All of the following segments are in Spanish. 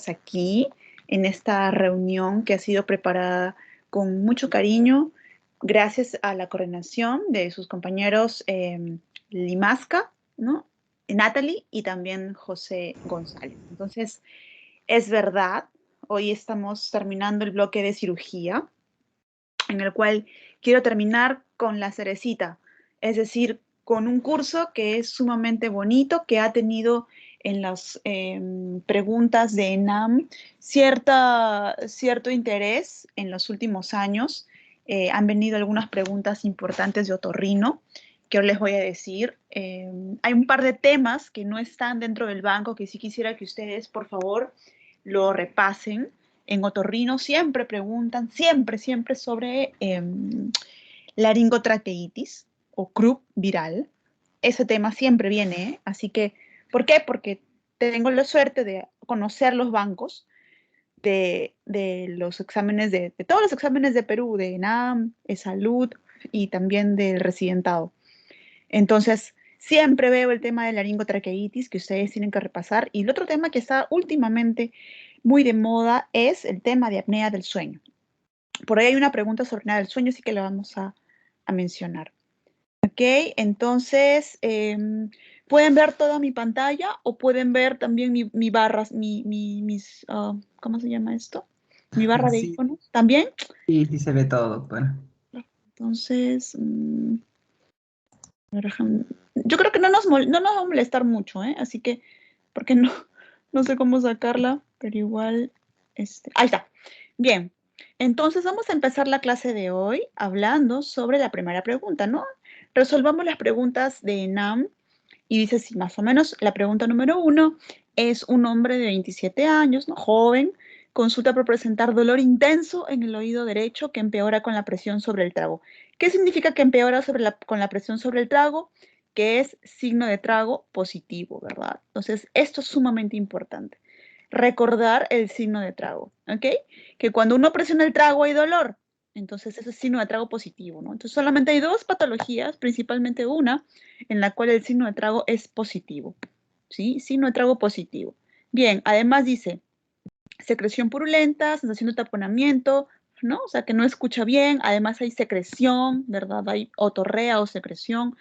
aquí en esta reunión que ha sido preparada con mucho cariño gracias a la coordinación de sus compañeros Limasca, ¿no? Natalie y también José González. Entonces, es verdad, hoy estamos terminando el bloque de cirugía, en el cual quiero terminar con la cerecita, es decir, con un curso que es sumamente bonito, que ha tenido en las preguntas de ENAM cierto interés en los últimos años. Han venido algunas preguntas importantes de otorrino, que ahora les voy a decir. Hay un par de temas que no están dentro del banco que sí quisiera que ustedes, por favor, lo repasen. En otorrino siempre preguntan, siempre sobre laringotraqueitis o croup viral. Ese tema siempre viene, ¿eh? Así que, ¿por qué? Porque tengo la suerte de conocer los bancos de los exámenes, de todos los exámenes de Perú, de ENAM, de Salud y también del residentado. Entonces, siempre veo el tema de laringotraqueitis que ustedes tienen que repasar. Y el otro tema que está últimamente muy de moda es el tema de apnea del sueño. Por ahí hay una pregunta sobre apnea del sueño, así que la vamos a mencionar. Ok, entonces, pueden ver toda mi pantalla o pueden ver también mi barra, ¿cómo se llama esto? Mi barra de Sí, iconos, ¿también? sí se ve todo, doctora. Entonces, yo creo que no nos va a molestar mucho, ¿eh? Así que, porque no sé cómo sacarla, pero igual, ahí está. Bien, entonces vamos a empezar la clase de hoy hablando sobre la primera pregunta, ¿no? Resolvamos las preguntas de ENAM y dice así, más o menos, la pregunta número 1 es un hombre de 27 años, ¿no? Joven, consulta por presentar dolor intenso en el oído derecho que empeora con la presión sobre el trago. ¿Qué significa que empeora con la presión sobre el trago? Que es signo de trago positivo, ¿verdad? Entonces, esto es sumamente importante. Recordar el signo de trago, ¿ok? Que cuando uno presiona el trago hay dolor. Entonces, ese es signo de trago positivo, ¿no? Entonces, solamente hay dos patologías, principalmente una, en la cual el signo de trago es positivo, ¿sí? Signo de trago positivo. Bien, además dice, secreción purulenta, sensación de taponamiento, ¿no? O sea, que no escucha bien, además hay secreción, ¿verdad? Hay otorrea o secreción,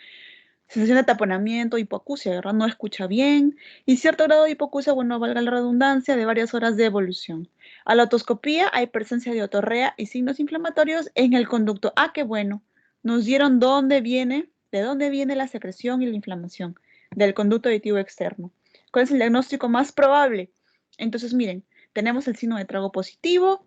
sensación de taponamiento, hipoacusia, ¿verdad? No escucha bien, y cierto grado de hipoacusia, bueno, valga la redundancia, de varias horas de evolución. A la otoscopía hay presencia de otorrea y signos inflamatorios en el conducto. Ah, qué bueno. Nos dieron de dónde viene la secreción y la inflamación del conducto auditivo externo. ¿Cuál es el diagnóstico más probable? Entonces, miren, tenemos el signo de trago positivo,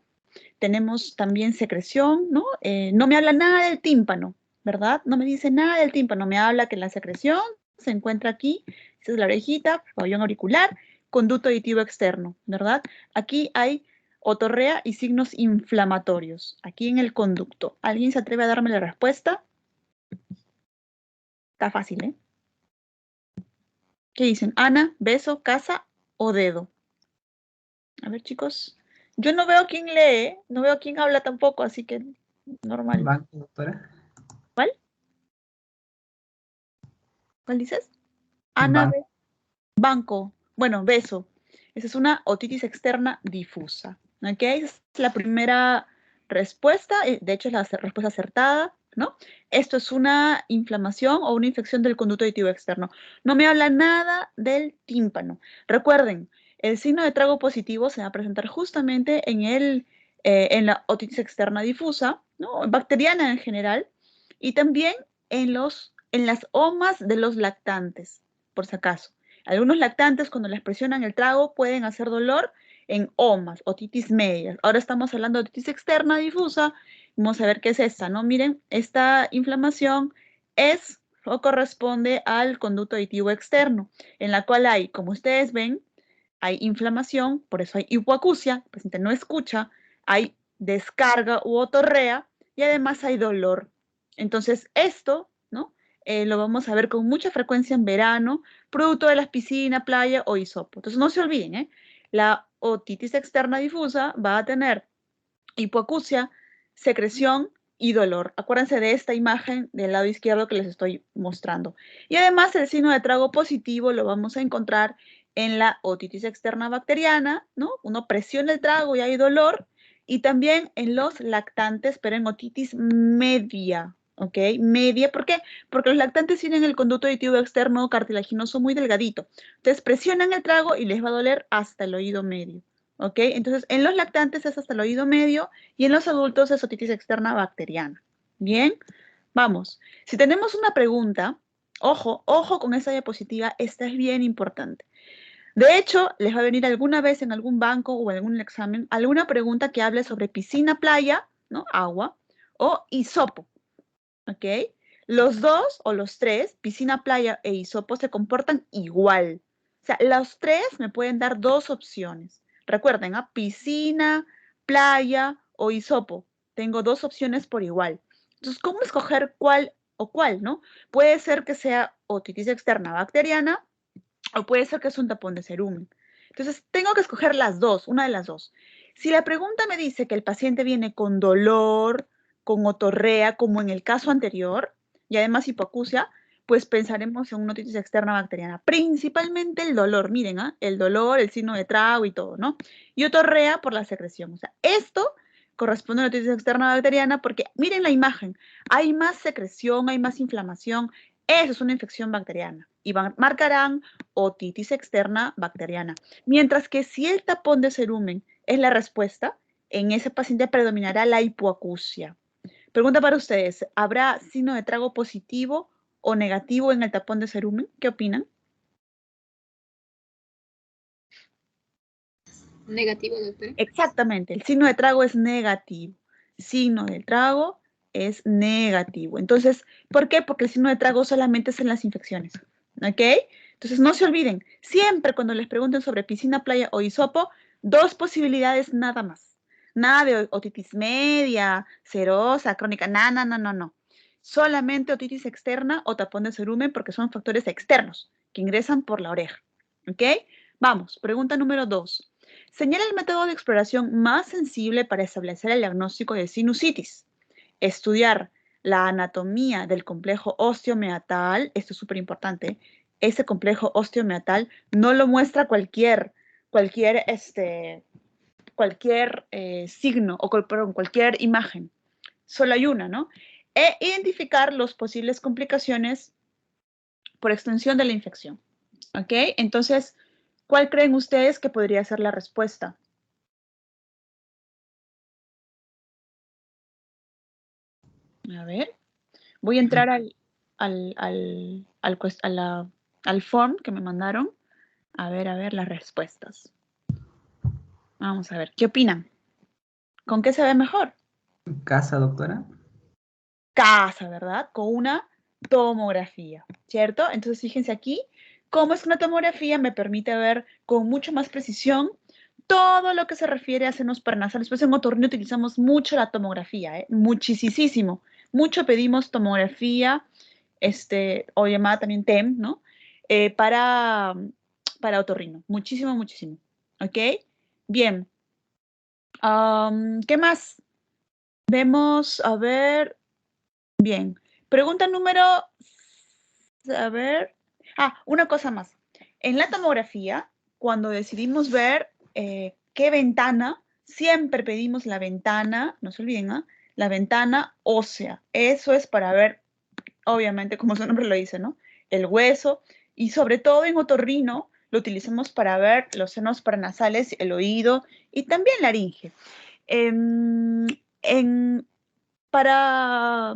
tenemos también secreción, ¿no? No me habla nada del tímpano, ¿verdad? No me dice nada del tímpano, me habla que la secreción se encuentra aquí, esa es la orejita, pabellón auricular, conducto auditivo externo, ¿verdad? Aquí hay otorrea y signos inflamatorios, aquí en el conducto. ¿Alguien se atreve a darme la respuesta? Está fácil, ¿eh? ¿Qué dicen? Ana, beso, casa o dedo. A ver, chicos. Yo no veo quién lee, no veo quién habla tampoco, así que normal. Banco, doctora. ¿Cuál? ¿Cuál dices? Ana, Banco. banco. Bueno, beso. Esa es una otitis externa difusa. ¿Ok? Esa es la primera respuesta. De hecho, es la respuesta acertada, ¿no? Esto es una inflamación o una infección del conducto auditivo externo. No me habla nada del tímpano. Recuerden, el signo de trago positivo se va a presentar justamente en la otitis externa difusa, ¿no? Bacteriana en general, y también en las omas de los lactantes, por si acaso. Algunos lactantes, cuando les presionan el trago, pueden hacer dolor en omas, otitis medias. Ahora estamos hablando de otitis externa difusa. Vamos a ver qué es esta, ¿no? Miren, esta inflamación es o corresponde al conducto auditivo externo, en la cual hay, como ustedes ven, hay inflamación, por eso hay hipoacusia, el paciente no escucha, hay descarga u otorrea y además hay dolor. Entonces, esto, ¿no? Lo vamos a ver con mucha frecuencia en verano, producto de las piscinas, playa o hisopo. Entonces, no se olviden, ¿eh? La otitis externa difusa va a tener hipoacusia, secreción y dolor. Acuérdense de esta imagen del lado izquierdo que les estoy mostrando. Y además el signo de trago positivo lo vamos a encontrar en la otitis externa bacteriana, ¿no? Uno presiona el trago y hay dolor, y también en los lactantes, pero en otitis media, ¿ok? Media, ¿por qué? Porque los lactantes tienen el conducto auditivo externo cartilaginoso muy delgadito. Entonces presionan el trago y les va a doler hasta el oído medio, ¿ok? Entonces en los lactantes es hasta el oído medio y en los adultos es otitis externa bacteriana. Bien, vamos. Si tenemos una pregunta, ojo, ojo con esa diapositiva, esta es bien importante. De hecho, les va a venir alguna vez en algún banco o en algún examen alguna pregunta que hable sobre piscina, playa, ¿no? Agua, o hisopo, ¿ok? Los dos o los tres, piscina, playa e hisopo, se comportan igual. O sea, los tres me pueden dar dos opciones. Recuerden, ¿ah? Piscina, playa o hisopo. Tengo dos opciones por igual. Entonces, ¿cómo escoger cuál o cuál, no? Puede ser que sea otitis externa bacteriana o puede ser que es un tapón de cerumen. Entonces, tengo que escoger las dos, una de las dos. Si la pregunta me dice que el paciente viene con dolor, con otorrea, como en el caso anterior, y además hipoacusia, pues pensaremos en una otitis externa bacteriana. Principalmente el dolor, miren, ¿ah? El dolor, el signo de trago y todo, ¿no? Y otorrea por la secreción. O sea, esto corresponde a una otitis externa bacteriana porque, miren la imagen, hay más secreción, hay más inflamación. Eso es una infección bacteriana. Y marcarán otitis externa bacteriana. Mientras que si el tapón de cerumen es la respuesta, en ese paciente predominará la hipoacusia. Pregunta para ustedes, ¿habrá signo de trago positivo o negativo en el tapón de cerumen? ¿Qué opinan? Negativo, doctora. Exactamente, el signo de trago es negativo. Signo de trago es negativo. Entonces, ¿por qué? Porque el signo de trago solamente es en las infecciones. ¿Ok? Entonces, no se olviden, siempre cuando les pregunten sobre piscina, playa o hisopo, dos posibilidades nada más. Nada de otitis media, serosa, crónica, no. Solamente otitis externa o tapón de cerumen porque son factores externos que ingresan por la oreja. ¿Ok? Vamos, pregunta número 2. Señala el método de exploración más sensible para establecer el diagnóstico de sinusitis. Estudiar la anatomía del complejo osteomeatal, esto es súper importante, ese complejo osteomeatal no lo muestra cualquier signo o cualquier imagen, solo hay una, ¿no? E identificar las posibles complicaciones por extensión de la infección, ¿ok? Entonces, ¿cuál creen ustedes que podría ser la respuesta? A ver, voy a entrar al form que me mandaron. A ver las respuestas. Vamos a ver, ¿qué opinan? ¿Con qué se ve mejor? Casa, doctora. Casa, ¿verdad? Con una tomografía, ¿cierto? Entonces, fíjense aquí, cómo es que una tomografía me permite ver con mucho más precisión todo lo que se refiere a senos paranasales. Pues en otorrino utilizamos mucho la tomografía, muchísimo. Mucho pedimos tomografía, o llamada también TEM, ¿no? Para otorrino. Muchísimo. ¿Ok? Bien. ¿Qué más? Vemos, a ver. Bien. Pregunta número. A ver. Una cosa más. En la tomografía, cuando decidimos ver qué ventana, siempre pedimos la ventana, no se olviden, ¿ah? La ventana ósea. Eso es para ver, obviamente, como su nombre lo dice, ¿no? El hueso. Y sobre todo en otorrino, lo utilizamos para ver los senos paranasales, el oído y también laringe. Para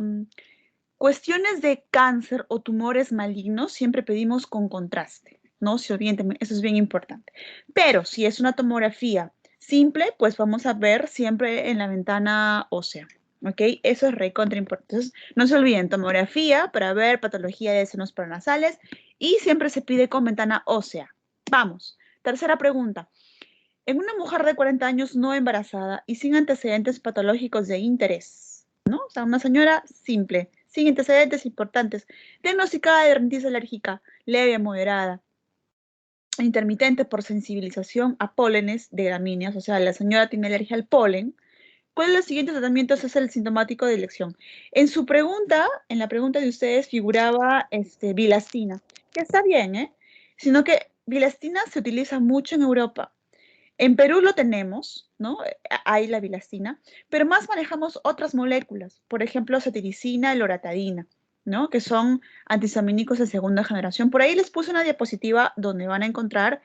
cuestiones de cáncer o tumores malignos, siempre pedimos con contraste. No se olviden, eso es bien importante. Pero si es una tomografía simple, pues vamos a ver siempre en la ventana ósea. ¿Ok? Eso es recontra importante. Entonces, no se olviden, tomografía para ver patología de senos paranasales y siempre se pide con ventana ósea. Vamos. Tercera pregunta. En una mujer de 40 años no embarazada y sin antecedentes patológicos de interés, ¿no? O sea, una señora simple, sin antecedentes importantes, diagnosticada de dermatitis alérgica leve a moderada, intermitente por sensibilización a pólenes de gramíneas, o sea, la señora tiene alergia al polen. ¿Cuál de los siguientes tratamientos es el sintomático de elección? En su pregunta, en la pregunta de ustedes figuraba bilastina, que está bien, ¿eh? Sino que bilastina se utiliza mucho en Europa. En Perú lo tenemos, ¿no? Hay la bilastina, pero más manejamos otras moléculas, por ejemplo, cetiricina y loratadina, ¿no? Que son antihistamínicos de segunda generación. Por ahí les puse una diapositiva donde van a encontrar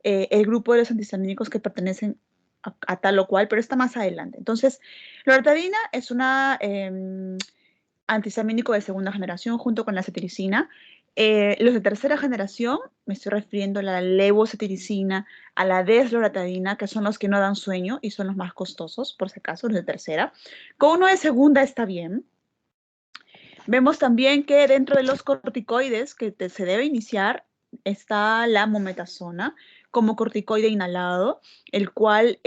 el grupo de los antihistamínicos que pertenecen a tal o cual, pero está más adelante. Entonces, loratadina es una antihistamínico de segunda generación junto con la cetiricina. Los de tercera generación, me estoy refiriendo a la levocetiricina, a la desloratadina, que son los que no dan sueño y son los más costosos, por si acaso, los de tercera. Con uno de segunda está bien. Vemos también que dentro de los corticoides que se debe iniciar está la mometasona como corticoide inhalado, el cual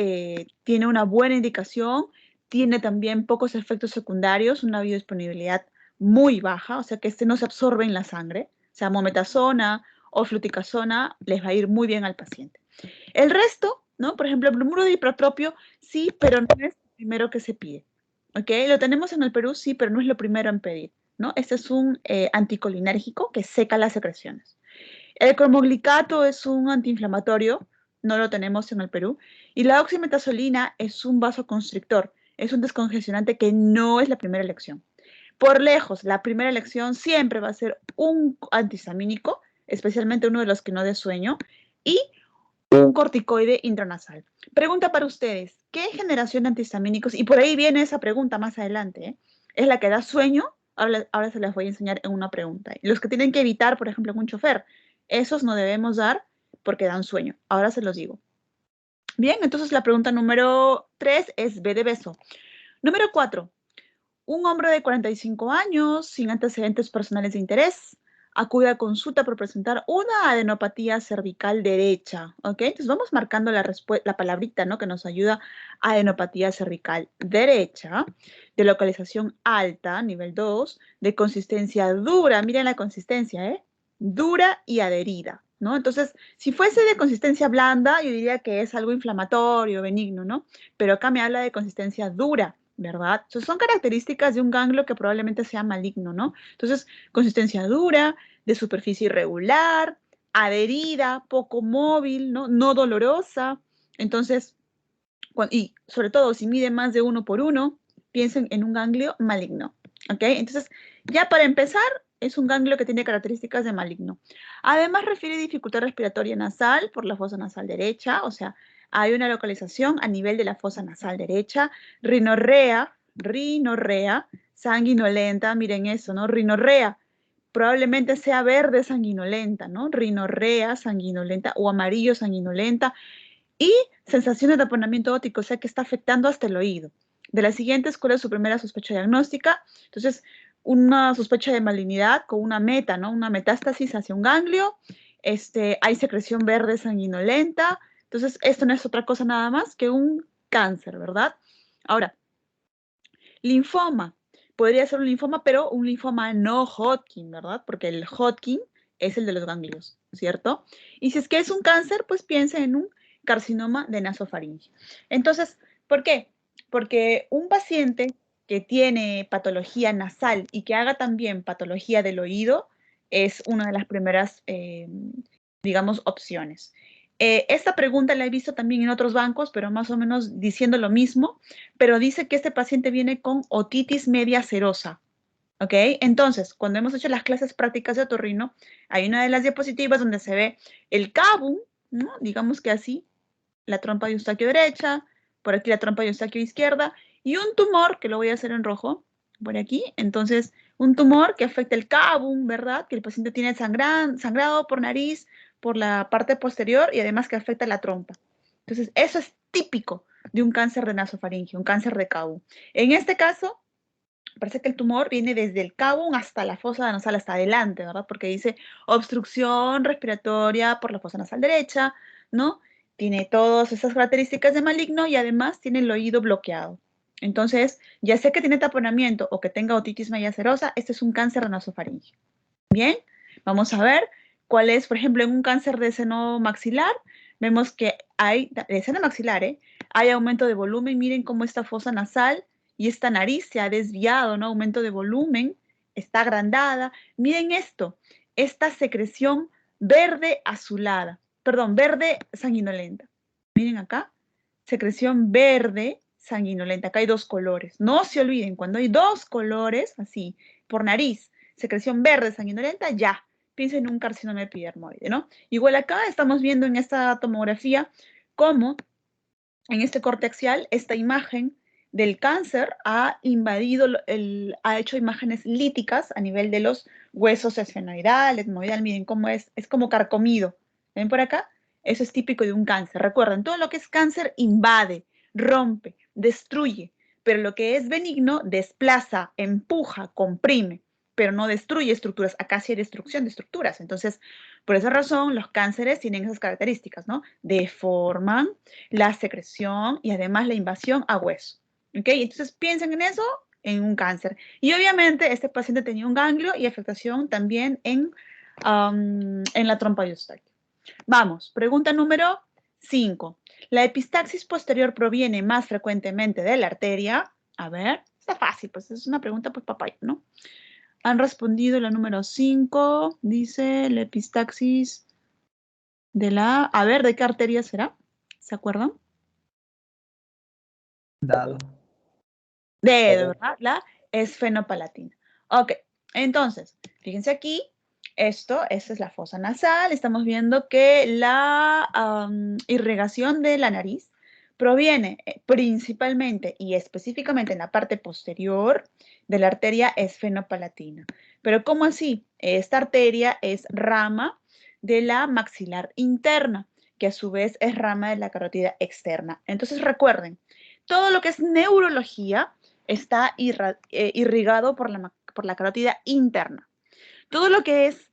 tiene una buena indicación, tiene también pocos efectos secundarios, una biodisponibilidad muy baja, o sea que este no se absorbe en la sangre, o sea, mometasona o fluticasona les va a ir muy bien al paciente. El resto, ¿no? Por ejemplo, el bromuro de hipratropio, sí, pero no es lo primero que se pide. ¿Ok? Lo tenemos en el Perú, sí, pero no es lo primero en pedir, ¿no? Este es un anticolinérgico que seca las secreciones. El cromoglicato es un antiinflamatorio, no lo tenemos en el Perú. Y la oximetazolina es un vasoconstrictor, es un descongestionante que no es la primera elección. Por lejos, la primera elección siempre va a ser un antihistamínico, especialmente uno de los que no dé sueño, y un corticoide intranasal. Pregunta para ustedes, ¿qué generación de antihistamínicos? Y por ahí viene esa pregunta más adelante, ¿eh? ¿Es la que da sueño? Ahora se las voy a enseñar en una pregunta. Los que tienen que evitar, por ejemplo, en un chofer, esos no debemos dar porque dan sueño. Ahora se los digo. Bien, entonces la pregunta número 3 es B de beso. Número 4. Un hombre de 45 años, sin antecedentes personales de interés, acude a consulta por presentar una adenopatía cervical derecha, ¿ok? Entonces vamos marcando la palabrita, ¿no? Que nos ayuda a adenopatía cervical derecha, de localización alta, nivel 2, de consistencia dura, miren la consistencia, ¿eh? Dura y adherida, ¿no? Entonces, si fuese de consistencia blanda, yo diría que es algo inflamatorio, benigno, ¿no? Pero acá me habla de consistencia dura, ¿verdad? Entonces, son características de un ganglio que probablemente sea maligno, ¿no? Entonces, consistencia dura, de superficie irregular, adherida, poco móvil, ¿no? No dolorosa. Entonces, y sobre todo si mide más de 1 por 1, piensen en un ganglio maligno, ¿ok? Entonces, ya para empezar, es un ganglio que tiene características de maligno. Además, refiere dificultad respiratoria nasal por la fosa nasal derecha, o sea, hay una localización a nivel de la fosa nasal derecha, rinorrea, sanguinolenta, miren eso, ¿no? Rinorrea, probablemente sea verde sanguinolenta, ¿no? Rinorrea sanguinolenta o amarillo sanguinolenta, y sensación de taponamiento óptico, o sea que está afectando hasta el oído. De la siguiente, ¿cuál es su primera sospecha diagnóstica? Entonces, una sospecha de malignidad con una meta, ¿no? Una metástasis hacia un ganglio, hay secreción verde sanguinolenta, entonces esto no es otra cosa nada más que un cáncer, ¿verdad? Ahora, linfoma. Podría ser un linfoma, pero un linfoma no Hodgkin, ¿verdad? Porque el Hodgkin es el de los ganglios, ¿cierto? Y si es que es un cáncer, pues piensa en un carcinoma de nasofaringe. Entonces, ¿por qué? Porque un paciente que tiene patología nasal y que haga también patología del oído es una de las primeras, digamos, opciones. Esta pregunta la he visto también en otros bancos, pero más o menos diciendo lo mismo, pero dice que este paciente viene con otitis media serosa. ¿Ok? Entonces, cuando hemos hecho las clases prácticas de otorrino, hay una de las diapositivas donde se ve el cabum, ¿no? Digamos que así, la trompa de Eustaquio derecha, por aquí la trompa de Eustaquio izquierda, y un tumor, que lo voy a hacer en rojo, por aquí. Entonces, un tumor que afecta el cabum, ¿verdad? Que el paciente tiene sangrado por nariz, por la parte posterior y además que afecta la trompa. Entonces, eso es típico de un cáncer de nasofaringe, un cáncer de cabum. En este caso, parece que el tumor viene desde el cabum hasta la fosa nasal, hasta adelante, ¿verdad? Porque dice obstrucción respiratoria por la fosa nasal derecha, ¿no? Tiene todas esas características de maligno y además tiene el oído bloqueado. Entonces, ya sea que tiene taponamiento o que tenga otitis media serosa, este es un cáncer de nasofaringe. Bien, vamos a ver cuál es, por ejemplo, en un cáncer de seno maxilar, vemos que hay, de seno maxilar, hay aumento de volumen. Miren cómo esta fosa nasal y esta nariz se ha desviado, ¿no? Aumento de volumen, está agrandada. Miren esto, esta secreción verde azulada. perdón, verde sanguinolenta. Miren acá, secreción verde sanguinolenta. Acá hay dos colores. No se olviden, cuando hay dos colores, así, por nariz, secreción verde sanguinolenta, ya. Piensen en un carcinoma epidermoide, ¿no? Igual acá estamos viendo en esta tomografía cómo en este corte axial esta imagen del cáncer ha invadido, ha hecho imágenes líticas a nivel de los huesos esfenoidal, etmoidal. Miren cómo es como carcomido. ¿Ven por acá? Eso es típico de un cáncer. Recuerden, todo lo que es cáncer invade, rompe, destruye, pero lo que es benigno desplaza, empuja, comprime, pero no destruye estructuras. Acá sí hay destrucción de estructuras. Entonces, por esa razón, los cánceres tienen esas características, ¿no? Deforman la secreción y además la invasión a hueso. ¿Ok? Entonces piensen en eso, en un cáncer. Y obviamente este paciente tenía un ganglio y afectación también en la trompa de Eustaquio. Vamos, pregunta número 5. ¿La epistaxis posterior proviene más frecuentemente de la arteria? A ver, está fácil, pues es una pregunta pues papaya, ¿no? Han respondido la número 5, dice la epistaxis de la... A ver, ¿de qué arteria será? ¿Se acuerdan? Dado. De ¿verdad? La esfenopalatina. Ok, entonces, fíjense aquí, esta es la fosa nasal. Estamos viendo que la irrigación de la nariz proviene principalmente y específicamente en la parte posterior de la arteria esfenopalatina. Pero ¿cómo así? Esta arteria es rama de la maxilar interna, que a su vez es rama de la carótida externa. Entonces recuerden, todo lo que es neurología está irrigado por la carótida interna. Todo lo que es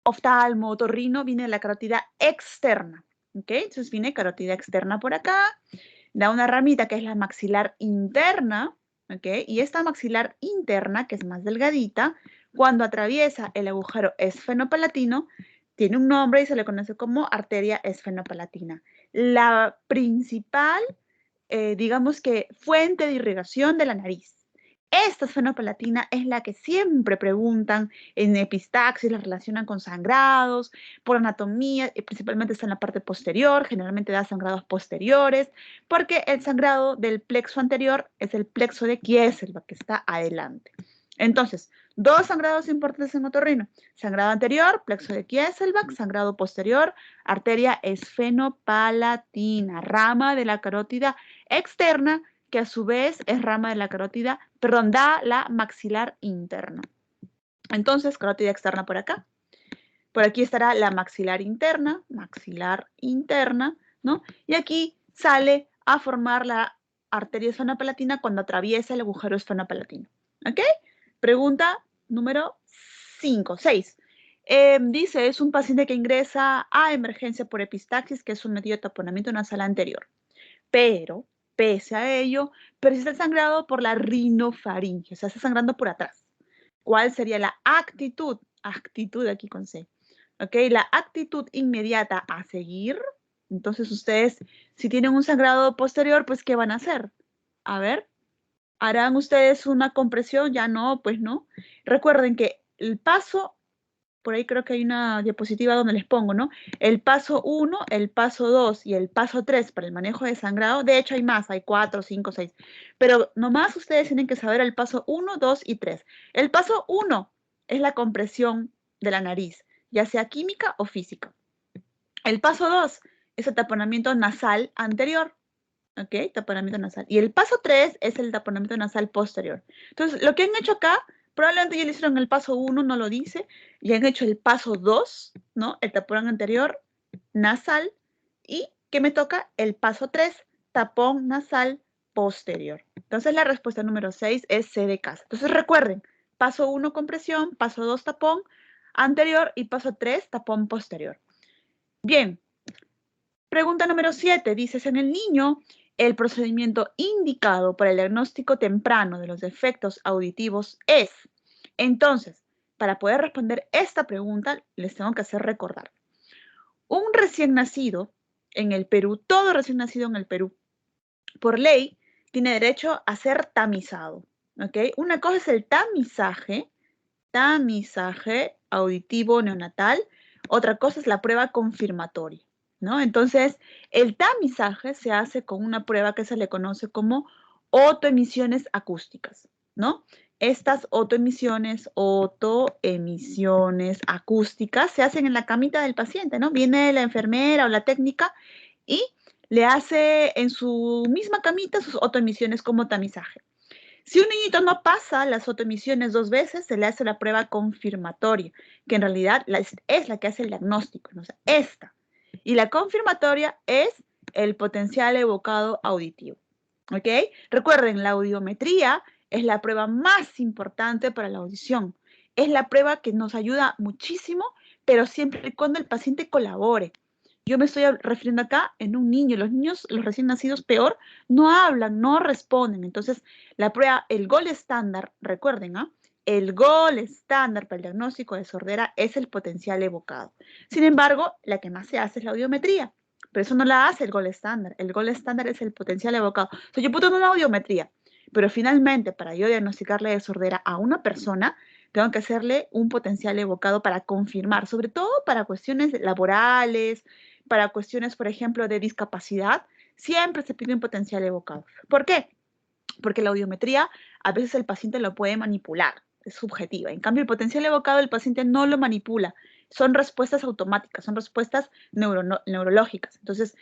oftalmo, otorrino, viene de la carótida externa. ¿Ok? Entonces viene carótida externa por acá, da una ramita que es la maxilar interna, ¿ok? Y esta maxilar interna, que es más delgadita, cuando atraviesa el agujero esfenopalatino, tiene un nombre y se le conoce como arteria esfenopalatina. La principal, digamos que, fuente de irrigación de la nariz. Esta esfenopalatina es la que siempre preguntan en epistaxis, la relacionan con sangrados, por anatomía, principalmente está en la parte posterior, generalmente da sangrados posteriores, porque el sangrado del plexo anterior es el plexo de Kieselbach, que está adelante. Entonces, dos sangrados importantes en otorrino. Sangrado anterior, plexo de Kieselbach, sangrado posterior, arteria esfenopalatina, rama de la carótida externa, que a su vez es rama de la carótida, perdón, da la maxilar interna. Entonces, carótida externa por acá. Por aquí estará la maxilar interna, ¿no? Y aquí sale a formar la arteria esfenopalatina cuando atraviesa el agujero esfenopalatino. ¿Ok? Pregunta número 6. Dice, es un paciente que ingresa a emergencia por epistaxis que es sometido a taponamiento nasal anterior. Pero, pese a ello, persiste el sangrado por la rinofaringe, o sea, está sangrando por atrás. ¿Cuál sería la actitud? Actitud aquí con C. ¿Ok? La actitud inmediata a seguir. Entonces ustedes, si tienen un sangrado posterior, pues ¿qué van a hacer? A ver, ¿harán ustedes una compresión? Ya no, pues no. Recuerden que el paso, por ahí creo que hay una diapositiva donde les pongo, ¿no? El paso 1, el paso 2 y el paso 3 para el manejo de sangrado. De hecho hay más, hay 4, 5, 6. Pero nomás ustedes tienen que saber el paso 1, 2 y 3. El paso 1 es la compresión de la nariz, ya sea química o física. El paso 2 es el taponamiento nasal anterior. ¿Ok? Taponamiento nasal. Y el paso 3 es el taponamiento nasal posterior. Entonces, lo que han hecho acá, probablemente ya lo hicieron el paso 1, no lo dice, y han hecho el paso 2, ¿no? El tapón anterior nasal. ¿Y qué me toca? El paso 3, tapón nasal posterior. Entonces, la respuesta número 6 es C de casa. Entonces, recuerden, paso 1, compresión, paso 2, tapón anterior y paso 3, tapón posterior. Bien. Pregunta número 7. Dices, en el niño, el procedimiento indicado para el diagnóstico temprano de los defectos auditivos es. Entonces, para poder responder esta pregunta, les tengo que hacer recordar. Un recién nacido en el Perú, todo recién nacido en el Perú, por ley, tiene derecho a ser tamizado. ¿Ok? Una cosa es el tamizaje auditivo neonatal, otra cosa es la prueba confirmatoria. ¿no? Entonces, el tamizaje se hace con una prueba que se le conoce como otoemisiones acústicas, ¿no? Estas otoemisiones acústicas se hacen en la camita del paciente, ¿no? Viene la enfermera o la técnica y le hace en su misma camita sus otoemisiones como tamizaje. Si un niñito no pasa las otoemisiones 2 veces, se le hace la prueba confirmatoria, que en realidad es la que hace el diagnóstico, ¿no? O sea, esta. Y la confirmatoria es el potencial evocado auditivo. ¿Ok? Recuerden, la audiometría es la prueba más importante para la audición. Es la prueba que nos ayuda muchísimo, pero siempre y cuando el paciente colabore. Yo me estoy refiriendo acá en un niño. Los niños, los recién nacidos, peor, no hablan, no responden. Entonces, la prueba, el gol estándar, recuerden, ¿ah? El gol estándar para el diagnóstico de sordera es el potencial evocado. Sin embargo, la que más se hace es la audiometría, pero eso no la hace el gol estándar. El gol estándar es el potencial evocado. O sea, yo puedo tener una audiometría, pero finalmente, para yo diagnosticarle de sordera a una persona, tengo que hacerle un potencial evocado para confirmar, sobre todo para cuestiones laborales, para cuestiones, por ejemplo, de discapacidad, siempre se pide un potencial evocado. ¿Por qué? Porque la audiometría a veces el paciente lo puede manipular, es subjetiva. En cambio, el potencial evocado el paciente no lo manipula. Son respuestas automáticas, son respuestas neurológicas. Entonces,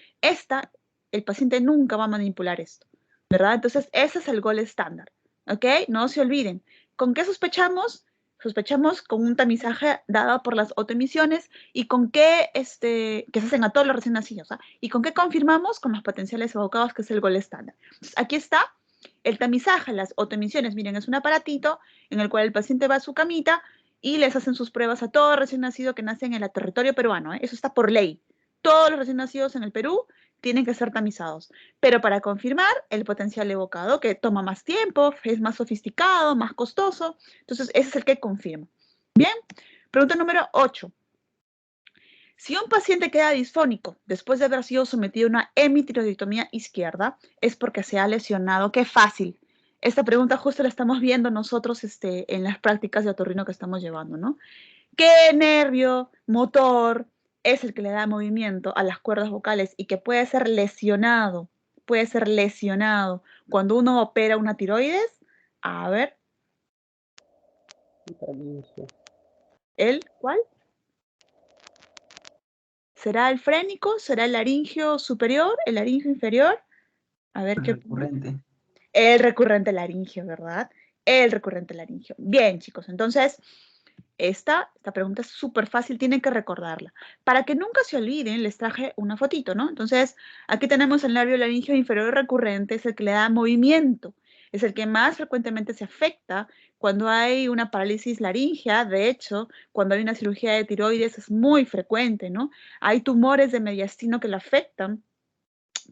el paciente nunca va a manipular esto, ¿verdad? Entonces, ese es el gol estándar, ¿ok? No se olviden. ¿Con qué sospechamos? Sospechamos con un tamizaje dado por las autoemisiones y con qué, que se hacen a todos los recién nacidos, ¿ah? Y con qué confirmamos con los potenciales evocados, que es el gol estándar. Entonces, aquí está el tamizaje, las otoemisiones. Miren, es un aparatito en el cual el paciente va a su camita y les hacen sus pruebas a todo recién nacido que nacen en el territorio peruano, ¿eh? Eso está por ley. Todos los recién nacidos en el Perú tienen que ser tamizados. Pero para confirmar el potencial evocado, que toma más tiempo, es más sofisticado, más costoso, entonces ese es el que confirma. Bien, pregunta número 8. Si un paciente queda disfónico después de haber sido sometido a una hemitiroidectomía izquierda, es porque se ha lesionado. ¡Qué fácil! Esta pregunta justo la estamos viendo nosotros en las prácticas de otorrino que estamos llevando, ¿no? ¿Qué nervio motor es el que le da movimiento a las cuerdas vocales y que puede ser lesionado? Puede ser lesionado cuando uno opera una tiroides. A ver, ¿el cuál? ¿Será el frénico? ¿Será el laringio superior? ¿El laringio inferior? A ver qué opinan. Recurrente. El recurrente laringio, ¿verdad? El recurrente laringio. Bien, chicos, entonces esta pregunta es súper fácil, tienen que recordarla. Para que nunca se olviden, les traje una fotito, ¿no? Entonces, aquí tenemos el nervio laringio inferior recurrente, es el que le da movimiento, es el que más frecuentemente se afecta cuando hay una parálisis laringea. De hecho, cuando hay una cirugía de tiroides es muy frecuente, ¿no? Hay tumores de mediastino que lo afectan.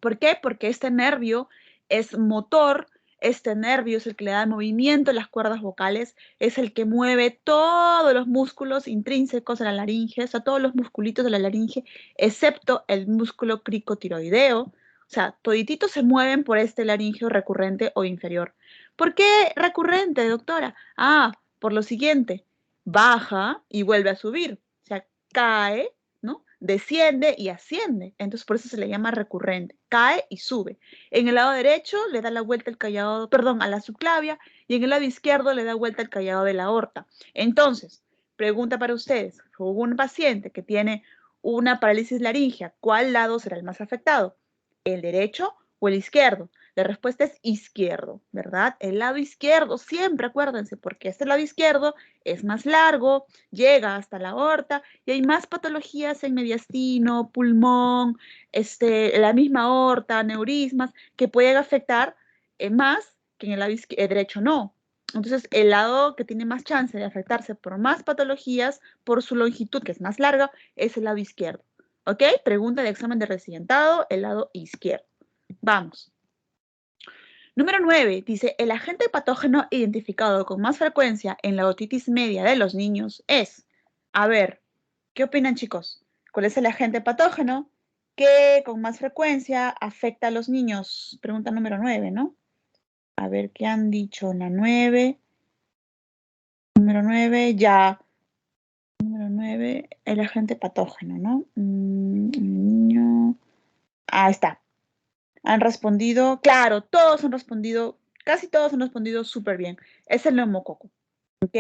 ¿Por qué? Porque este nervio es motor, este nervio es el que le da movimiento a las cuerdas vocales, es el que mueve todos los músculos intrínsecos de la laringe, o sea, todos los musculitos de la laringe, excepto el músculo cricotiroideo. O sea, todititos se mueven por este laringio recurrente o inferior. ¿Por qué recurrente, doctora? Ah, por lo siguiente, baja y vuelve a subir, o sea, cae, ¿no? Desciende y asciende. Entonces, por eso se le llama recurrente. Cae y sube. En el lado derecho le da la vuelta al callado, perdón, a la subclavia, y en el lado izquierdo le da vuelta al callado de la aorta. Entonces, pregunta para ustedes, hubo un paciente que tiene una parálisis laringea, ¿cuál lado será el más afectado? ¿El derecho o el izquierdo? La respuesta es izquierdo, ¿verdad? El lado izquierdo, siempre acuérdense, porque este lado izquierdo es más largo, llega hasta la aorta y hay más patologías en mediastino, pulmón, la misma aorta, neurismas, que pueden afectar más que en el lado derecho no. Entonces, el lado que tiene más chance de afectarse por más patologías, por su longitud, que es más larga, es el lado izquierdo. ¿Ok? Pregunta de examen de residentado, el lado izquierdo. Vamos. Número 9, dice, el agente patógeno identificado con más frecuencia en la otitis media de los niños es, a ver, ¿qué opinan, chicos? ¿Cuál es el agente patógeno que con más frecuencia afecta a los niños? Pregunta número 9, ¿no? A ver, ¿qué han dicho? La 9. Número 9, ya. Número 9, el agente patógeno, ¿no? Niño. Ahí está. Han respondido, claro, todos han respondido, casi todos han respondido súper bien. Es el neumococo. ¿Ok?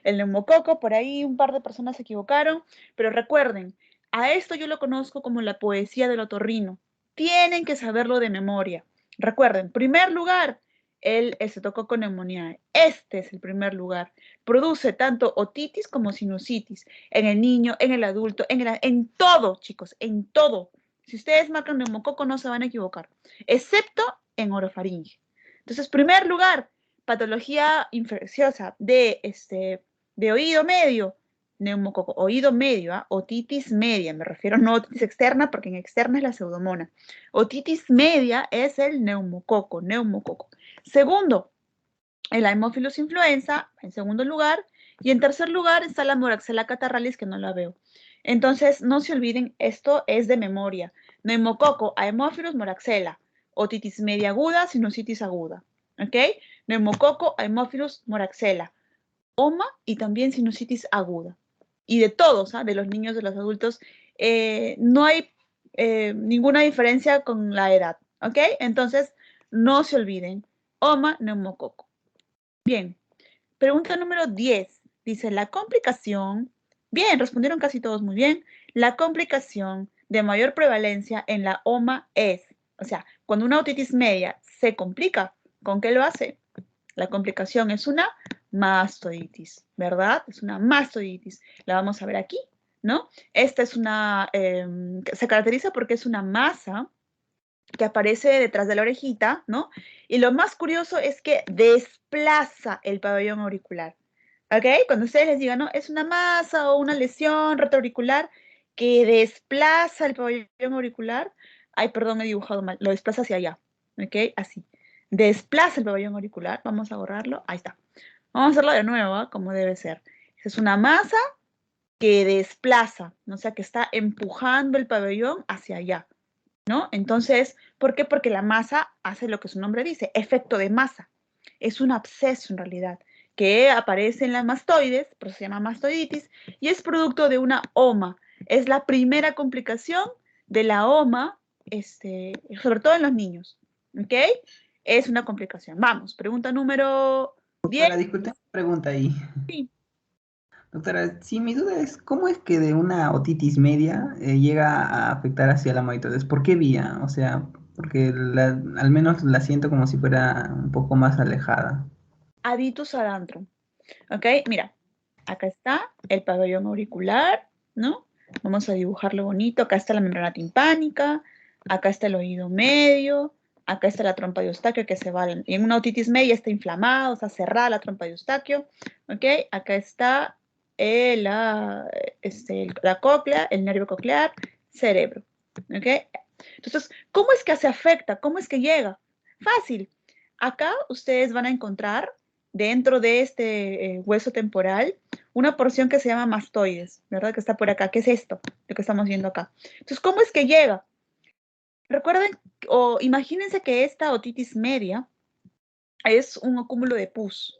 El neumococo, por ahí un par de personas se equivocaron, pero recuerden, a esto yo lo conozco como la poesía del otorrino. Tienen que saberlo de memoria. Recuerden, primer lugar, el Streptococcus pneumoniae. Este es el primer lugar. Produce tanto otitis como sinusitis en el niño, en el adulto, en todo, chicos, en todo. Si ustedes marcan neumococo no se van a equivocar, excepto en orofaringe. Entonces, primer lugar, patología infecciosa de oído medio, neumococo, oído medio, otitis media, me refiero no a otitis externa, porque en externa es la pseudomona. Otitis media es el neumococo. Segundo, el Haemophilus influenza, en segundo lugar, y en tercer lugar está la Moraxella catarrhalis, que no la veo. Entonces, no se olviden, esto es de memoria. Neumococo, Haemophilus, Moraxella, otitis media aguda, sinusitis aguda. ¿Ok? Neumococo, Haemophilus, Moraxella, OMA y también sinusitis aguda. Y de todos, de los niños, de los adultos, no hay ninguna diferencia con la edad. ¿Ok? Entonces, no se olviden. OMA, neumococo. Bien, pregunta número 10. Dice, la complicación, bien, respondieron casi todos muy bien, la complicación de mayor prevalencia en la OMA es, o sea, cuando una otitis media se complica, ¿con qué lo hace? La complicación es una mastoiditis, ¿verdad? Es una mastoiditis. La vamos a ver aquí, ¿no? Esta es se caracteriza porque es una masa que aparece detrás de la orejita, ¿no? Y lo más curioso es que desplaza el pabellón auricular, ¿ok? Cuando ustedes les digan, ¿no? Es una masa o una lesión retroauricular que desplaza el pabellón auricular. Ay, perdón, he dibujado mal. Lo desplaza hacia allá, ¿ok? Así. Desplaza el pabellón auricular. Vamos a borrarlo. Ahí está. Vamos a hacerlo de nuevo, ¿eh? Como debe ser. Es una masa que desplaza, ¿no? O sea, que está empujando el pabellón hacia allá, ¿no? Entonces, ¿por qué? Porque la masa hace lo que su nombre dice, efecto de masa. Es un absceso en realidad, que aparece en las mastoides, por eso se llama mastoiditis, y es producto de una OMA. Es la primera complicación de la OMA, sobre todo en los niños, ¿ok? Es una complicación. Vamos, pregunta número 10. Doctora, disculpe una pregunta ahí. Sí. Doctora, sí, mi duda es, ¿cómo es que de una otitis media llega a afectar hacia la mitosis? ¿Por qué vía? O sea, porque al menos la siento como si fuera un poco más alejada. Aditus adantrum. ¿Ok? Mira, acá está el pabellón auricular, ¿no? Vamos a dibujarlo bonito. Acá está la membrana timpánica, acá está el oído medio, acá está la trompa de Eustaquio que se va en una otitis media, está inflamada, está cerrada la trompa de Eustaquio, ¿ok? Acá está la cóclea, el nervio coclear, cerebro, ¿ok? Entonces, ¿cómo es que se afecta? ¿Cómo es que llega? Fácil. Acá ustedes van a encontrar dentro de este hueso temporal una porción que se llama mastoides, ¿verdad? Que está por acá. ¿Qué es esto? Lo que estamos viendo acá. Entonces, ¿cómo es que llega? Recuerden o imagínense que esta otitis media es un acúmulo de pus,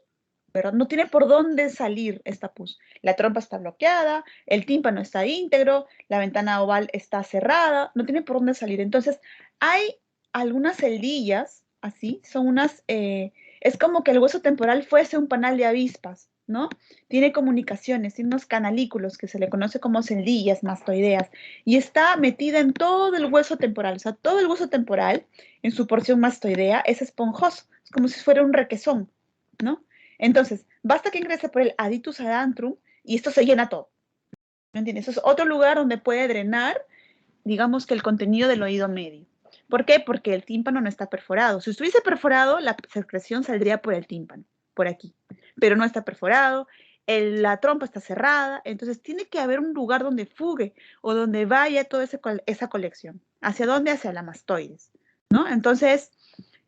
¿verdad? No tiene por dónde salir esta pus. La trompa está bloqueada, el tímpano está íntegro, la ventana oval está cerrada, no tiene por dónde salir. Entonces, hay algunas celdillas, así, es como que el hueso temporal fuese un panal de avispas, ¿no? Tiene comunicaciones, tiene unos canalículos que se le conoce como celdillas mastoideas y está metida en todo el hueso temporal, o sea, todo el hueso temporal en su porción mastoidea es esponjoso, es como si fuera un requesón, ¿no? Entonces, basta que ingrese por el aditus adantrum y esto se llena todo. ¿Me entiendes? Eso es otro lugar donde puede drenar, digamos que el contenido del oído medio. ¿Por qué? Porque el tímpano no está perforado. Si estuviese perforado, la secreción saldría por el tímpano, por aquí. Pero no está perforado, la trompa está cerrada, entonces tiene que haber un lugar donde fugue o donde vaya toda esa colección. ¿Hacia dónde? Hacia la mastoides, ¿no? Entonces,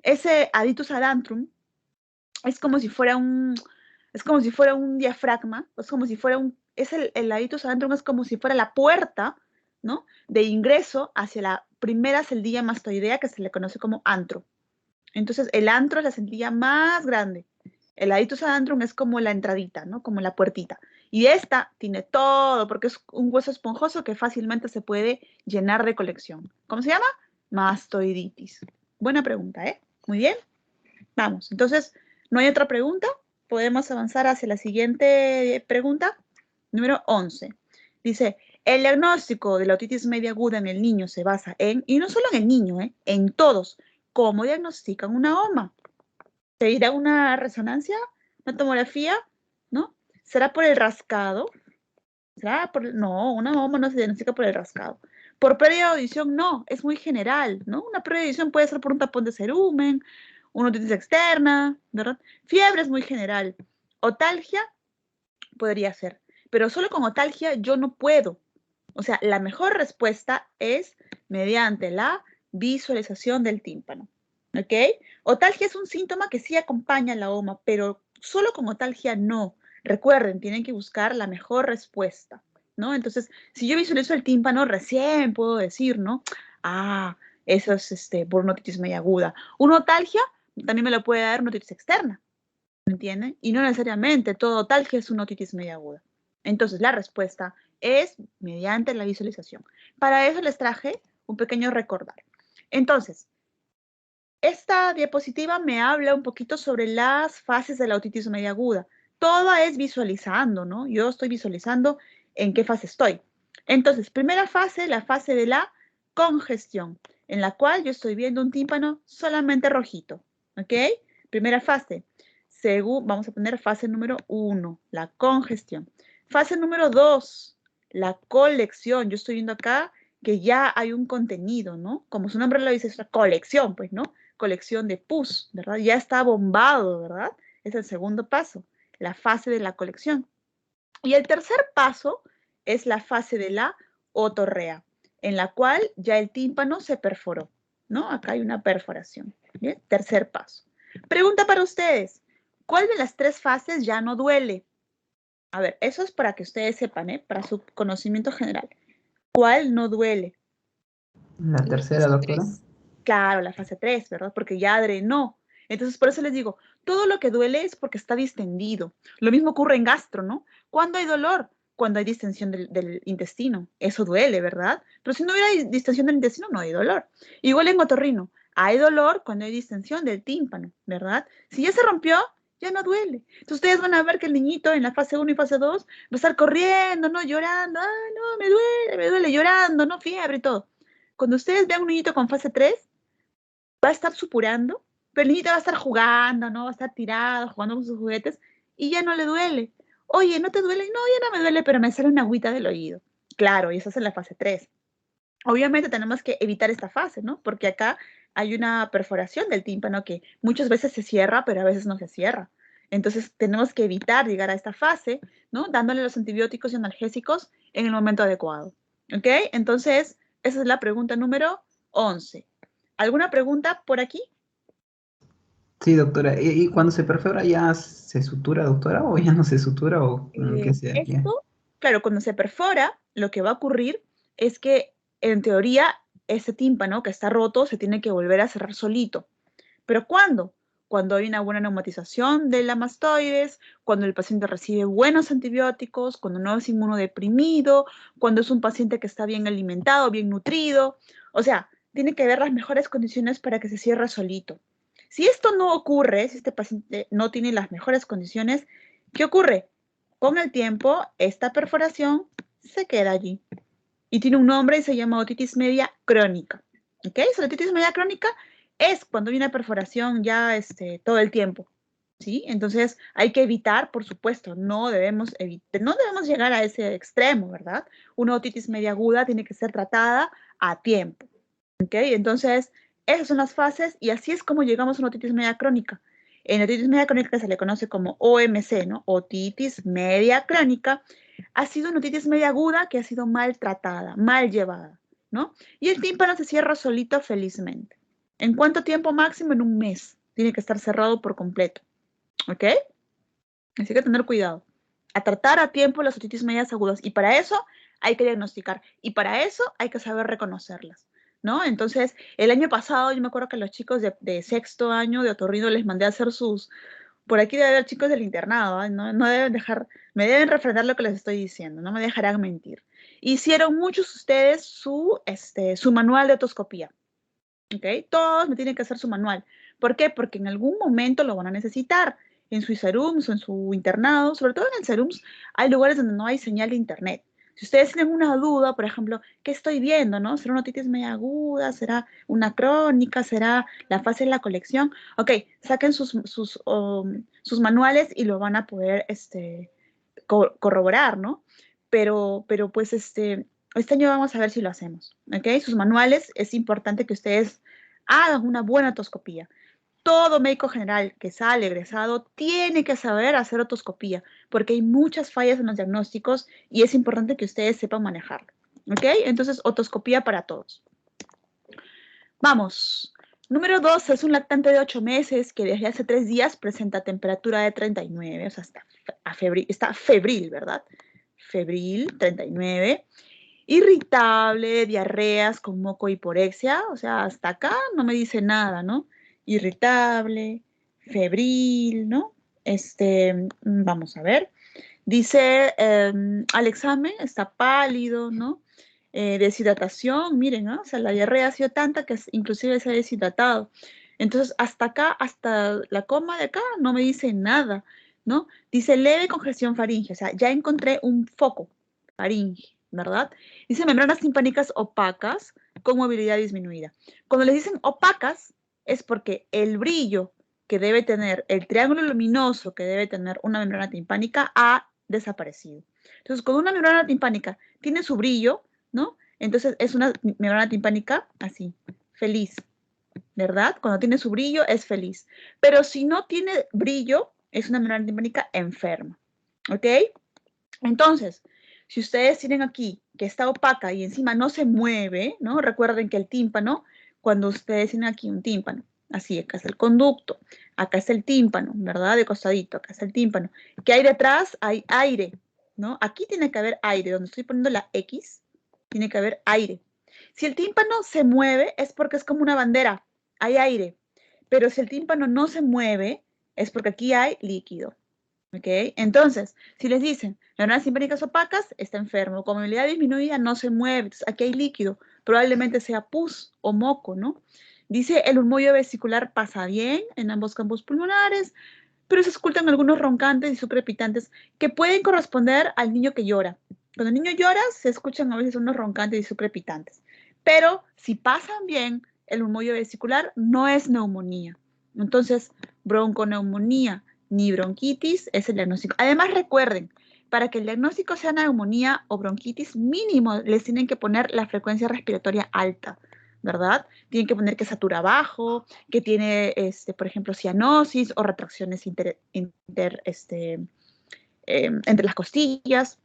ese aditus adantrum es como si fuera un diafragma, es como si fuera el aditus adentrum es como si fuera la puerta, ¿no? De ingreso hacia la primera celdilla mastoidea que se le conoce como antro. Entonces, el antro es la celdilla más grande. El aditus adentrum es como la entradita, ¿no? Como la puertita. Y esta tiene todo, porque es un hueso esponjoso que fácilmente se puede llenar de colección. ¿Cómo se llama? mastoiditis. Buena pregunta, ¿eh? Muy bien. Vamos, entonces, ¿no hay otra pregunta? Podemos avanzar hacia la siguiente pregunta. Número 11. Dice, el diagnóstico de la otitis media aguda en el niño se basa en, y no solo en el niño, en todos, ¿cómo diagnostican una OMA? ¿Se irá una resonancia, una tomografía? ¿No? ¿Será por el rascado? ¿Será por, no, una OMA no se diagnostica por el rascado. Por pérdida de audición, no, es muy general, ¿no? Una pérdida de audición puede ser por un tapón de cerumen, una otitis externa, ¿verdad? Fiebre es muy general. Otalgia podría ser, pero solo con otalgia yo no puedo. O sea, la mejor respuesta es mediante la visualización del tímpano, ¿ok? Otalgia es un síntoma que sí acompaña la OMA, pero solo con otalgia no. Recuerden, tienen que buscar la mejor respuesta, ¿no? Entonces, si yo visualizo el tímpano, recién puedo decir, ¿no? Ah, eso es por una otitis media aguda. Una otalgia también me lo puede dar una otitis externa, ¿me entienden? Y no necesariamente todo otalgia es una otitis media aguda. Entonces, la respuesta es mediante la visualización. Para eso les traje un pequeño recordar. Entonces, esta diapositiva me habla un poquito sobre las fases de la otitis media aguda. Toda es visualizando, ¿no? Yo estoy visualizando en qué fase estoy. Entonces, primera fase, la fase de la congestión, en la cual yo estoy viendo un tímpano solamente rojito, ¿ok? Primera fase. Vamos a poner fase número 1, la congestión. Fase número 2, la colección. Yo estoy viendo acá que ya hay un contenido, ¿no? Como su nombre lo dice, es una colección, pues, ¿no? Colección de pus, ¿verdad? Ya está bombado, ¿verdad? Es el segundo paso, la fase de la colección. Y el tercer paso es la fase de la otorrea, en la cual ya el tímpano se perforó, ¿no? Acá hay una perforación. ¿Bien? Tercer paso. Pregunta para ustedes, ¿cuál de las tres fases ya no duele? A ver, eso es para que ustedes sepan, ¿eh? Para su conocimiento general. ¿Cuál no duele? La La tercera, fase doctora. 3. Claro, la fase 3, ¿verdad? Porque ya drenó. Entonces, por eso les digo, todo lo que duele es porque está distendido. Lo mismo ocurre en gastro, ¿no? ¿Cuándo hay dolor? Cuando hay distensión del intestino. Eso duele, ¿verdad? Pero si no hubiera distensión del intestino, no hay dolor. Igual en otorrino, hay dolor cuando hay distensión del tímpano, ¿verdad? Si ya se rompió, ya no duele. Entonces, ustedes van a ver que el niñito en la fase 1 y fase 2 va a estar corriendo, ¿no? Llorando, ah, no, me duele, llorando, ¿no? Fiebre y todo. Cuando ustedes vean un niñito con fase 3, va a estar supurando, pero el niñito va a estar jugando, ¿no? Va a estar tirado, jugando con sus juguetes, y ya no le duele. Oye, ¿no te duele? No, ya no me duele, pero me sale una agüita del oído. Claro, y eso es en la fase 3. Obviamente tenemos que evitar esta fase, ¿no? Porque acá hay una perforación del tímpano que muchas veces se cierra, pero a veces no se cierra. Entonces tenemos que evitar llegar a esta fase, ¿no? Dándole los antibióticos y analgésicos en el momento adecuado. ¿Ok? Entonces, esa es la pregunta número 11. ¿Alguna pregunta por aquí? Sí, doctora. ¿Y cuando se perfora ya se sutura, doctora? ¿O ya no se sutura? ¿O qué se hacía? Esto, claro, cuando se perfora, lo que va a ocurrir es que, en teoría, ese tímpano que está roto se tiene que volver a cerrar solito. ¿Pero cuándo? Cuando hay una buena neumatización de la mastoides, cuando el paciente recibe buenos antibióticos, cuando no es inmunodeprimido, cuando es un paciente que está bien alimentado, bien nutrido. O sea, tiene que haber las mejores condiciones para que se cierre solito. Si esto no ocurre, si este paciente no tiene las mejores condiciones, ¿qué ocurre? Con el tiempo, esta perforación se queda allí y tiene un nombre y se llama otitis media crónica. ¿Ok? So, la otitis media crónica es cuando hay una perforación ya todo el tiempo. ¿Sí? Entonces hay que evitar, por supuesto, no debemos llegar a ese extremo, ¿verdad? Una otitis media aguda tiene que ser tratada a tiempo. ¿Ok? Entonces, esas son las fases y así es como llegamos a una otitis media crónica. En otitis media crónica se le conoce como OMC, ¿no? Otitis media crónica. Ha sido una otitis media aguda que ha sido mal tratada, mal llevada, ¿no? Y el tímpano se cierra solito felizmente. ¿En cuánto tiempo máximo? En un mes. Tiene que estar cerrado por completo, ¿ok? Así que tener cuidado. A tratar a tiempo las otitis medias agudas. Y para eso hay que diagnosticar. Y para eso hay que saber reconocerlas, ¿no? Entonces, el año pasado yo me acuerdo que los chicos de sexto año de otorrino les mandé a hacer sus... Por aquí debe haber chicos del internado, ¿eh? No deben dejar... Me deben refrendar lo que les estoy diciendo. No me dejarán mentir. Hicieron muchos ustedes su manual de otoscopía. ¿ok? Todos me tienen que hacer su manual. ¿Por qué? Porque en algún momento lo van a necesitar. En su ISARUMS o en su internado, sobre todo en el SARUMS, hay lugares donde no hay señal de internet. Si ustedes tienen una duda, por ejemplo, ¿qué estoy viendo, no? ¿Será una otitis media aguda? ¿Será una crónica? ¿Será la fase de la colección? Ok, saquen sus manuales y lo van a poder corroborar, ¿no? Pero pues este año vamos a ver si lo hacemos, ¿ok? Sus manuales, es importante que ustedes hagan una buena otoscopía. Todo médico general que sale egresado tiene que saber hacer otoscopía, porque hay muchas fallas en los diagnósticos y es importante que ustedes sepan manejarlo, ¿ok? Entonces, otoscopía para todos. Vamos. Número 2 es un lactante de 8 meses que desde hace 3 días presenta temperatura de 39, o sea, está febril, ¿verdad? Febril, 39. Irritable, diarreas con moco y hiporexia, o sea, hasta acá no me dice nada, ¿no? Irritable, febril, ¿no? Vamos a ver. Dice al examen, está pálido, ¿no? Deshidratación, miren, ¿no? O sea, la diarrea ha sido tanta que inclusive se ha deshidratado. Entonces, hasta acá, hasta la coma de acá, no me dice nada, ¿no? Dice leve congestión faríngea, o sea, ya encontré un foco faríngeo, ¿verdad? Dice membranas timpánicas opacas con movilidad disminuida. Cuando les dicen opacas, es porque el brillo que debe tener, el triángulo luminoso que debe tener una membrana timpánica ha desaparecido. Entonces, cuando una membrana timpánica tiene su brillo, ¿no? Entonces es una membrana timpánica así, feliz, ¿verdad? Cuando tiene su brillo es feliz. Pero si no tiene brillo, es una membrana timpánica enferma, ¿ok? Entonces, si ustedes tienen aquí que está opaca y encima no se mueve, ¿no? Recuerden que el tímpano, cuando ustedes tienen aquí un tímpano, así, acá está el conducto, acá está el tímpano, ¿verdad? De costadito, acá está el tímpano. ¿Qué hay detrás? Hay aire, ¿no? Aquí tiene que haber aire, donde estoy poniendo la X, tiene que haber aire. Si el tímpano se mueve, es porque es como una bandera, hay aire. Pero si el tímpano no se mueve, es porque aquí hay líquido. ¿Ok? Entonces, si les dicen neuronas timpánicas opacas, está enfermo. Con movilidad disminuida, no se mueve. Entonces, aquí hay líquido. Probablemente sea pus o moco, ¿no? Dice, el murmullo vesicular pasa bien en ambos campos pulmonares, pero se escuchan algunos roncantes y sucrepitantes que pueden corresponder al niño que llora. Cuando el niño llora, se escuchan a veces unos roncantes y sucrepitantes. Pero si pasan bien, el murmullo vesicular no es neumonía. Entonces, bronconeumonía ni bronquitis es el diagnóstico. Además, recuerden, para que el diagnóstico sea neumonía o bronquitis, mínimo les tienen que poner la frecuencia respiratoria alta, ¿verdad? Tienen que poner que satura bajo, que tiene, por ejemplo, cianosis o retracciones entre las costillas.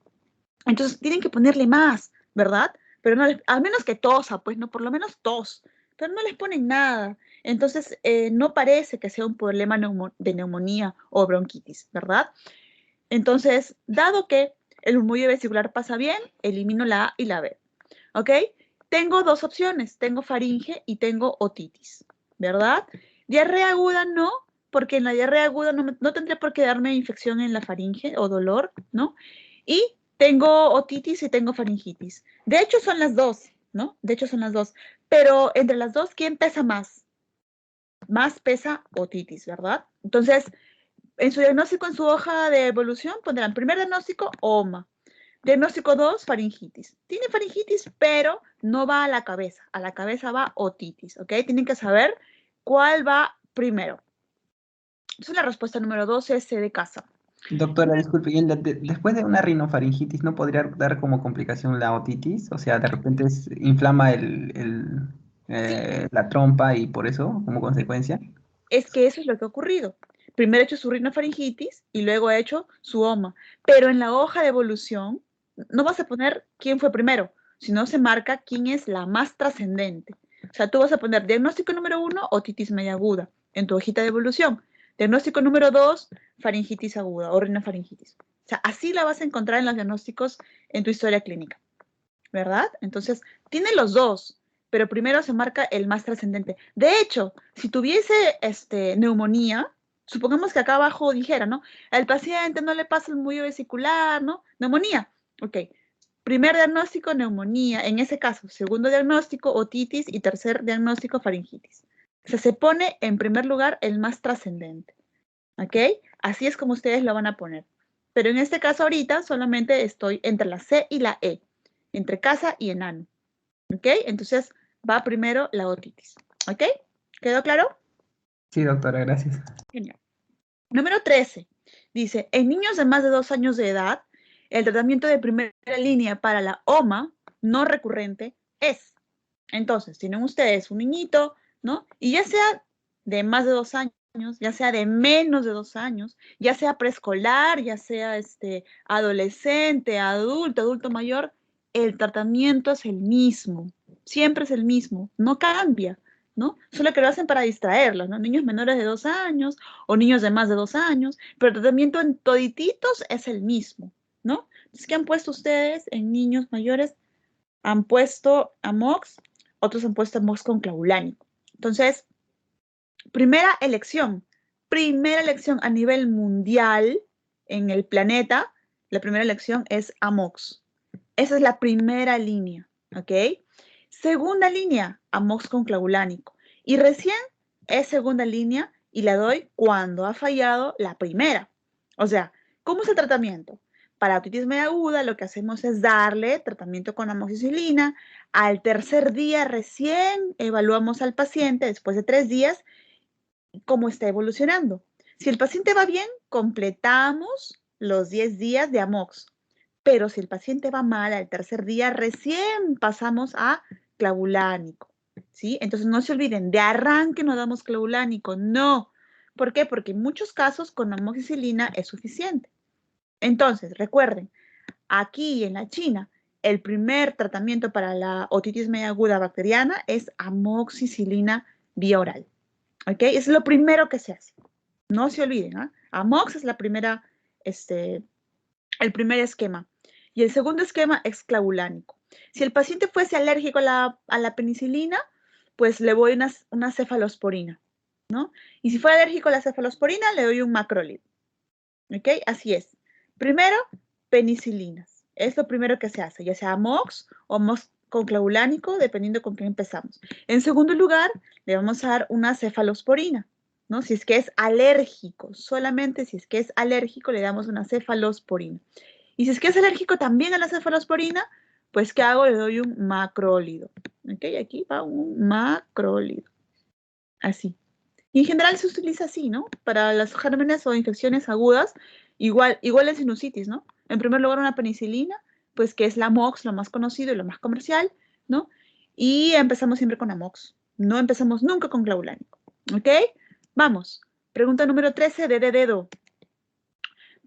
Entonces, tienen que ponerle más, ¿verdad? Pero no, al menos que tosa, pues no, por lo menos tos, pero no les ponen nada. Entonces, no parece que sea un problema de neumonía o bronquitis, ¿verdad? Entonces, dado que el murmullo vesicular pasa bien, elimino la A y la B, ¿ok? Tengo dos opciones, tengo faringe y tengo otitis, ¿verdad? Diarrea aguda no, porque en la diarrea aguda no tendría por qué darme infección en la faringe o dolor, ¿no? Y tengo otitis y tengo faringitis. De hecho, son las dos, ¿no? De hecho, son las dos. Pero entre las dos, ¿quién pesa más? Más pesa otitis, ¿verdad? Entonces, en su diagnóstico, en su hoja de evolución, pondrán primer diagnóstico, OMA. Diagnóstico 2, faringitis. Tiene faringitis, pero no va a la cabeza va otitis, ¿ok? Tienen que saber cuál va primero. Entonces la respuesta número 2 es C de casa. Doctora, disculpe, ¿y después de una rinofaringitis no podría dar como complicación la otitis? O sea, de repente inflama Sí, la trompa y por eso, como consecuencia. es que eso es lo que ha ocurrido. Primero ha hecho su rinofaringitis y luego ha hecho su OMA. Pero en la hoja de evolución no vas a poner quién fue primero, sino se marca quién es la más trascendente. O sea, tú vas a poner diagnóstico número 1, otitis media aguda, en tu hojita de evolución. Diagnóstico número 2, faringitis aguda o rinofaringitis. O sea, así la vas a encontrar en los diagnósticos en tu historia clínica, ¿verdad? Entonces, tiene los dos, pero primero se marca el más trascendente. De hecho, si tuviese neumonía, supongamos que acá abajo dijera, ¿no? Al paciente no le pasa el mullo vesicular, ¿no? Neumonía. Ok. Primer diagnóstico, neumonía. En ese caso, segundo diagnóstico, otitis y tercer diagnóstico, faringitis. O sea, se pone en primer lugar el más trascendente. ¿Ok? Así es como ustedes lo van a poner. Pero en este caso ahorita solamente estoy entre la C y la E. Entre casa y enano. ¿Ok? Entonces va primero la otitis. ¿Ok? ¿Quedó claro? Sí, doctora, gracias. Genial. Número 13. Dice, en niños de más de 2 años de edad, el tratamiento de primera línea para la OMA no recurrente es. Entonces, tienen ustedes un niñito, ¿no? Y ya sea de más de 2 años, ya sea de menos de 2 años, ya sea preescolar, ya sea adolescente, adulto, adulto mayor, el tratamiento es el mismo. Siempre es el mismo. No cambia, ¿no? Solo que lo hacen para distraerlos, ¿no? Niños menores de 2 años o niños de más de 2 años, pero el tratamiento en todititos es el mismo, ¿no? Entonces, ¿qué han puesto ustedes en niños mayores? Han puesto Amox, otros han puesto Amox con clavulánico. Entonces, primera elección a nivel mundial en el planeta, la primera elección es Amox. Esa es la primera línea, ¿ok? Segunda línea, Amox con clavulánico. Y recién es segunda línea y la doy cuando ha fallado la primera. O sea, ¿cómo es el tratamiento? Para otitis media aguda lo que hacemos es darle tratamiento con amoxicilina. Al tercer día recién evaluamos al paciente después de 3 días cómo está evolucionando. Si el paciente va bien, completamos los 10 días de Amox. Pero si el paciente va mal al tercer día, recién pasamos a clavulánico, ¿sí? Entonces no se olviden, de arranque no damos clavulánico, no. ¿Por qué? Porque en muchos casos con amoxicilina es suficiente. Entonces, recuerden, aquí en la China, el primer tratamiento para la otitis media aguda bacteriana es amoxicilina vía oral. ¿Ok? Es lo primero que se hace. No se olviden, ¿eh? Amox es la primera, el primer esquema. Y el segundo esquema es clavulánico. Si el paciente fuese alérgico a la penicilina, pues le doy una cefalosporina, ¿no? Y si fuera alérgico a la cefalosporina, le doy un macrolid. ¿Ok? Así es. Primero, penicilinas. Es lo primero que se hace, ya sea Amox o Amox con clavulánico, dependiendo con qué empezamos. En segundo lugar, le vamos a dar una cefalosporina, ¿no? Si es que es alérgico, solamente si es que es alérgico, le damos una cefalosporina. Y si es que es alérgico también a la cefalosporina, pues ¿qué hago? Le doy un macrólido. ¿Ok? Aquí va un macrólido. Así. Y en general se utiliza así, ¿no? Para las gérmenes o infecciones agudas, igual en sinusitis, ¿no? En primer lugar, una penicilina, pues que es la Amox, lo más conocido y lo más comercial, ¿no? Y empezamos siempre con Amox. No empezamos nunca con clavulánico. ¿Ok? Vamos. Pregunta número 13 de dedo.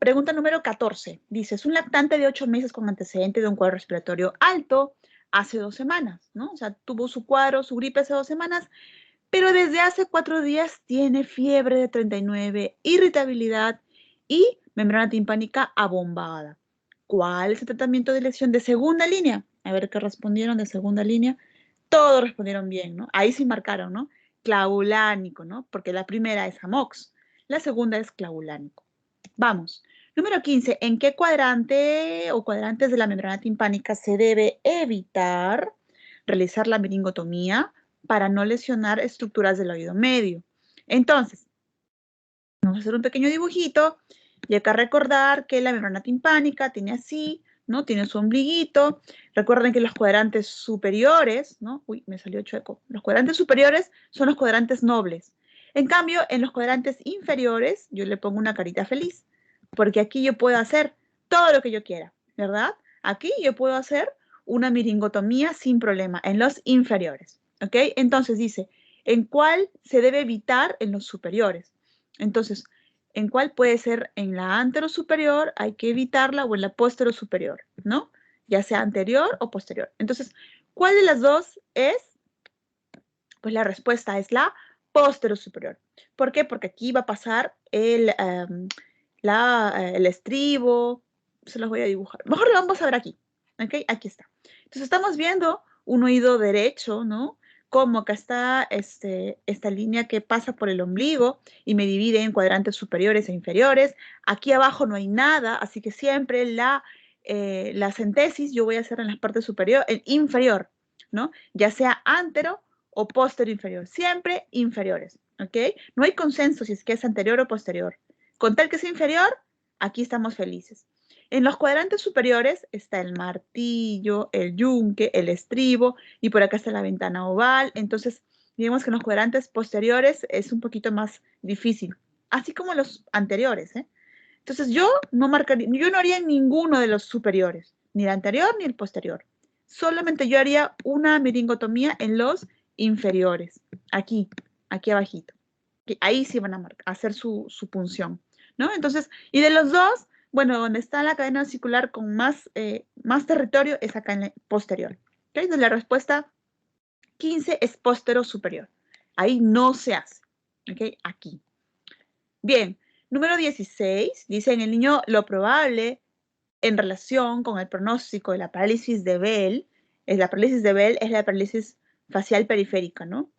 Pregunta número 14. Dice, es un lactante de 8 meses con antecedente de un cuadro respiratorio alto hace 2 semanas, ¿no? O sea, tuvo su cuadro, su gripe hace 2 semanas, pero desde hace 4 días tiene fiebre de 39, irritabilidad y membrana timpánica abombada. ¿Cuál es el tratamiento de elección de segunda línea? A ver qué respondieron de segunda línea. Todos respondieron bien, ¿no? Ahí sí marcaron, ¿no? Clavulánico, ¿no? Porque la primera es Amox, la segunda es clavulánico. Vamos. Número 15. ¿En qué cuadrante o cuadrantes de la membrana timpánica se debe evitar realizar la meningotomía para no lesionar estructuras del oído medio? Entonces, vamos a hacer un pequeño dibujito y acá recordar que la membrana timpánica tiene así, ¿no? Tiene su ombliguito. Recuerden que los cuadrantes superiores, ¿no? Uy, me salió chueco. Los cuadrantes superiores son los cuadrantes nobles. En cambio, en los cuadrantes inferiores, yo le pongo una carita feliz, porque aquí yo puedo hacer todo lo que yo quiera, ¿verdad? Aquí yo puedo hacer una meningotomía sin problema en los inferiores, ¿ok? Entonces dice, ¿en cuál se debe evitar en los superiores? Entonces, ¿en cuál puede ser? En la antero superior hay que evitarla o en la postero superior, ¿no? Ya sea anterior o posterior. Entonces, ¿cuál de las dos es? Pues la respuesta es la postero superior. ¿Por qué? Porque aquí va a pasar el estribo. Se los voy a dibujar. Mejor lo vamos a ver aquí. ¿Ok? Aquí está. Entonces estamos viendo un oído derecho, ¿no? Como acá está esta línea que pasa por el ombligo y me divide en cuadrantes superiores e inferiores. Aquí abajo no hay nada, así que siempre la la centesis yo voy a hacer en la parte superior, inferior, ¿no? Ya sea antero o posterior inferior, siempre inferiores, ¿ok? No hay consenso si es que es anterior o posterior. Con tal que sea inferior, aquí estamos felices. En los cuadrantes superiores está el martillo, el yunque, el estribo, y por acá está la ventana oval. Entonces, digamos que en los cuadrantes posteriores es un poquito más difícil, así como los anteriores, ¿eh? Entonces, yo no haría ninguno de los superiores, ni el anterior ni el posterior. Solamente yo haría una meningotomía en los inferiores, aquí abajito. Ahí sí van a hacer su punción, ¿no? Entonces, y de los dos, bueno, donde está la cadena circular con más territorio es acá en el posterior. ¿Okay? Entonces, la respuesta 15 es postero superior. Ahí no se hace. ¿Ok? Aquí. Bien, número 16, dice en el niño lo probable en relación con el pronóstico de la parálisis de Bell. La parálisis de Bell es la parálisis facial periférica, ¿no?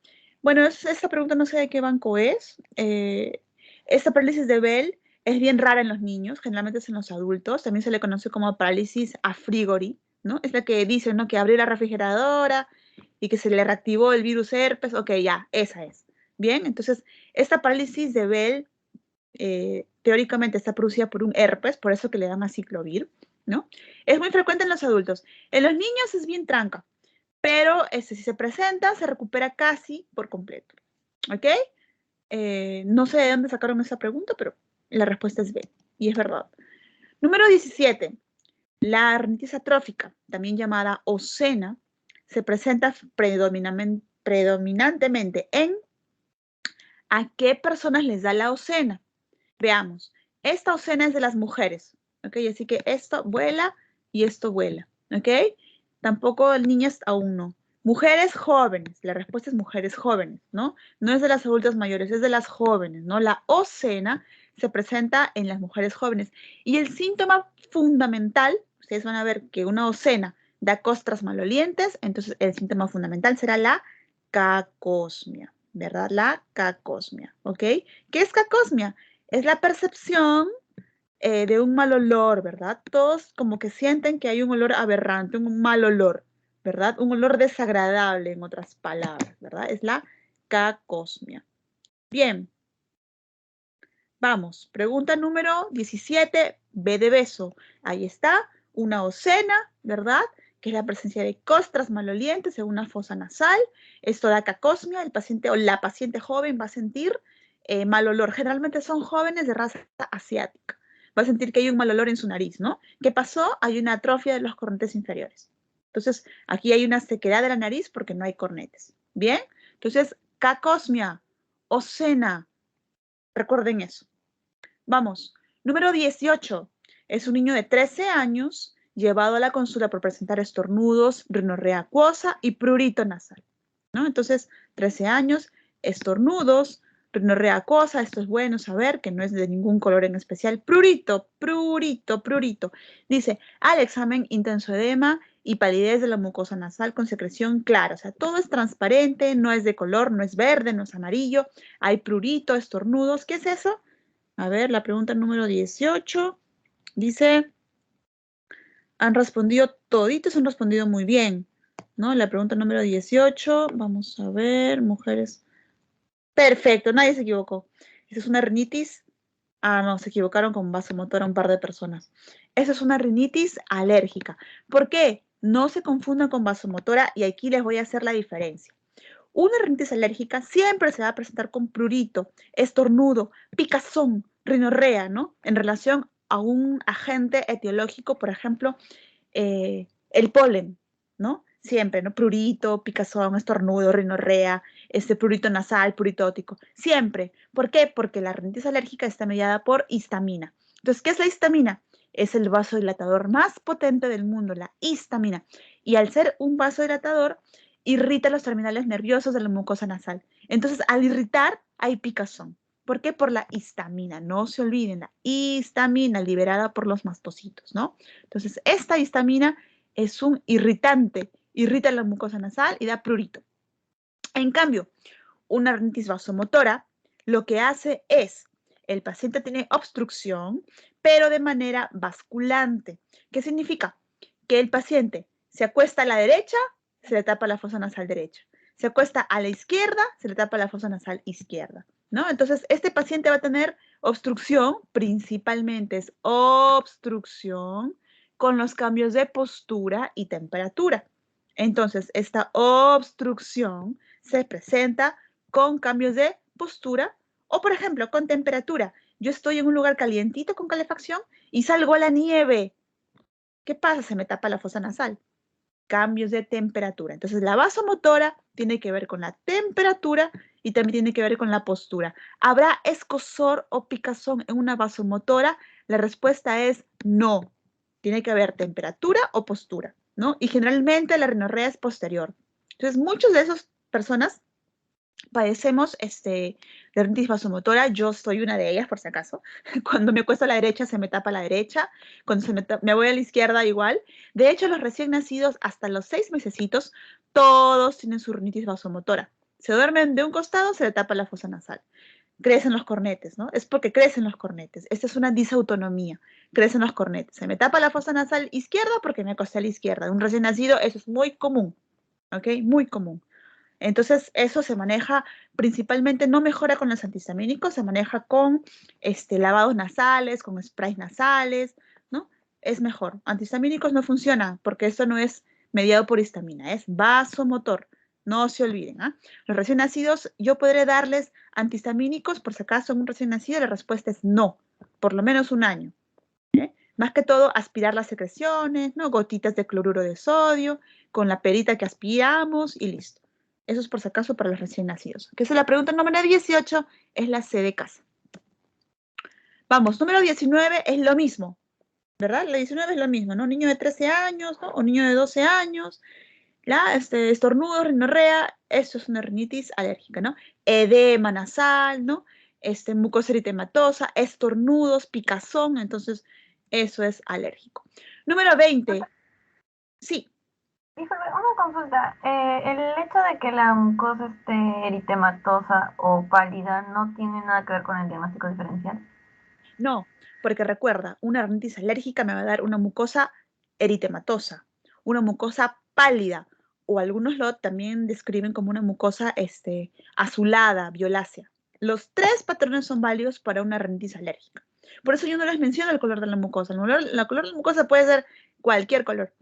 Bueno, esta pregunta no sé de qué banco es. Esta parálisis de Bell es bien rara en los niños, generalmente es en los adultos. También se le conoce como parálisis a frigori, ¿no? Es la que dicen, ¿no? Que abrió la refrigeradora y que se le reactivó el virus herpes. Ok, ya, esa es. Bien, entonces, esta parálisis de Bell teóricamente está producida por un herpes, por eso que le dan aciclovir, ¿no? Es muy frecuente en los adultos. En los niños es bien tranca, pero si se presenta, se recupera casi por completo, ¿ok? No sé de dónde sacaron esa pregunta, pero la respuesta es B, y es verdad. Número 17. La rinitis atrófica, también llamada ocena, se presenta predominantemente en ¿a qué personas les da la ocena? Veamos, esta ocena es de las mujeres, ¿ok? Así que esto vuela y esto vuela, ¿ok? Tampoco niñas aún no. Mujeres jóvenes, la respuesta es mujeres jóvenes, ¿no? No es de las adultas mayores, es de las jóvenes, ¿no? La ocena se presenta en las mujeres jóvenes. Y el síntoma fundamental, ustedes van a ver que una ocena da costras malolientes, entonces el síntoma fundamental será la cacosmia, ¿verdad? La cacosmia, ¿ok? ¿Qué es cacosmia? Es la percepción de un mal olor, ¿verdad? Todos como que sienten que hay un olor aberrante, un mal olor, ¿verdad? Un olor desagradable, en otras palabras, ¿verdad? Es la cacosmia. Bien, vamos. Pregunta número 17, B de beso. Ahí está, una ocena, ¿verdad? Que es la presencia de costras malolientes en una fosa nasal. Esto da cacosmia, el paciente o la paciente joven va a sentir mal olor. Generalmente son jóvenes de raza asiática. Va a sentir que hay un mal olor en su nariz, ¿no? ¿Qué pasó? Hay una atrofia de los cornetes inferiores. Entonces, aquí hay una sequedad de la nariz porque no hay cornetes. ¿Bien? Entonces, cacosmia, ocena, recuerden eso. Vamos, número 18. Es un niño de 13 años llevado a la consulta por presentar estornudos, rinorrea acuosa y prurito nasal, ¿no? Entonces, 13 años, estornudos, rinorrea acuosa, esto es bueno saber que no es de ningún color en especial. Prurito, prurito, prurito. Dice, al examen intenso edema y palidez de la mucosa nasal con secreción clara. O sea, todo es transparente, no es de color, no es verde, no es amarillo. Hay prurito, estornudos. ¿Qué es eso? A ver, la pregunta número 18 dice, han respondido toditos, han respondido muy bien, ¿no? La pregunta número 18, vamos a ver, mujeres. Perfecto, nadie se equivocó. Esa es una rinitis. Ah, no, se equivocaron con vasomotora un par de personas. Esa es una rinitis alérgica. ¿Por qué? No se confundan con vasomotora y aquí les voy a hacer la diferencia. Una rinitis alérgica siempre se va a presentar con prurito, estornudo, picazón, rinorrea, ¿no? En relación a un agente etiológico, por ejemplo, el polen, ¿no? Siempre, ¿no? Prurito, picazón, estornudo, rinorrea, prurito nasal, prurito ótico. Siempre. ¿Por qué? Porque la rinitis alérgica está mediada por histamina. Entonces, ¿qué es la histamina? Es el vasodilatador más potente del mundo, la histamina. Y al ser un vasodilatador, irrita los terminales nerviosos de la mucosa nasal. Entonces, al irritar, hay picazón. ¿Por qué? Por la histamina. No se olviden, la histamina liberada por los mastocitos, ¿no? Entonces, esta histamina es un irritante, irrita la mucosa nasal y da prurito. En cambio, una rinitis vasomotora lo que hace es, el paciente tiene obstrucción, pero de manera basculante. ¿Qué significa? Que el paciente se acuesta a la derecha, se le tapa la fosa nasal derecha. Se acuesta a la izquierda, se le tapa la fosa nasal izquierda, ¿no? Entonces, este paciente va a tener obstrucción, principalmente es obstrucción con los cambios de postura y temperatura. Entonces, esta obstrucción se presenta con cambios de postura o, por ejemplo, con temperatura. Yo estoy en un lugar calientito con calefacción y salgo a la nieve. ¿Qué pasa? Se me tapa la fosa nasal. Cambios de temperatura. Entonces, la vasomotora tiene que ver con la temperatura y también tiene que ver con la postura. ¿Habrá escozor o picazón en una vasomotora? La respuesta es no. Tiene que haber temperatura o postura, ¿no? Y generalmente la rinorrea es posterior. Entonces, muchas de esas personas padecemos de rinitis vasomotora. Yo soy una de ellas, por si acaso. Cuando me acuesto a la derecha, se me tapa la derecha. Cuando me voy a la izquierda, igual. De hecho, los recién nacidos, hasta los 6 mesecitos, todos tienen su rinitis vasomotora. Se duermen de un costado, se le tapa la fosa nasal. Crecen los cornetes, ¿no? Es porque crecen los cornetes. Esta es una disautonomía. Crecen los cornetes. Se me tapa la fosa nasal izquierda porque me acosté a la izquierda. De un recién nacido, eso es muy común, ¿ok? Muy común. Entonces, eso se maneja principalmente, no mejora con los antihistamínicos, se maneja con lavados nasales, con sprays nasales, ¿no? Es mejor. Antihistamínicos no funcionan porque esto no es mediado por histamina, es vasomotor. No se olviden, ¿ah? Los recién nacidos, yo podré darles antihistamínicos, por si acaso en un recién nacido, la respuesta es no, por lo menos un año. Más que todo, aspirar las secreciones, ¿no? Gotitas de cloruro de sodio, con la perita que aspiramos y listo. Eso es por si acaso para los recién nacidos. Que es la pregunta número 18, es la C de casa. Vamos, número 19 es lo mismo, ¿verdad? La 19 es lo mismo, ¿no? Niño de 13 años, ¿no? O niño de 12 años, estornudo, rinorrea, eso es una rinitis alérgica, ¿no? Edema nasal, ¿no? Mucosa eritematosa, estornudos, picazón, entonces eso es alérgico. Número 20. Sí. Disculpe, una consulta. El hecho de que la mucosa esté eritematosa o pálida no tiene nada que ver con el diagnóstico diferencial. No, porque recuerda, una rinitis alérgica me va a dar una mucosa eritematosa, una mucosa pálida, o algunos lo también describen como una mucosa azulada, violácea. Los 3 patrones son válidos para una rinitis alérgica. Por eso yo no les menciono el color de la mucosa. El color de la mucosa puede ser cualquier color.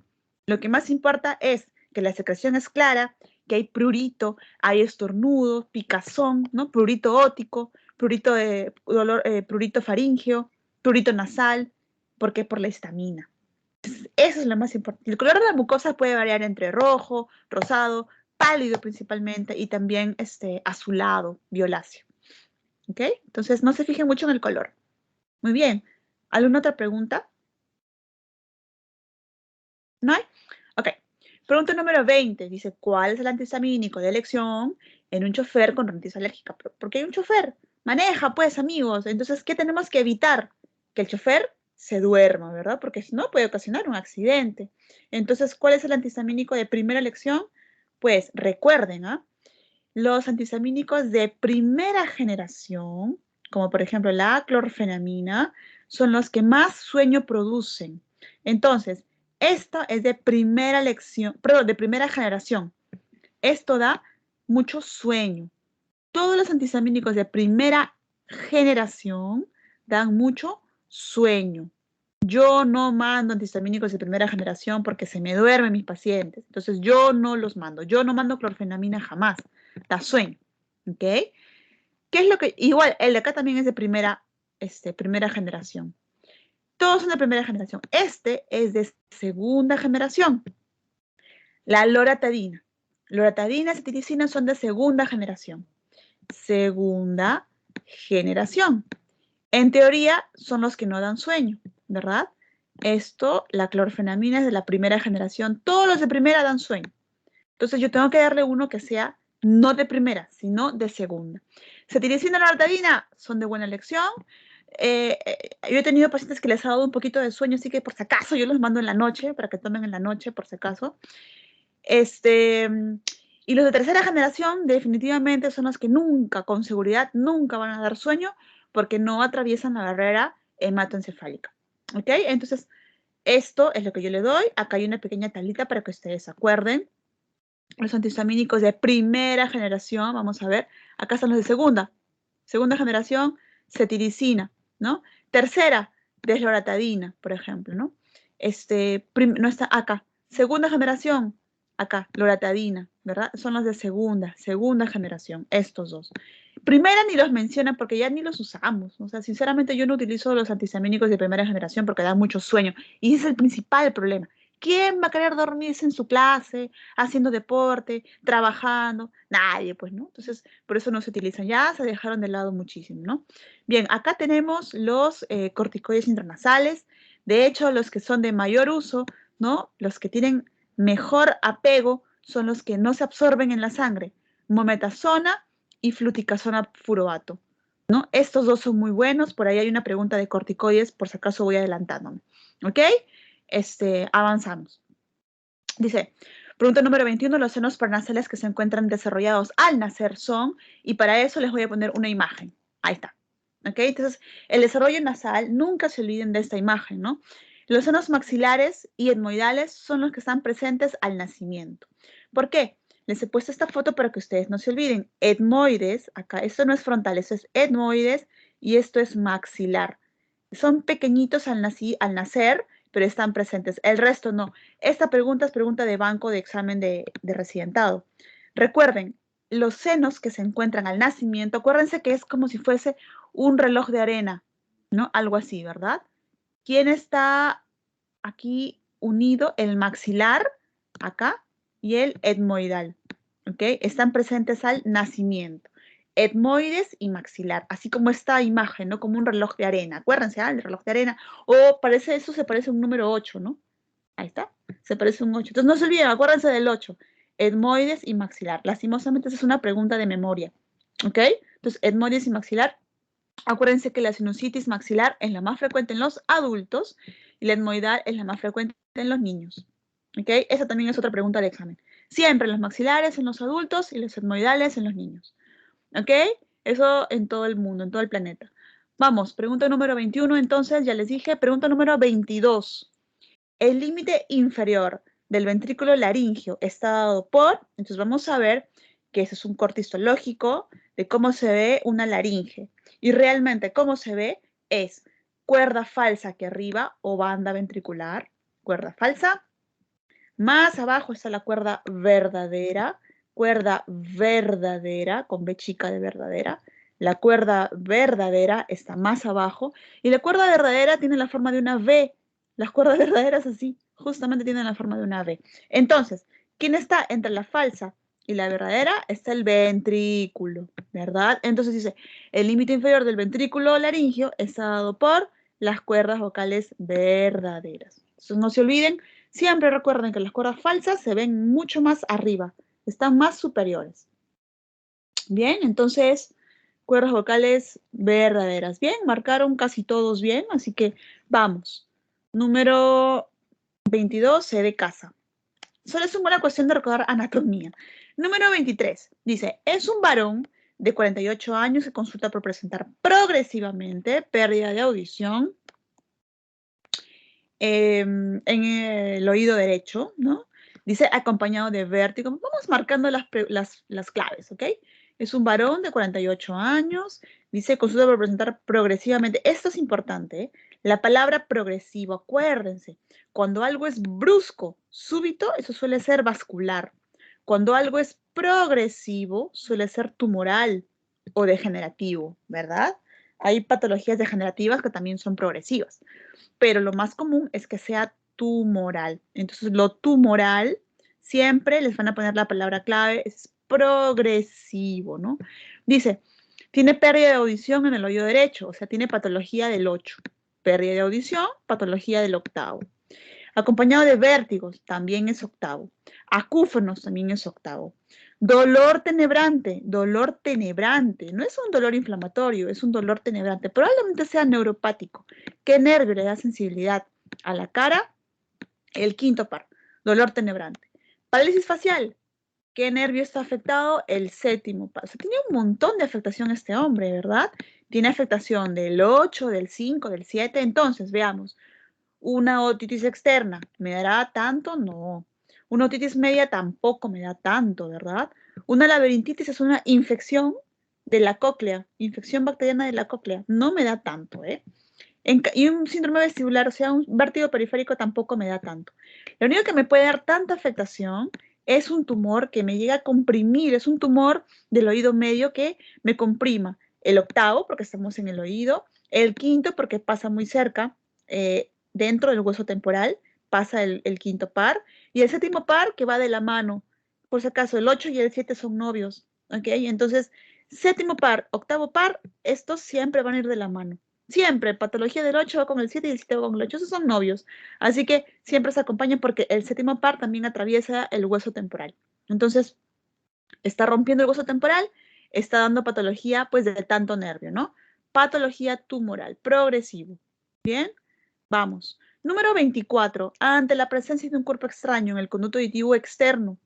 Lo que más importa es que la secreción es clara, que hay prurito, hay estornudo, picazón, ¿no? Prurito ótico, prurito de dolor, prurito faríngeo, prurito nasal, porque por la histamina. Entonces, eso es lo más importante. El color de la mucosa puede variar entre rojo, rosado, pálido principalmente y también azulado, violáceo. ¿Ok? Entonces, no se fijen mucho en el color. Muy bien. ¿Alguna otra pregunta? ¿No hay? Ok. Pregunta número 20. Dice, ¿cuál es el antihistamínico de elección en un chofer con rinitis alérgica? ¿Por qué hay un chofer? Maneja, pues, amigos. Entonces, ¿qué tenemos que evitar? Que el chofer se duerma, ¿verdad? Porque si no, puede ocasionar un accidente. Entonces, ¿cuál es el antihistamínico de primera elección? Pues, recuerden, ¿ah? Los antihistamínicos de primera generación, como por ejemplo la clorfenamina, son los que más sueño producen. Entonces, esto es de primera elección, perdón, de primera generación. Esto da mucho sueño. Todos los antihistamínicos de primera generación dan mucho sueño. Yo no mando antihistamínicos de primera generación porque se me duermen mis pacientes. Entonces, yo no los mando. Yo no mando clorfenamina jamás. Da sueño. ¿Ok? ¿Qué es lo que...? Igual, el de acá también es de primera generación. Todos son de primera generación. Este es de segunda generación. La loratadina. Loratadina y cetiricina son de segunda generación. Segunda generación. En teoría, son los que no dan sueño, ¿verdad? Esto, la clorfenamina es de la primera generación. Todos los de primera dan sueño. Entonces, yo tengo que darle uno que sea no de primera, sino de segunda. Cetiricina y loratadina son de buena elección. Yo he tenido pacientes que les ha dado un poquito de sueño, así que por si acaso yo los mando en la noche, para que tomen en la noche, por si acaso. Y los de tercera generación definitivamente son los que nunca, con seguridad, nunca van a dar sueño porque no atraviesan la barrera hematoencefálica. ¿Ok? Entonces, esto es lo que yo le doy. Acá hay una pequeña tablita para que ustedes se acuerden. Los antihistamínicos de primera generación, vamos a ver. Acá están los de segunda. Segunda generación, cetiricina, ¿no? Tercera, desloratadina, por ejemplo, ¿no? No está acá. Segunda generación, acá, loratadina, ¿verdad? Son los de segunda generación, estos dos. Primera ni los mencionan porque ya ni los usamos. O sea, sinceramente yo no utilizo los antihistamínicos de primera generación porque dan mucho sueño. Y ese es el principal problema. ¿Quién va a querer dormirse en su clase, haciendo deporte, trabajando? Nadie, pues, ¿no? Entonces, por eso no se utilizan. Ya se dejaron de lado muchísimo, ¿no? Bien, acá tenemos los corticoides intranasales. De hecho, los que son de mayor uso, ¿no? Los que tienen mejor apego son los que no se absorben en la sangre. Mometasona y fluticasona furoato, ¿no? Estos dos son muy buenos. Por ahí hay una pregunta de corticoides, por si acaso voy adelantándome. ¿Ok? Avanzamos. Dice, pregunta número 21, los senos paranasales que se encuentran desarrollados al nacer son, y para eso les voy a poner una imagen. Ahí está. ¿Ok? Entonces, el desarrollo nasal, nunca se olviden de esta imagen, ¿no? Los senos maxilares y etmoidales son los que están presentes al nacimiento. ¿Por qué? Les he puesto esta foto para que ustedes no se olviden. Etmoides, acá, esto no es frontal, esto es etmoides y esto es maxilar. Son pequeñitos al nacer, pero están presentes. El resto no. Esta pregunta es pregunta de banco de examen de residentado. Recuerden, los senos que se encuentran al nacimiento, acuérdense que es como si fuese un reloj de arena, ¿no? Algo así, ¿verdad? ¿Quién está aquí unido? El maxilar, acá, y el etmoidal, ¿ok? Están presentes al nacimiento. Etmoides y maxilar, así como esta imagen, ¿no? Como un reloj de arena. Acuérdense, el reloj de arena. O parece, eso se parece a un número 8, ¿no? Ahí está, se parece a un 8. Entonces no se olviden, acuérdense del 8. Etmoides y maxilar. Lastimosamente esa es una pregunta de memoria, ¿ok? Entonces, etmoides y maxilar. Acuérdense que la sinusitis maxilar es la más frecuente en los adultos y la etmoidal es la más frecuente en los niños. ¿Ok? Esa también es otra pregunta de examen. Siempre los maxilares en los adultos y los etmoidales en los niños. ¿Ok? Eso en todo el mundo, en todo el planeta. Vamos, pregunta número 21, entonces, ya les dije. Pregunta número 22. El límite inferior del ventrículo laríngeo está dado por, entonces vamos a ver que ese es un corte histológico de cómo se ve una laringe. Y realmente cómo se ve es cuerda falsa aquí arriba o banda ventricular, cuerda falsa. Más abajo está la cuerda verdadera con B chica de verdadera. La cuerda verdadera está más abajo y la cuerda verdadera tiene la forma de una V. Las cuerdas verdaderas así, justamente tienen la forma de una V. Entonces, ¿quién está entre la falsa y la verdadera? Está el ventrículo, ¿verdad? Entonces dice, el límite inferior del ventrículo laringio está dado por las cuerdas vocales verdaderas. Entonces, no se olviden, siempre recuerden que las cuerdas falsas se ven mucho más arriba, están más superiores. Bien, entonces, cuerdas vocales verdaderas. Bien, marcaron casi todos bien, así que vamos. Número 22, C de casa. Solo es una buena cuestión de recordar anatomía. Número 23, dice, es un varón de 48 años que consulta por presentar progresivamente pérdida de audición en el oído derecho, ¿no? Dice acompañado de vértigo. Vamos marcando las claves, ¿ok? Es un varón de 48 años. Dice consulta por presentar progresivamente. Esto es importante, ¿eh? La palabra progresivo, acuérdense. Cuando algo es brusco, súbito, eso suele ser vascular. Cuando algo es progresivo, suele ser tumoral o degenerativo, ¿verdad? Hay patologías degenerativas que también son progresivas, pero lo más común es que sea tumoral. Entonces, lo tumoral, siempre les van a poner la palabra clave, es progresivo, ¿no? Dice, tiene pérdida de audición en el oído derecho, o sea, tiene patología del 8. Pérdida de audición, patología del 8. Acompañado de vértigos, también es 8. Acúfonos, también es 8. Dolor tenebrante, no es un dolor inflamatorio, es un dolor tenebrante, probablemente sea neuropático. ¿Qué nervio le da sensibilidad a la cara? El quinto par, dolor tenebrante. Parálisis facial, ¿Qué nervio está afectado? El séptimo par. O sea, tiene un montón de afectación este hombre, ¿verdad? Tiene afectación del 8, del 5, del 7. Entonces, veamos. Una otitis externa, ¿me dará tanto? No. Una otitis media tampoco me da tanto, ¿verdad? Una laberintitis es una infección de la cóclea, infección bacteriana de la cóclea. No me da tanto, ¿eh? Y un síndrome vestibular, o sea, un vértigo periférico tampoco me da tanto. Lo único que me puede dar tanta afectación es un tumor que me llega a comprimir, es un tumor del oído medio que me comprima. El octavo, porque estamos en el oído, el quinto, porque pasa muy cerca, dentro del hueso temporal, pasa el quinto par, y el séptimo par que va de la mano. Por si acaso, el 8 y el 7 son novios, ¿ok? Entonces, séptimo par, octavo par, estos siempre van a ir de la mano. Siempre, patología del 8 va con el 7 y el 7 va con el 8, esos son novios. Así que siempre se acompañan porque el séptimo par también atraviesa el hueso temporal. Entonces, está rompiendo el hueso temporal, está dando patología pues de tanto nervio, ¿no? Patología tumoral, progresivo. Bien, vamos. Número 24. Ante la presencia de un cuerpo extraño en el conducto auditivo externo,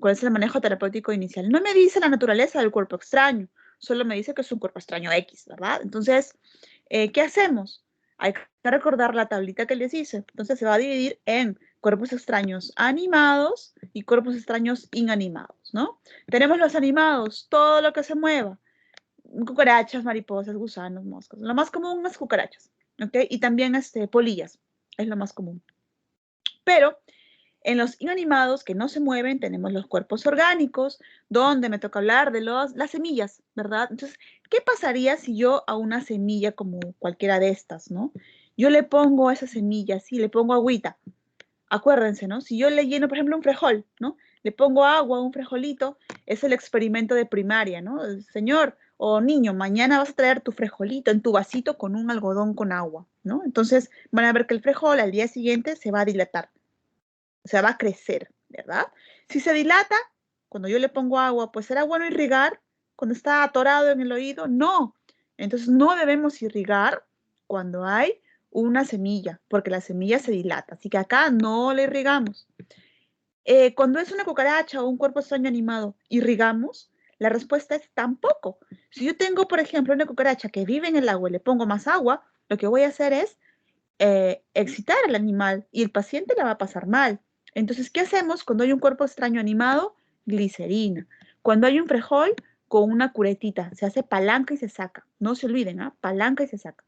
¿cuál es el manejo terapéutico inicial? No me dice la naturaleza del cuerpo extraño, solo me dice que es un cuerpo extraño X, ¿verdad? Entonces, ¿qué hacemos? Hay que recordar la tablita que les hice. Entonces se va a dividir en cuerpos extraños animados y cuerpos extraños inanimados, ¿no? Tenemos los animados, todo lo que se mueva. Cucarachas, mariposas, gusanos, moscas. Lo más común es cucarachas, ¿ok? Y también polillas, es lo más común. Pero en los inanimados que no se mueven tenemos los cuerpos orgánicos, donde me toca hablar de las semillas, ¿verdad? Entonces, ¿qué pasaría si yo a una semilla como cualquiera de estas, ¿no? Yo le pongo a esa semilla, sí, le pongo agüita. Acuérdense, ¿no? Si yo le lleno, por ejemplo, un frijol, ¿no? Le pongo agua a un frijolito, es el experimento de primaria, ¿no? Señor o niño, mañana vas a traer tu frijolito en tu vasito con un algodón con agua, ¿no? Entonces van a ver que el frijol al día siguiente se va a dilatar. O sea, va a crecer, ¿verdad? Si se dilata, cuando yo le pongo agua, pues será bueno irrigar cuando está atorado en el oído. No. Entonces no debemos irrigar cuando hay una semilla, porque la semilla se dilata. Así que acá no le irrigamos. Cuando es una cucaracha o un cuerpo extraño animado, ¿irrigamos? La respuesta es tampoco. Si yo tengo, por ejemplo, una cucaracha que vive en el agua y le pongo más agua, lo que voy a hacer es excitar al animal y el paciente la va a pasar mal. Entonces, ¿qué hacemos cuando hay un cuerpo extraño animado? Glicerina. Cuando hay un frijol, con una curetita. Se hace palanca y se saca. No se olviden, ¿ah? Palanca y se saca.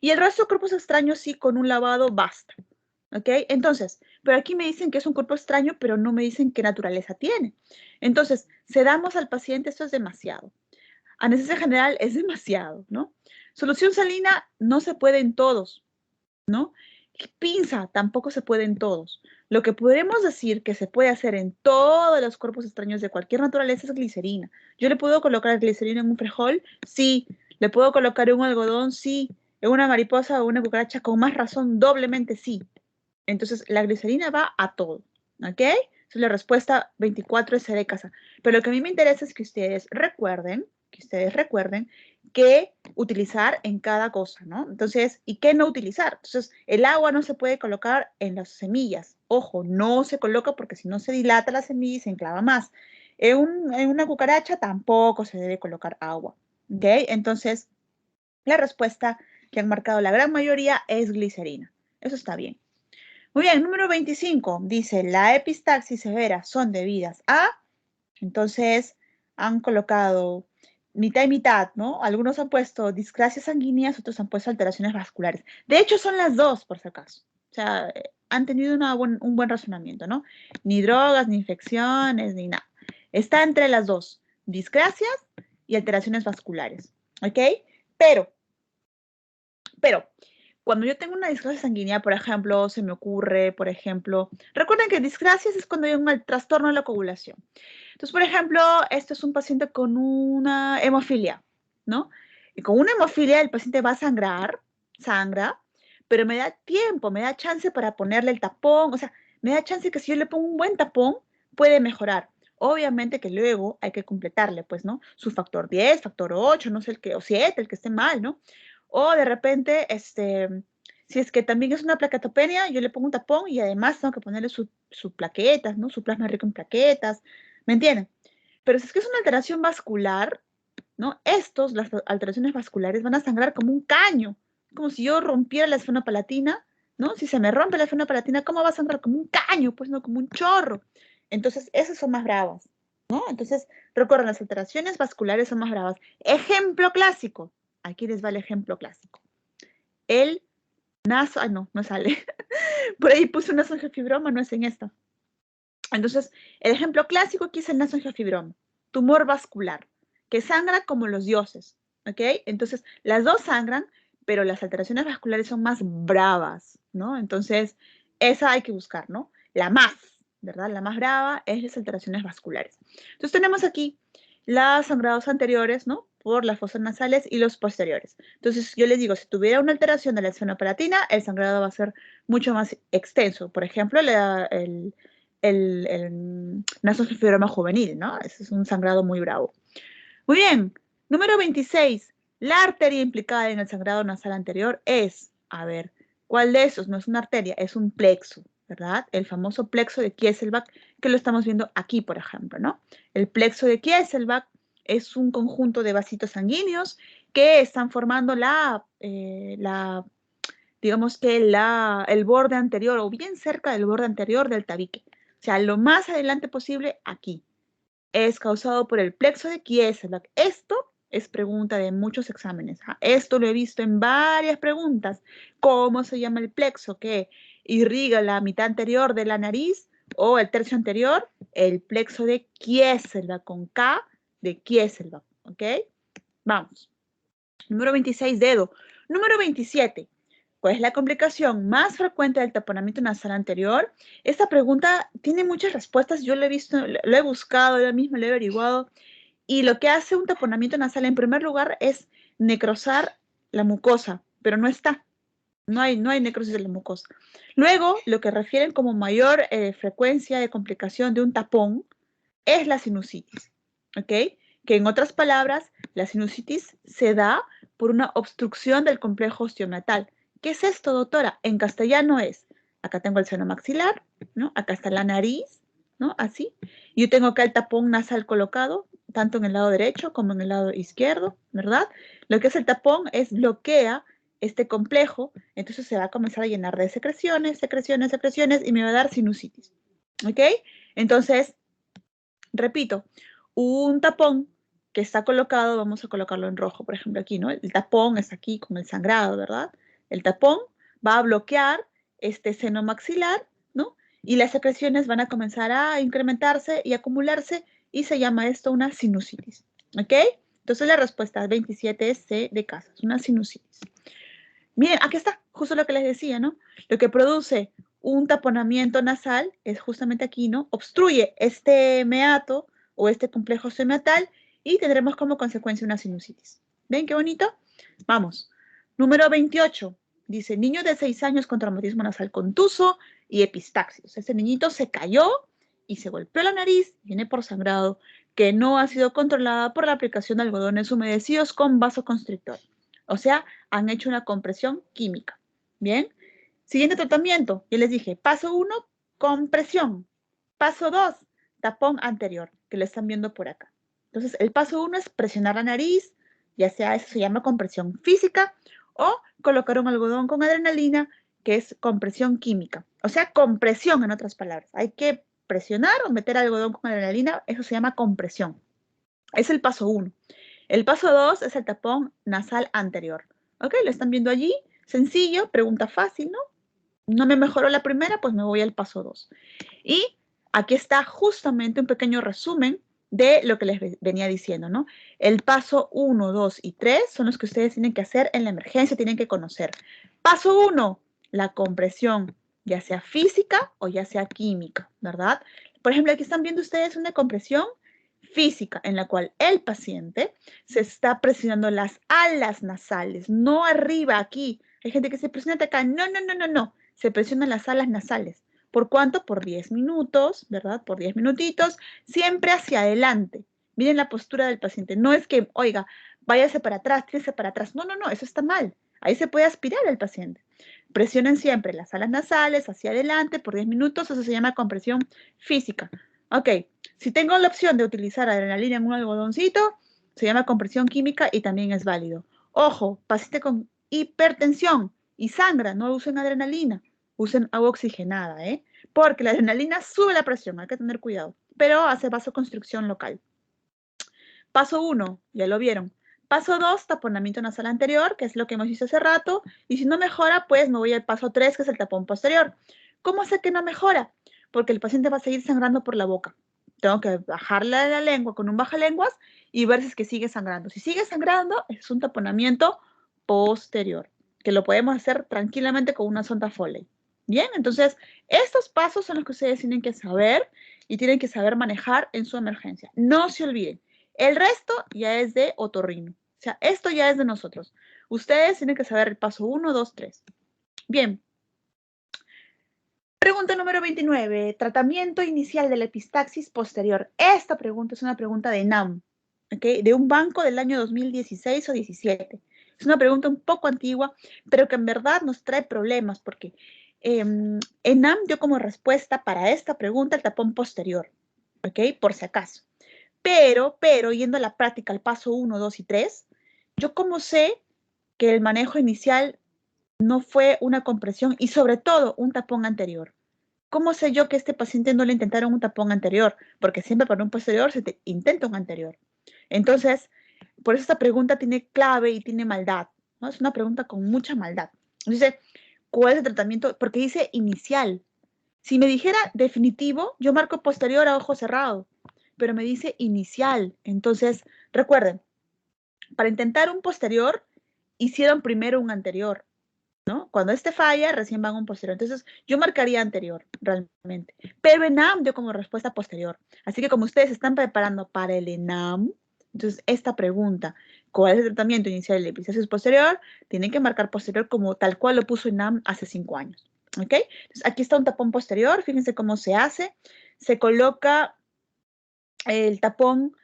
Y el resto de cuerpos extraños sí, con un lavado basta. ¿Ok? Entonces, pero aquí me dicen que es un cuerpo extraño, pero no me dicen qué naturaleza tiene. Entonces, sedamos al paciente, esto es demasiado. Anestesia general es demasiado, ¿no? Solución salina no se puede en todos, ¿no? Pinza tampoco se puede en todos. Lo que podemos decir que se puede hacer en todos los cuerpos extraños de cualquier naturaleza es glicerina. ¿Yo le puedo colocar glicerina en un frijol? Sí. ¿Le puedo colocar en un algodón? Sí. ¿En una mariposa o una cucaracha? Con más razón, doblemente sí. Entonces, la glicerina va a todo, ¿ok? Esa es la respuesta 24 S de casa. Pero lo que a mí me interesa es que ustedes recuerden que utilizar en cada cosa, ¿no? Entonces, ¿y qué no utilizar? Entonces, el agua no se puede colocar en las semillas. Ojo, no se coloca porque si no se dilata la semilla y se enclava más. En una cucaracha tampoco se debe colocar agua, ¿ok? Entonces, la respuesta que han marcado la gran mayoría es glicerina. Eso está bien. Muy bien, número 25 dice, la epistaxis severa son debidas a, entonces han colocado mitad y mitad, ¿no? Algunos han puesto discrasias sanguíneas, otros han puesto alteraciones vasculares. De hecho, son las dos, por si acaso. O sea, han tenido un buen razonamiento, ¿no? Ni drogas, ni infecciones, ni nada. Está entre las dos, discrasias y alteraciones vasculares, ¿ok? Pero, cuando yo tengo una discrasia sanguínea, por ejemplo, se me ocurre, por ejemplo, recuerden que discrasias es cuando hay un trastorno de la coagulación. Entonces, por ejemplo, esto es un paciente con una hemofilia, ¿no? Y con una hemofilia el paciente va a sangra, pero me da tiempo, me da chance para ponerle el tapón, o sea, me da chance que si yo le pongo un buen tapón, puede mejorar. Obviamente que luego hay que completarle, pues, ¿no? Su factor 10, factor 8, no sé el que, o 7, el que esté mal, ¿no? O de repente, Si es que también es una plaquetopenia, yo le pongo un tapón y además tengo que ponerle sus plaquetas, ¿no? Su plasma rico en plaquetas, ¿me entienden? Pero si es que es una alteración vascular, ¿no? Las alteraciones vasculares van a sangrar como un caño, como si yo rompiera la esfenopalatina, ¿no? Si se me rompe la esfenopalatina, ¿cómo va a sangrar? Como un caño, pues no, como un chorro. Entonces, esas son más bravas, ¿no? Entonces, recuerden, las alteraciones vasculares son más bravas. Ejemplo clásico. Aquí les va el ejemplo clásico. El naso, no sale. Por ahí puse un nasoangiofibroma, no es en esta. Entonces, el ejemplo clásico aquí es el nasoangiofibroma, tumor vascular, que sangra como los dioses, ¿ok? Entonces, las dos sangran, pero las alteraciones vasculares son más bravas, ¿no? Entonces, esa hay que buscar, ¿no? La más, ¿verdad? La más brava es las alteraciones vasculares. Entonces, tenemos aquí los sangrados anteriores, ¿no? Por las fosas nasales y los posteriores. Entonces, yo les digo, si tuviera una alteración de la esfenopalatina, el sangrado va a ser mucho más extenso. Por ejemplo, el nasoangiofibroma juvenil, ¿no? Ese es un sangrado muy bravo. Muy bien. Número 26. La arteria implicada en el sangrado nasal anterior es, a ver, ¿cuál de esos? No es una arteria, es un plexo, ¿verdad? El famoso plexo de Kieselbach, que lo estamos viendo aquí, por ejemplo, ¿no? El plexo de Kieselbach es un conjunto de vasitos sanguíneos que están formando digamos que el borde anterior o bien cerca del borde anterior del tabique. O sea, lo más adelante posible aquí. Es causado por el plexo de Kieselbach. Esto es pregunta de muchos exámenes. Esto lo he visto en varias preguntas. ¿Cómo se llama el plexo que irriga la mitad anterior de la nariz o el tercio anterior? El plexo de Kieselbach, con K de Kieselbach. ¿Ok? Vamos. Número 26, dedo. Número 27. ¿Cuál es la complicación más frecuente del taponamiento nasal anterior? Esta pregunta tiene muchas respuestas. Yo lo he visto, lo he buscado, yo mismo lo he averiguado. Y lo que hace un taponamiento nasal, en primer lugar, es necrosar la mucosa, pero no está. No hay necrosis de la mucosa. Luego, lo que refieren como mayor frecuencia de complicación de un tapón es la sinusitis. ¿Ok? Que en otras palabras, la sinusitis se da por una obstrucción del complejo osteomeatal. ¿Qué es esto, doctora? En castellano es, acá tengo el seno maxilar, ¿no? Acá está la nariz, ¿no? Así. Yo tengo acá el tapón nasal colocado, tanto en el lado derecho como en el lado izquierdo, ¿verdad? Lo que es el tapón es bloquea este complejo, entonces se va a comenzar a llenar de secreciones, secreciones, secreciones, y me va a dar sinusitis. ¿Ok? Entonces, repito, un tapón que está colocado, vamos a colocarlo en rojo, por ejemplo, aquí, ¿no? El tapón es aquí con el sangrado, ¿verdad? El tapón va a bloquear este seno maxilar, ¿no? Y las secreciones van a comenzar a incrementarse y acumularse y se llama esto una sinusitis, ¿ok? Entonces la respuesta 27 es C de casa, es una sinusitis. Miren, aquí está, justo lo que les decía, ¿no? Lo que produce un taponamiento nasal es justamente aquí, ¿no? Obstruye este meato o este complejo osteomeatal y tendremos como consecuencia una sinusitis. ¿Ven qué bonito? Vamos. Número 28. Dice, niño de 6 años con traumatismo nasal contuso y epistaxis. Ese niñito se cayó y se golpeó la nariz, viene por sangrado, que no ha sido controlada por la aplicación de algodones humedecidos con vasoconstrictor. O sea, han hecho una compresión química. Bien. Siguiente tratamiento. Yo les dije, paso 1, compresión. Paso 2, tapón anterior, que lo están viendo por acá. Entonces, el paso 1 es presionar la nariz, ya sea eso se llama compresión física, o colocar un algodón con adrenalina, que es compresión química. O sea, compresión en otras palabras. Hay que presionar o meter algodón con adrenalina, eso se llama compresión. Es el paso 1. El paso 2 es el tapón nasal anterior. ¿Ok? Lo están viendo allí. Sencillo, pregunta fácil, ¿no? No me mejoró la primera, pues me voy al paso 2. Y aquí está justamente un pequeño resumen de lo que les venía diciendo, ¿no? El paso 1, 2 y 3 son los que ustedes tienen que hacer en la emergencia, tienen que conocer. Paso 1, la compresión, ya sea física o ya sea química, ¿verdad? Por ejemplo, aquí están viendo ustedes una compresión física en la cual el paciente se está presionando las alas nasales, no arriba aquí. Hay gente que se presiona acá. No, no, no, no, no. Se presionan las alas nasales. ¿Por cuánto? Por 10 minutos, ¿verdad? Por 10 minutitos, siempre hacia adelante. Miren la postura del paciente. No es que, oiga, váyase para atrás, tírese para atrás. No, no, no, eso está mal. Ahí se puede aspirar al paciente. Presionen siempre las alas nasales hacia adelante por 10 minutos, eso se llama compresión física. Ok, si tengo la opción de utilizar adrenalina en un algodoncito, se llama compresión química y también es válido. Ojo, paciente con hipertensión y sangra, no usen adrenalina, usen agua oxigenada, porque la adrenalina sube la presión, hay que tener cuidado, pero hace vasoconstricción local. Paso 1, ya lo vieron. Paso 2, taponamiento nasal anterior, que es lo que hemos visto hace rato, y si no mejora, pues me voy al paso 3, que es el tapón posterior. ¿Cómo sé que no mejora? Porque el paciente va a seguir sangrando por la boca. Tengo que bajarle la lengua con un bajalenguas y ver si es que sigue sangrando. Si sigue sangrando, es un taponamiento posterior, que lo podemos hacer tranquilamente con una sonda Foley. Bien, entonces, estos pasos son los que ustedes tienen que saber y tienen que saber manejar en su emergencia. No se olviden. El resto ya es de otorrino. O sea, esto ya es de nosotros. Ustedes tienen que saber el paso 1, 2, 3. Bien. Pregunta número 29. Tratamiento inicial de la epistaxis posterior. Esta pregunta es una pregunta de NAM, ¿okay? De un banco del año 2016 o 17. Es una pregunta un poco antigua, pero que en verdad nos trae problemas porque en NAM dio como respuesta para esta pregunta el tapón posterior, ¿ok? Por si acaso. Pero, yendo a la práctica, al paso 1, 2 y 3, yo como sé que el manejo inicial no fue una compresión y sobre todo un tapón anterior. ¿Cómo sé yo que a este paciente no le intentaron un tapón anterior? Porque siempre para un posterior se te intenta un anterior. Entonces, por eso esta pregunta tiene clave y tiene maldad, ¿no? Es una pregunta con mucha maldad. Dice, ¿cuál es el tratamiento? Porque dice inicial. Si me dijera definitivo, yo marco posterior a ojo cerrado, pero me dice inicial. Entonces, recuerden, para intentar un posterior, hicieron primero un anterior, ¿no? Cuando este falla, recién van a un posterior. Entonces, yo marcaría anterior, realmente. Pero ENAM dio como respuesta posterior. Así que como ustedes se están preparando para el ENAM, entonces esta pregunta, ¿cuál es el tratamiento inicial de la epistaxis posterior? Tienen que marcar posterior como tal cual lo puso ENAM hace 5 años. ¿Ok? Entonces, aquí está un tapón posterior. Fíjense cómo se hace. Se coloca el tapón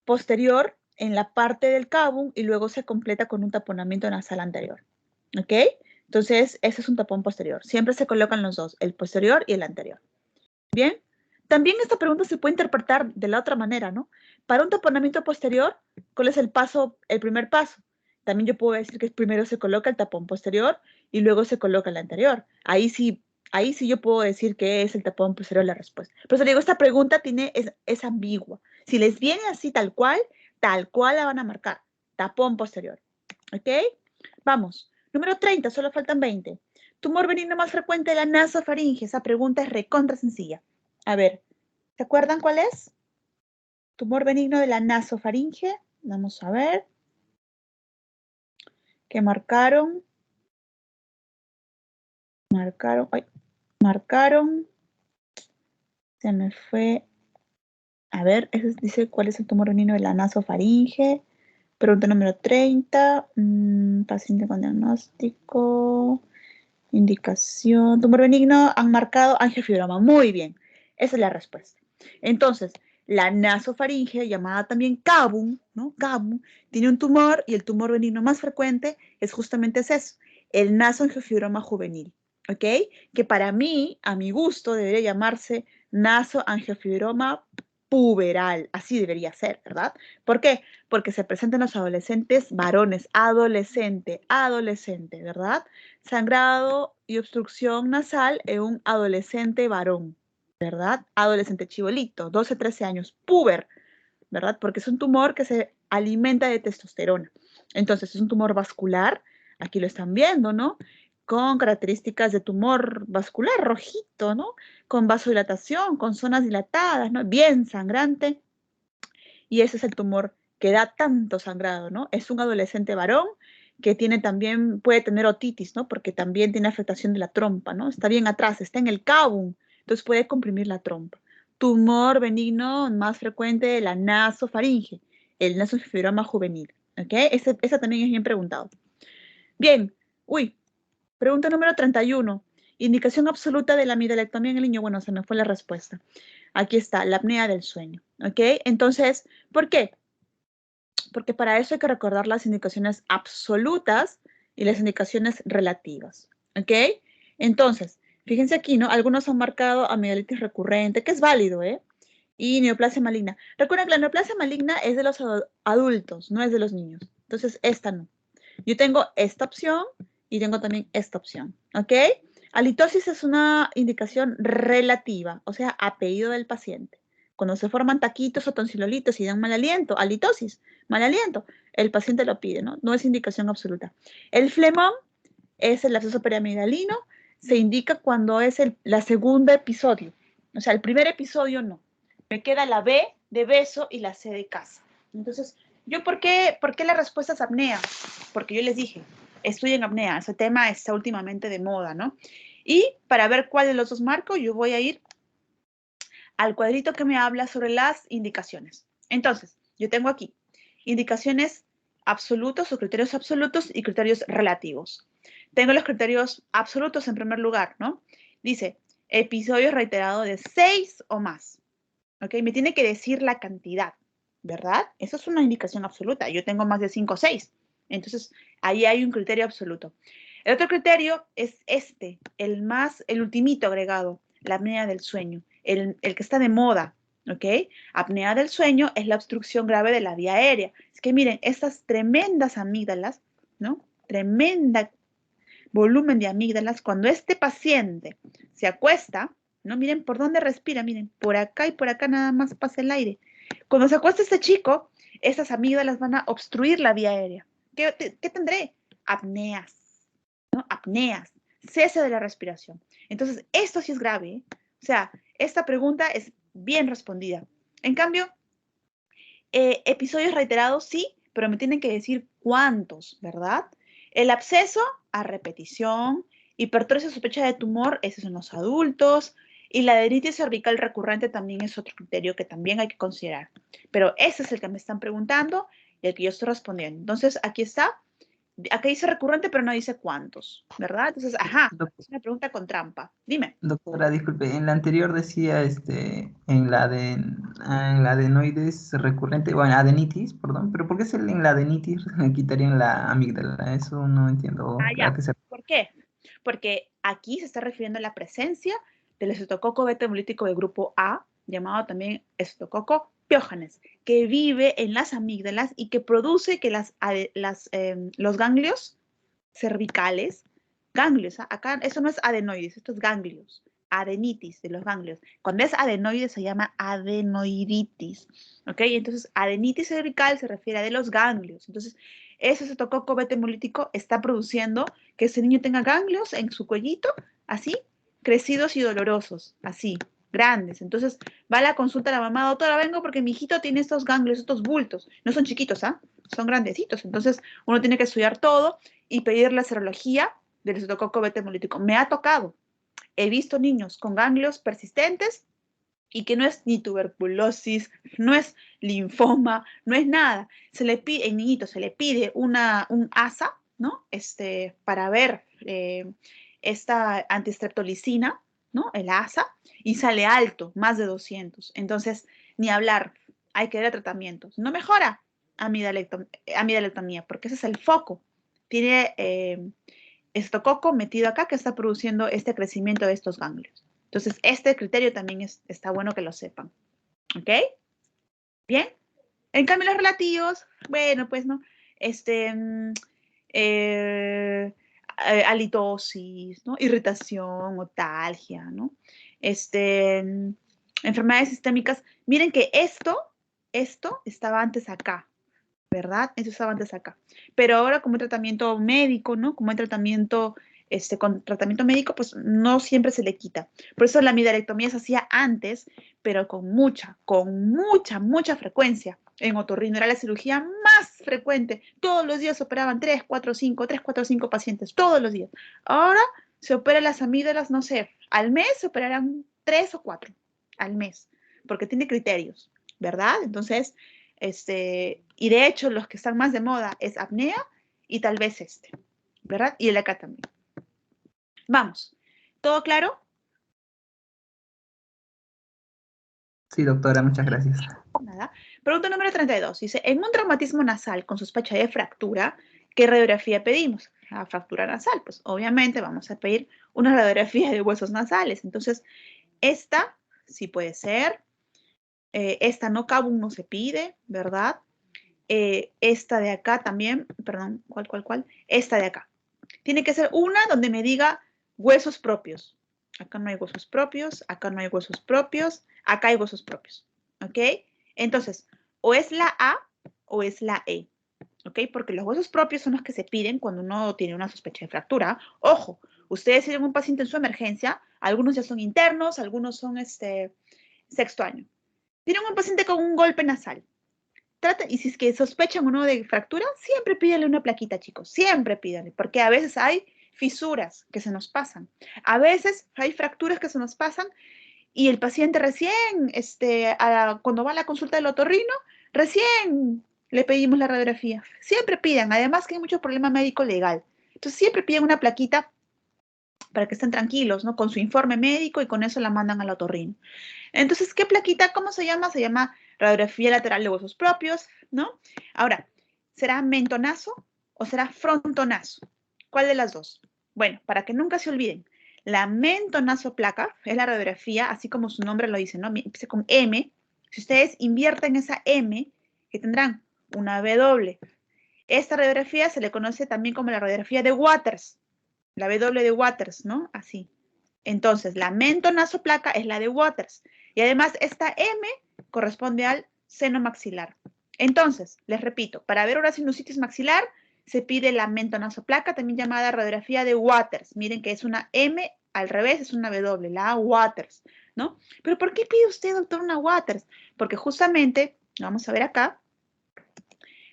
posterior en la parte del cabum y luego se completa con un taponamiento nasal anterior. ¿Ok? Entonces, ese es un tapón posterior. Siempre se colocan los dos, el posterior y el anterior. ¿Bien? También esta pregunta se puede interpretar de la otra manera, ¿no? Para un taponamiento posterior, ¿cuál es el primer paso? También yo puedo decir que primero se coloca el tapón posterior y luego se coloca el anterior. Ahí sí yo puedo decir que es el tapón posterior la respuesta. Pero eso digo, esta pregunta es ambigua. Si les viene así tal cual la van a marcar. Tapón posterior. ¿Ok? Vamos. Número 30, solo faltan 20. Tumor benigno más frecuente de la nasofaringe. Esa pregunta es recontra sencilla. A ver, ¿se acuerdan cuál es? Tumor benigno de la nasofaringe. Vamos a ver. ¿Qué marcaron? Marcaron. Se me fue. A ver, eso dice cuál es el tumor benigno de la nasofaringe. Pregunta número 30. Paciente con diagnóstico. Indicación. Tumor benigno. Han marcado angiofibroma. Muy bien. Esa es la respuesta. Entonces, la nasofaringe, llamada también cabum, ¿no? Cabum, tiene un tumor y el tumor benigno más frecuente es justamente eso, el nasoangiofibroma juvenil, ¿ok? Que para mí, a mi gusto, debería llamarse nasoangiofibroma puberal. Así debería ser, ¿verdad? ¿Por qué? Porque se presenta en los adolescentes varones, adolescente, ¿verdad? Sangrado y obstrucción nasal en un adolescente varón, ¿verdad? Adolescente chibolito, 12, 13 años, puber, ¿verdad? Porque es un tumor que se alimenta de testosterona. Entonces, es un tumor vascular, aquí lo están viendo, ¿no? Con características de tumor vascular, rojito, ¿no? Con vasodilatación, con zonas dilatadas, ¿no? Bien sangrante. Y ese es el tumor que da tanto sangrado, ¿no? Es un adolescente varón que puede tener otitis, ¿no? Porque también tiene afectación de la trompa, ¿no? Está bien atrás, está en el cabum, entonces puede comprimir la trompa. Tumor benigno más frecuente de la nasofaringe, el nasofibroma juvenil, ¿ok? Ese también es bien preguntado. Bien, pregunta número 31. Indicación absoluta de la amidalectomía en el niño. Bueno, se me fue la respuesta. Aquí está, la apnea del sueño, ¿ok? Entonces, ¿por qué? Porque para eso hay que recordar las indicaciones absolutas y las indicaciones relativas. ¿Ok? Entonces, fíjense aquí, ¿no? Algunos han marcado amigdalitis recurrente, que es válido, ¿eh? Y neoplasia maligna. Recuerden que la neoplasia maligna es de los adultos, no es de los niños. Entonces, esta no. Yo tengo esta opción y tengo también esta opción, ¿ok? Halitosis es una indicación relativa, o sea, a pedido del paciente. Cuando se forman taquitos o tonsilolitos y dan mal aliento, halitosis, mal aliento, el paciente lo pide, ¿no? No es indicación absoluta. El flemón es el absceso periamigdalino, se indica cuando es la segunda episodio. O sea, el primer episodio no. Me queda la B de beso y la C de casa. Entonces, ¿por qué la respuesta es apnea? Porque yo les dije, estudien apnea, ese tema está últimamente de moda, ¿no? Y para ver cuál de los dos marco, yo voy a ir al cuadrito que me habla sobre las indicaciones. Entonces, yo tengo aquí indicaciones absolutos o criterios absolutos y criterios relativos. Tengo los criterios absolutos en primer lugar, ¿no? Dice, episodios reiterados de 6 o más. ¿Ok? Me tiene que decir la cantidad, ¿verdad? Eso es una indicación absoluta. Yo tengo más de 5 o 6. Entonces, ahí hay un criterio absoluto. El otro criterio es el ultimito agregado, la apnea del sueño, el que está de moda, ¿ok? Apnea del sueño es la obstrucción grave de la vía aérea. Es que miren, estas tremendas amígdalas, ¿no? Tremenda volumen de amígdalas, cuando este paciente se acuesta, ¿no? Miren por dónde respira, miren, por acá y por acá nada más pasa el aire. Cuando se acuesta este chico, estas amígdalas van a obstruir la vía aérea. ¿Qué tendré? Apneas, ¿no? Apneas, cese de la respiración. Entonces, esto sí es grave, ¿eh? O sea, esta pregunta es bien respondida. En cambio, episodios reiterados sí, pero me tienen que decir cuántos, ¿verdad? El absceso a repetición, hipertrofia sospecha de tumor, ese es en los adultos, y la adenitis cervical recurrente también es otro criterio que también hay que considerar. Pero ese es el que me están preguntando y el que yo estoy respondiendo. Entonces, aquí está. Acá dice recurrente, pero no dice cuántos, ¿verdad? Entonces, ajá, es una pregunta con trampa. Dime. Doctora, disculpe, en la anterior decía en la adenoides recurrente, bueno, adenitis, perdón, pero ¿por qué en la adenitis le quitarían la amígdala? Eso no entiendo Ah, a ya. qué se... ¿Por qué? Porque aquí se está refiriendo a la presencia del estreptococo beta hemolítico de grupo A, llamado también estreptococo piógenes, que vive en las amígdalas y que produce que los ganglios cervicales, ganglios, acá eso no es adenoides, esto es ganglios, adenitis de los ganglios. Cuando es adenoides se llama adenoiditis, ¿ok? Entonces, adenitis cervical se refiere a de los ganglios. Entonces, ese estreptococo beta hemolítico está produciendo que ese niño tenga ganglios en su cuellito, así, crecidos y dolorosos, así, grandes. Entonces, va a la consulta a la mamá, doctora, vengo porque mi hijito tiene estos ganglios, estos bultos. No son chiquitos, ¿ah? Son grandecitos. Entonces, uno tiene que estudiar todo y pedir la serología del estreptococo beta hemolítico. Me ha tocado. He visto niños con ganglios persistentes y que no es ni tuberculosis, no es linfoma, no es nada. Se le pide, en niñitos se le pide un ASA, ¿no? Para ver esta antistreptolicina, ¿no? El ASA, y sale alto, más de 200. Entonces, ni hablar, hay que dar tratamientos. No mejora amidalectomía, porque ese es el foco. Tiene estococo metido acá que está produciendo este crecimiento de estos ganglios. Entonces, este criterio también está bueno que lo sepan. ¿Ok? Bien. En cambio, los relativos, bueno, pues no. Eh, halitosis, ¿no? Irritación, otalgia, ¿no? Enfermedades sistémicas. Miren que esto estaba antes acá, ¿verdad? Eso estaba antes acá. Pero ahora como tratamiento médico, ¿no? Como tratamiento, con tratamiento médico, pues no siempre se le quita. Por eso la amidalectomía se hacía antes, pero mucha frecuencia. En otorrino era la cirugía más frecuente. Todos los días operaban 3, 4, 5 pacientes, todos los días. Ahora se operan las amígdalas, no sé, al mes se operarán 3 o 4 al mes, porque tiene criterios, ¿verdad? Entonces, y de hecho los que están más de moda es apnea y tal vez ¿verdad? Y el acá también. Vamos, ¿todo claro? Sí, doctora, muchas gracias. Nada. Pregunta número 32. Dice, en un traumatismo nasal con sospecha de fractura, ¿qué radiografía pedimos? a fractura nasal? Pues obviamente vamos a pedir una radiografía de huesos nasales. Entonces, esta sí puede ser. Esta no, cabo no se pide, ¿verdad? Esta de acá también, perdón, ¿cuál? Esta de acá. Tiene que ser una donde me diga huesos propios. Acá no hay huesos propios, acá no hay huesos propios, acá hay huesos propios, ¿ok? Entonces, o es la A o es la E, ¿ok? Porque los huesos propios son los que se piden cuando uno tiene una sospecha de fractura. Ojo, ustedes tienen un paciente en su emergencia, algunos ya son internos, algunos son sexto año. Tienen un paciente con un golpe nasal. Y si es que sospechan uno de fractura, siempre pídale una plaquita, chicos. Siempre pídale, porque a veces hay fisuras que se nos pasan. A veces hay fracturas que se nos pasan y el paciente recién, cuando va a la consulta del otorrino, recién le pedimos la radiografía. Siempre pidan, además que hay mucho problema médico legal. Entonces siempre piden una plaquita para que estén tranquilos, ¿no? Con su informe médico y con eso la mandan al otorrino. Entonces, ¿qué plaquita? ¿Cómo se llama? Se llama radiografía lateral de huesos propios, ¿no? Ahora, ¿será mentonazo o será frontonazo? ¿Cuál de las dos? Bueno, para que nunca se olviden, la mentonazo placa es la radiografía, así como su nombre lo dice, ¿no? Empieza con M. Si ustedes invierten esa M, que tendrán una W. Esta radiografía se le conoce también como la radiografía de Waters, la W de Waters, ¿no? Así. Entonces, la mentonazoplaca es la de Waters. Y además, esta M corresponde al seno maxilar. Entonces, les repito, para ver una sinusitis maxilar, se pide la mentonazoplaca, también llamada radiografía de Waters. Miren que es una M, al revés es una W, la Waters, ¿no? Pero ¿por qué pide usted, doctor, una Waters? Porque justamente, vamos a ver acá,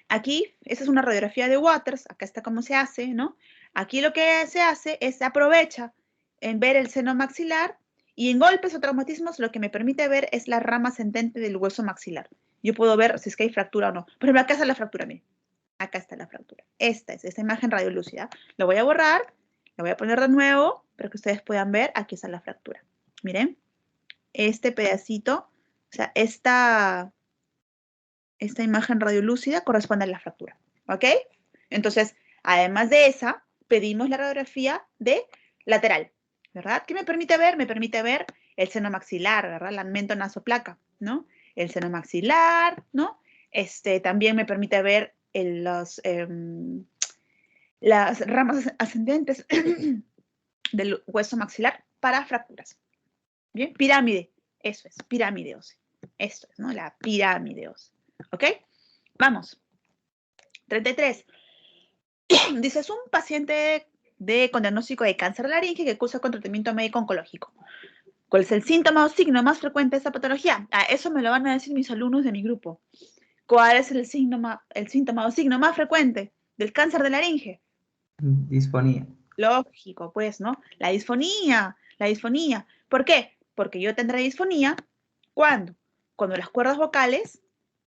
aquí, esta es una radiografía de Waters, acá está cómo se hace, ¿no? Aquí lo que se hace es, se aprovecha en ver el seno maxilar y en golpes o traumatismos lo que me permite ver es la rama ascendente del hueso maxilar. Yo puedo ver si es que hay fractura o no. Por ejemplo, acá está la fractura, miren. Acá está la fractura. Esta es esta imagen radiolúcida. Lo voy a borrar, lo voy a poner de nuevo para que ustedes puedan ver. Aquí está la fractura. Miren, este pedacito, o sea, esta imagen radiolúcida corresponde a la fractura, ¿ok? Entonces, además de esa, pedimos la radiografía de lateral, ¿verdad? ¿Qué me permite ver? Me permite ver el seno maxilar, ¿verdad? La mentonazoplaca, ¿no? El seno maxilar, ¿no? También me permite ver las ramas ascendentes del hueso maxilar para fracturas. ¿Bien? Pirámide, eso es, pirámide ósea. Esto es, ¿no? La pirámide ósea. ¿Ok? Vamos. 33. Dice, es un paciente con diagnóstico de cáncer de laringe que cursa con tratamiento médico oncológico. ¿Cuál es el síntoma o signo más frecuente de esta patología? Eso me lo van a decir mis alumnos de mi grupo. ¿Cuál es el síntoma o signo más frecuente del cáncer de laringe? Disfonía. Lógico, pues, ¿no? La disfonía. ¿Por qué? Porque yo tendré disfonía, ¿cuándo? Cuando las cuerdas vocales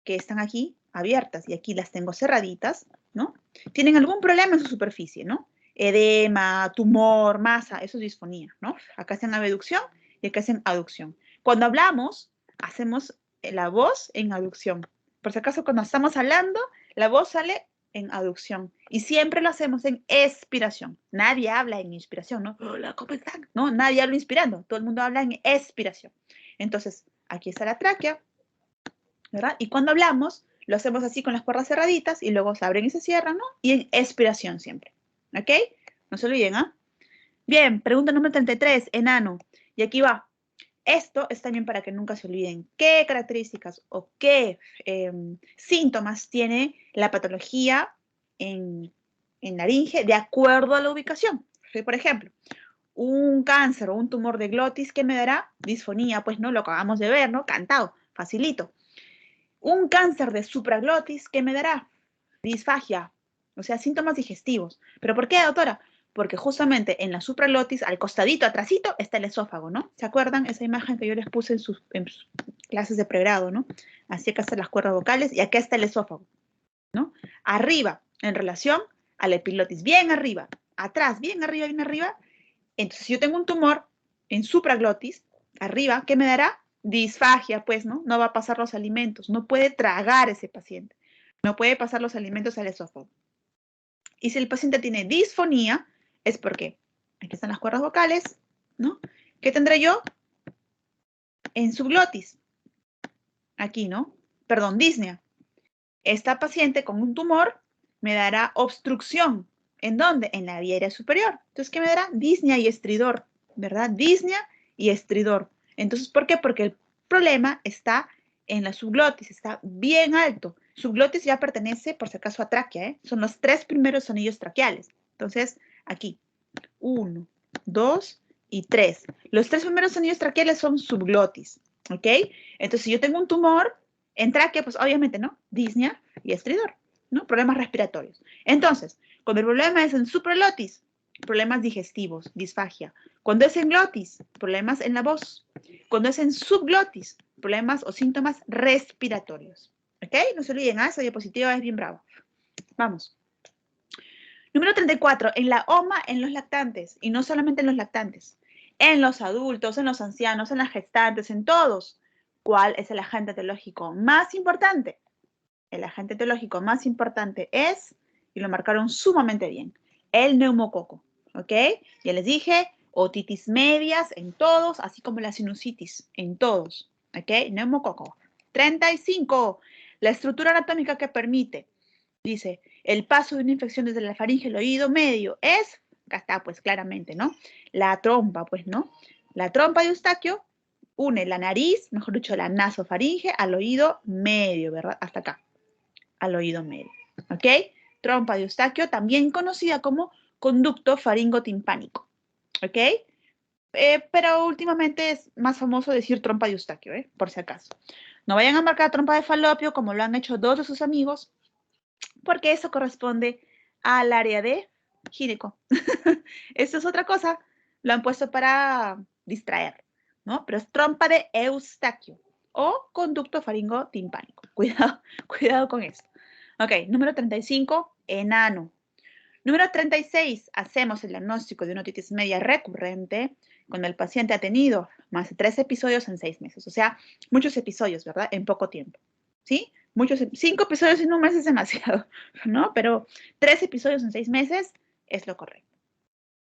que están aquí abiertas y aquí las tengo cerraditas, ¿no? Tienen algún problema en su superficie, ¿no? Edema, tumor, masa, eso es disfonía, ¿no? Acá hacen abducción y acá hacen aducción. Cuando hablamos, hacemos la voz en aducción. Por si acaso, cuando estamos hablando, la voz sale en aducción. Y siempre lo hacemos en expiración. Nadie habla en inspiración, ¿no? Hola, ¿cómo están? No, nadie habla inspirando. Todo el mundo habla en expiración. Entonces, aquí está la tráquea, ¿verdad? Y cuando hablamos, lo hacemos así con las cuerdas cerraditas y luego se abren y se cierran, ¿no? Y en expiración siempre, ¿ok? No se olviden, ¿ah? Bien, pregunta número 33, enano. Y aquí va. Esto es también para que nunca se olviden. ¿Qué características o qué síntomas tiene la patología en laringe de acuerdo a la ubicación? Por ejemplo, un cáncer o un tumor de glotis, ¿qué me dará? Disfonía, pues no, lo acabamos de ver, ¿no? Cantado, facilito. Un cáncer de supraglotis, ¿qué me dará? Disfagia, o sea, síntomas digestivos. ¿Pero por qué, doctora? Porque justamente en la supraglotis, al costadito, atrasito, está el esófago, ¿no? ¿Se acuerdan esa imagen que yo les puse en sus clases de pregrado, ¿no? Así acá están las cuerdas vocales y acá está el esófago, ¿no? Arriba, en relación a la epiglotis, bien arriba, atrás, bien arriba, bien arriba. Entonces, si yo tengo un tumor en supraglotis, arriba, ¿qué me dará? Disfagia, pues, ¿no? No va a pasar los alimentos, no puede tragar ese paciente, no puede pasar los alimentos al esófago. Y si el paciente tiene disfonía, es porque aquí están las cuerdas vocales, ¿no? ¿Qué tendré yo? En subglotis. Aquí, ¿no? Perdón, disnea. Esta paciente con un tumor me dará obstrucción. ¿En dónde? En la vía aérea superior. Entonces, ¿qué me dará? Disnea y estridor, ¿verdad? Disnea y estridor. Entonces, ¿por qué? Porque el problema está en la subglotis, está bien alto. Subglotis ya pertenece, por si acaso, a tráquea, ¿eh? Son los 3 primeros anillos traqueales. Entonces, aquí, 1, 2 y 3. Los 3 primeros anillos traqueales son subglotis, ¿ok? Entonces, si yo tengo un tumor en tráquea, pues obviamente, ¿no? Disnea y estridor, ¿no? Problemas respiratorios. Entonces, cuando el problema es en supraglotis, problemas digestivos, disfagia. Cuando es en glotis, problemas en la voz. Cuando es en subglotis, problemas o síntomas respiratorios. ¿Ok? No se olviden, esa diapositiva es bien brava. Vamos. Número 34, en la OMA en los lactantes, y no solamente en los lactantes, en los adultos, en los ancianos, en las gestantes, en todos. ¿Cuál es el agente etiológico más importante? El agente etiológico más importante es, y lo marcaron sumamente bien, el neumococo, ¿ok? Ya les dije, otitis medias en todos, así como la sinusitis en todos, ¿ok? Neumococo. 35, la estructura anatómica que permite, dice, el paso de una infección desde la faringe al oído medio es, acá está pues claramente, ¿no? La trompa, pues, ¿no? La trompa de Eustaquio une la nariz, mejor dicho, la nasofaringe al oído medio, ¿verdad? Hasta acá, al oído medio, ¿ok? Trompa de Eustaquio, también conocida como conducto faringotimpánico, ¿ok? Pero últimamente es más famoso decir trompa de Eustaquio, por si acaso. No vayan a marcar trompa de Falopio como lo han hecho 2 de sus amigos, porque eso corresponde al área de gineco. Esto es otra cosa, lo han puesto para distraer, ¿no? Pero es trompa de Eustaquio o conducto faringotimpánico. Cuidado, cuidado con esto. Ok, número 35, enano. Número 36, hacemos el diagnóstico de una otitis media recurrente cuando el paciente ha tenido más de 3 episodios en 6 meses. O sea, muchos episodios, ¿verdad? En poco tiempo. ¿Sí? 5 episodios en un mes es demasiado, ¿no? Pero 3 episodios en 6 meses es lo correcto.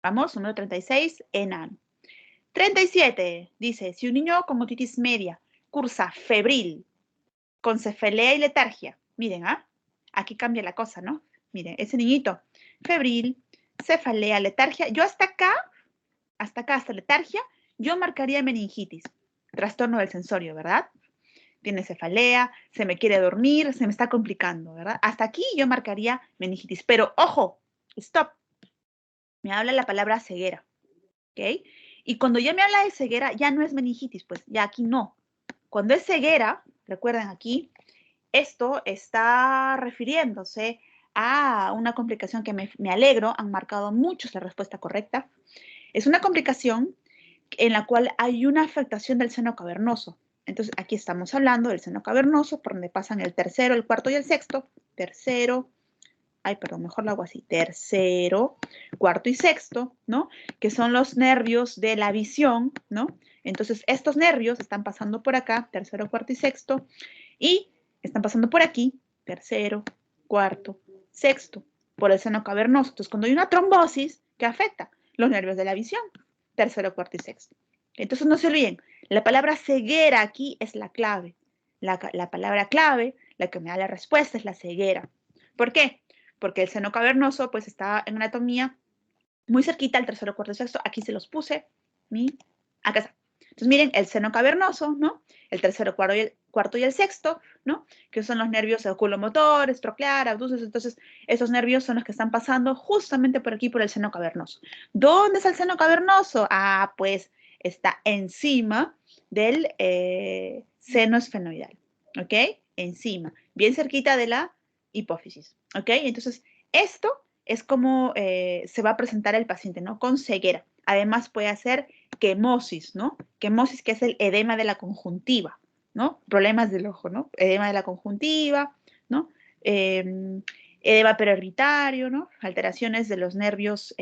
Vamos, número 36, enano. 37, dice, si un niño con otitis media cursa febril, con cefalea y letargia, miren, aquí cambia la cosa, ¿no? Miren, ese niñito, febril, cefalea, letargia, yo hasta letargia, yo marcaría meningitis, trastorno del sensorio, ¿verdad? Tiene cefalea, se me quiere dormir, se me está complicando, ¿verdad? Hasta aquí yo marcaría meningitis, pero ojo, stop, me habla la palabra ceguera, ¿ok? Y cuando ya me habla de ceguera, ya no es meningitis, pues ya aquí no. Cuando es ceguera, recuerden aquí, esto está refiriéndose a una complicación que me alegro, han marcado muchos la respuesta correcta. Es una complicación en la cual hay una afectación del seno cavernoso. Entonces, aquí estamos hablando del seno cavernoso, por donde pasan el tercero, el cuarto y el sexto. Tercero, mejor lo hago así. Tercero, cuarto y sexto, ¿no? Que son los nervios de la visión, ¿no? Entonces, estos nervios están pasando por acá, tercero, cuarto y sexto, y están pasando por aquí, tercero, cuarto, sexto, por el seno cavernoso. Entonces, cuando hay una trombosis, ¿qué afecta? Los nervios de la visión, tercero, cuarto y sexto. Entonces, no se olviden, la palabra ceguera aquí es la clave. La palabra clave, la que me da la respuesta, es la ceguera. ¿Por qué? Porque el seno cavernoso, pues, está en anatomía muy cerquita al tercero, cuarto y sexto. Aquí se los puse. Acá está. Entonces, miren, el seno cavernoso, ¿no? El tercero, cuarto y el sexto, ¿no? Que son los nervios oculomotores, troclear, abduces. Entonces, esos nervios son los que están pasando justamente por aquí, por el seno cavernoso. ¿Dónde está el seno cavernoso? Pues está encima del seno esfenoidal, ¿ok? Encima, bien cerquita de la hipófisis, ¿ok? Entonces, esto es como se va a presentar el paciente, ¿no? Con ceguera. Además puede hacer quemosis, ¿no? Quemosis, que es el edema de la conjuntiva, ¿no? Problemas del ojo, ¿no? Edema de la conjuntiva, ¿no? Edema perorbitario, ¿no? Alteraciones de los nervios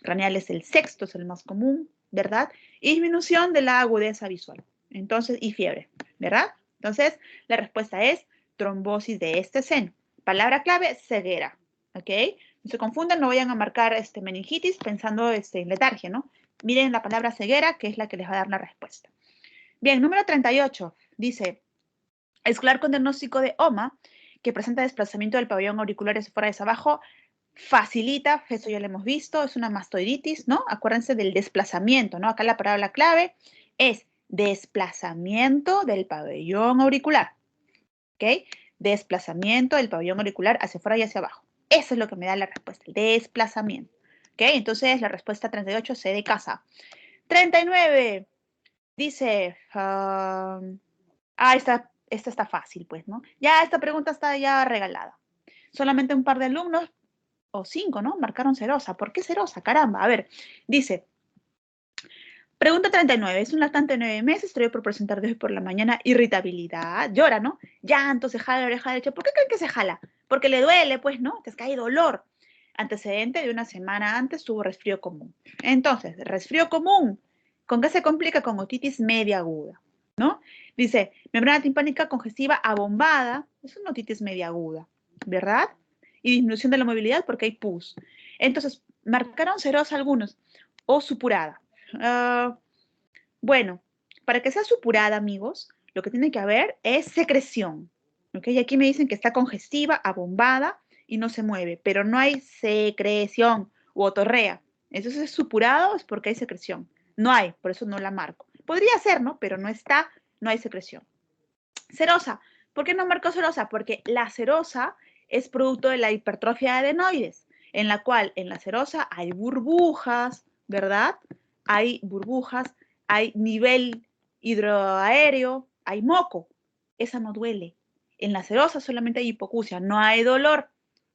craneales, el sexto es el más común, ¿verdad? Y disminución de la agudeza visual. Entonces, y fiebre, ¿verdad? Entonces, la respuesta es trombosis de este seno. Palabra clave, ceguera, ¿ok? No se confundan, no vayan a marcar meningitis pensando en letargia, ¿no? Miren la palabra ceguera, que es la que les va a dar la respuesta. Bien, número 38. Dice, escolar con diagnóstico de OMA, que presenta desplazamiento del pabellón auricular hacia afuera y hacia abajo, facilita, eso ya lo hemos visto, es una mastoiditis, ¿no? Acuérdense del desplazamiento, ¿no? Acá la palabra clave es desplazamiento del pabellón auricular, ¿ok? Desplazamiento del pabellón auricular hacia afuera y hacia abajo. Eso es lo que me da la respuesta, el desplazamiento, ¿ok? Entonces, la respuesta 38, C de casa. 39, dice, esta está fácil, pues, ¿no? Ya esta pregunta está ya regalada. Solamente un par de alumnos, o 5, ¿no? Marcaron serosa. ¿Por qué serosa? Caramba. A ver, dice, pregunta 39. Es un lactante de 9 meses, traído por presentar desde por la mañana irritabilidad. Llora, ¿no? Llanto, se jala la oreja derecha. ¿Por qué creen que se jala? Porque le duele, pues, ¿no? Es que hay dolor. Antecedente de una semana antes tuvo resfrío común. Entonces, resfrío común, ¿con qué se complica? Con otitis media aguda, ¿no? Dice, membrana timpánica congestiva abombada, es una otitis media aguda, ¿verdad? Y disminución de la movilidad porque hay pus. Entonces, marcaron serosa algunos, o supurada. Bueno, para que sea supurada, amigos, lo que tiene que haber es secreción, ¿ok? Y aquí me dicen que está congestiva, abombada y no se mueve, pero no hay secreción u otorrea. Entonces, es supurado es porque hay secreción. No hay, por eso no la marco. Podría ser, ¿no? Pero no está, no hay secreción. Serosa. ¿Por qué no marco serosa? Porque la serosa es producto de la hipertrofia de adenoides, en la cual en la serosa hay burbujas, ¿verdad? Hay burbujas, hay nivel hidroaéreo, hay moco. Esa no duele. En la serosa solamente hay hipoacusia, no hay dolor.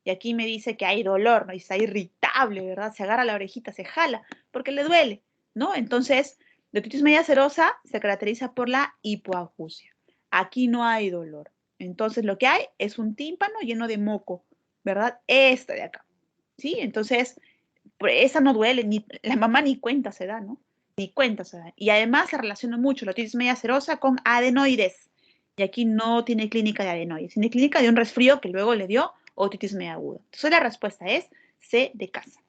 Y aquí me dice que hay dolor, ¿no? Y está irritable, ¿verdad? Se agarra la orejita, se jala, porque le duele, ¿no? Entonces, la otitis media serosa se caracteriza por la hipoacusia. Aquí no hay dolor. Entonces, lo que hay es un tímpano lleno de moco, ¿verdad? Esta de acá, ¿sí? Entonces, esa no duele, ni la mamá ni cuenta se da, ¿no? Ni cuenta se da. Y además se relaciona mucho la otitis media serosa con adenoides. Y aquí no tiene clínica de adenoides, tiene clínica de un resfrío que luego le dio otitis media aguda. Entonces, la respuesta es C de casa.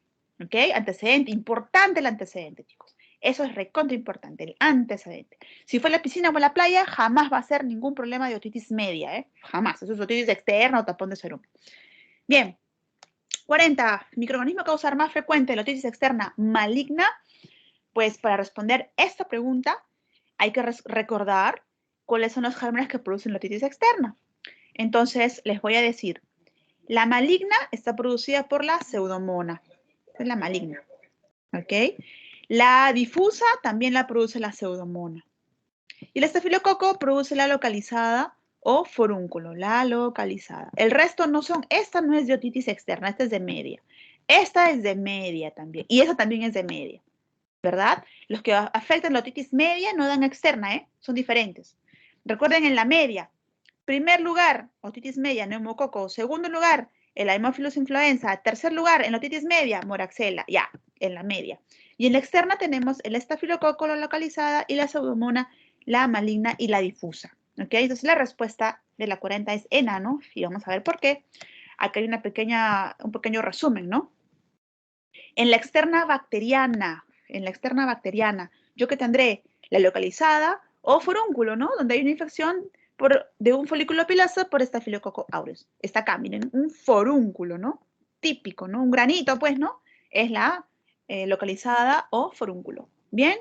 ¿Ok? Antecedente, importante el antecedente, chicos. Eso es recontra importante, el antecedente. Si fue a la piscina o a la playa, jamás va a ser ningún problema de otitis media, ¿eh? Jamás. Eso es otitis externa o tapón de serum. Bien. 40. Microorganismo causar más frecuente la otitis externa maligna. Pues para responder esta pregunta hay que recordar cuáles son los gérmenes que producen la otitis externa. Entonces les voy a decir, la maligna está producida por la pseudomona. Esa es la maligna. ¿Ok? La difusa también la produce la pseudomona. Y el estafilococo produce la localizada o forúnculo, la localizada. El resto no son, esta no es de otitis externa, esta es de media. Esta es de media también, y esa también es de media, ¿verdad? Los que afectan la otitis media no dan externa, ¿eh? Son diferentes. Recuerden en la media, primer lugar, otitis media, neumococo. Segundo lugar, el Haemophilus influenza. Tercer lugar, en la otitis media, moraxella, ya, en la media. Y en la externa tenemos el estafilococo, la localizada, y la pseudomona, la maligna y la difusa. ¿Ok? Entonces la respuesta de la 40 es enano, y vamos a ver por qué. Acá hay un pequeño resumen, ¿no? En la externa bacteriana, ¿yo qué tendré? La localizada o forúnculo, ¿no? Donde hay una infección de un folículo piloso por Staphylococcus aureus. Está acá, miren, un forúnculo, ¿no? Típico, ¿no? Un granito, pues, ¿no? Es la localizada o forúnculo. ¿Bien?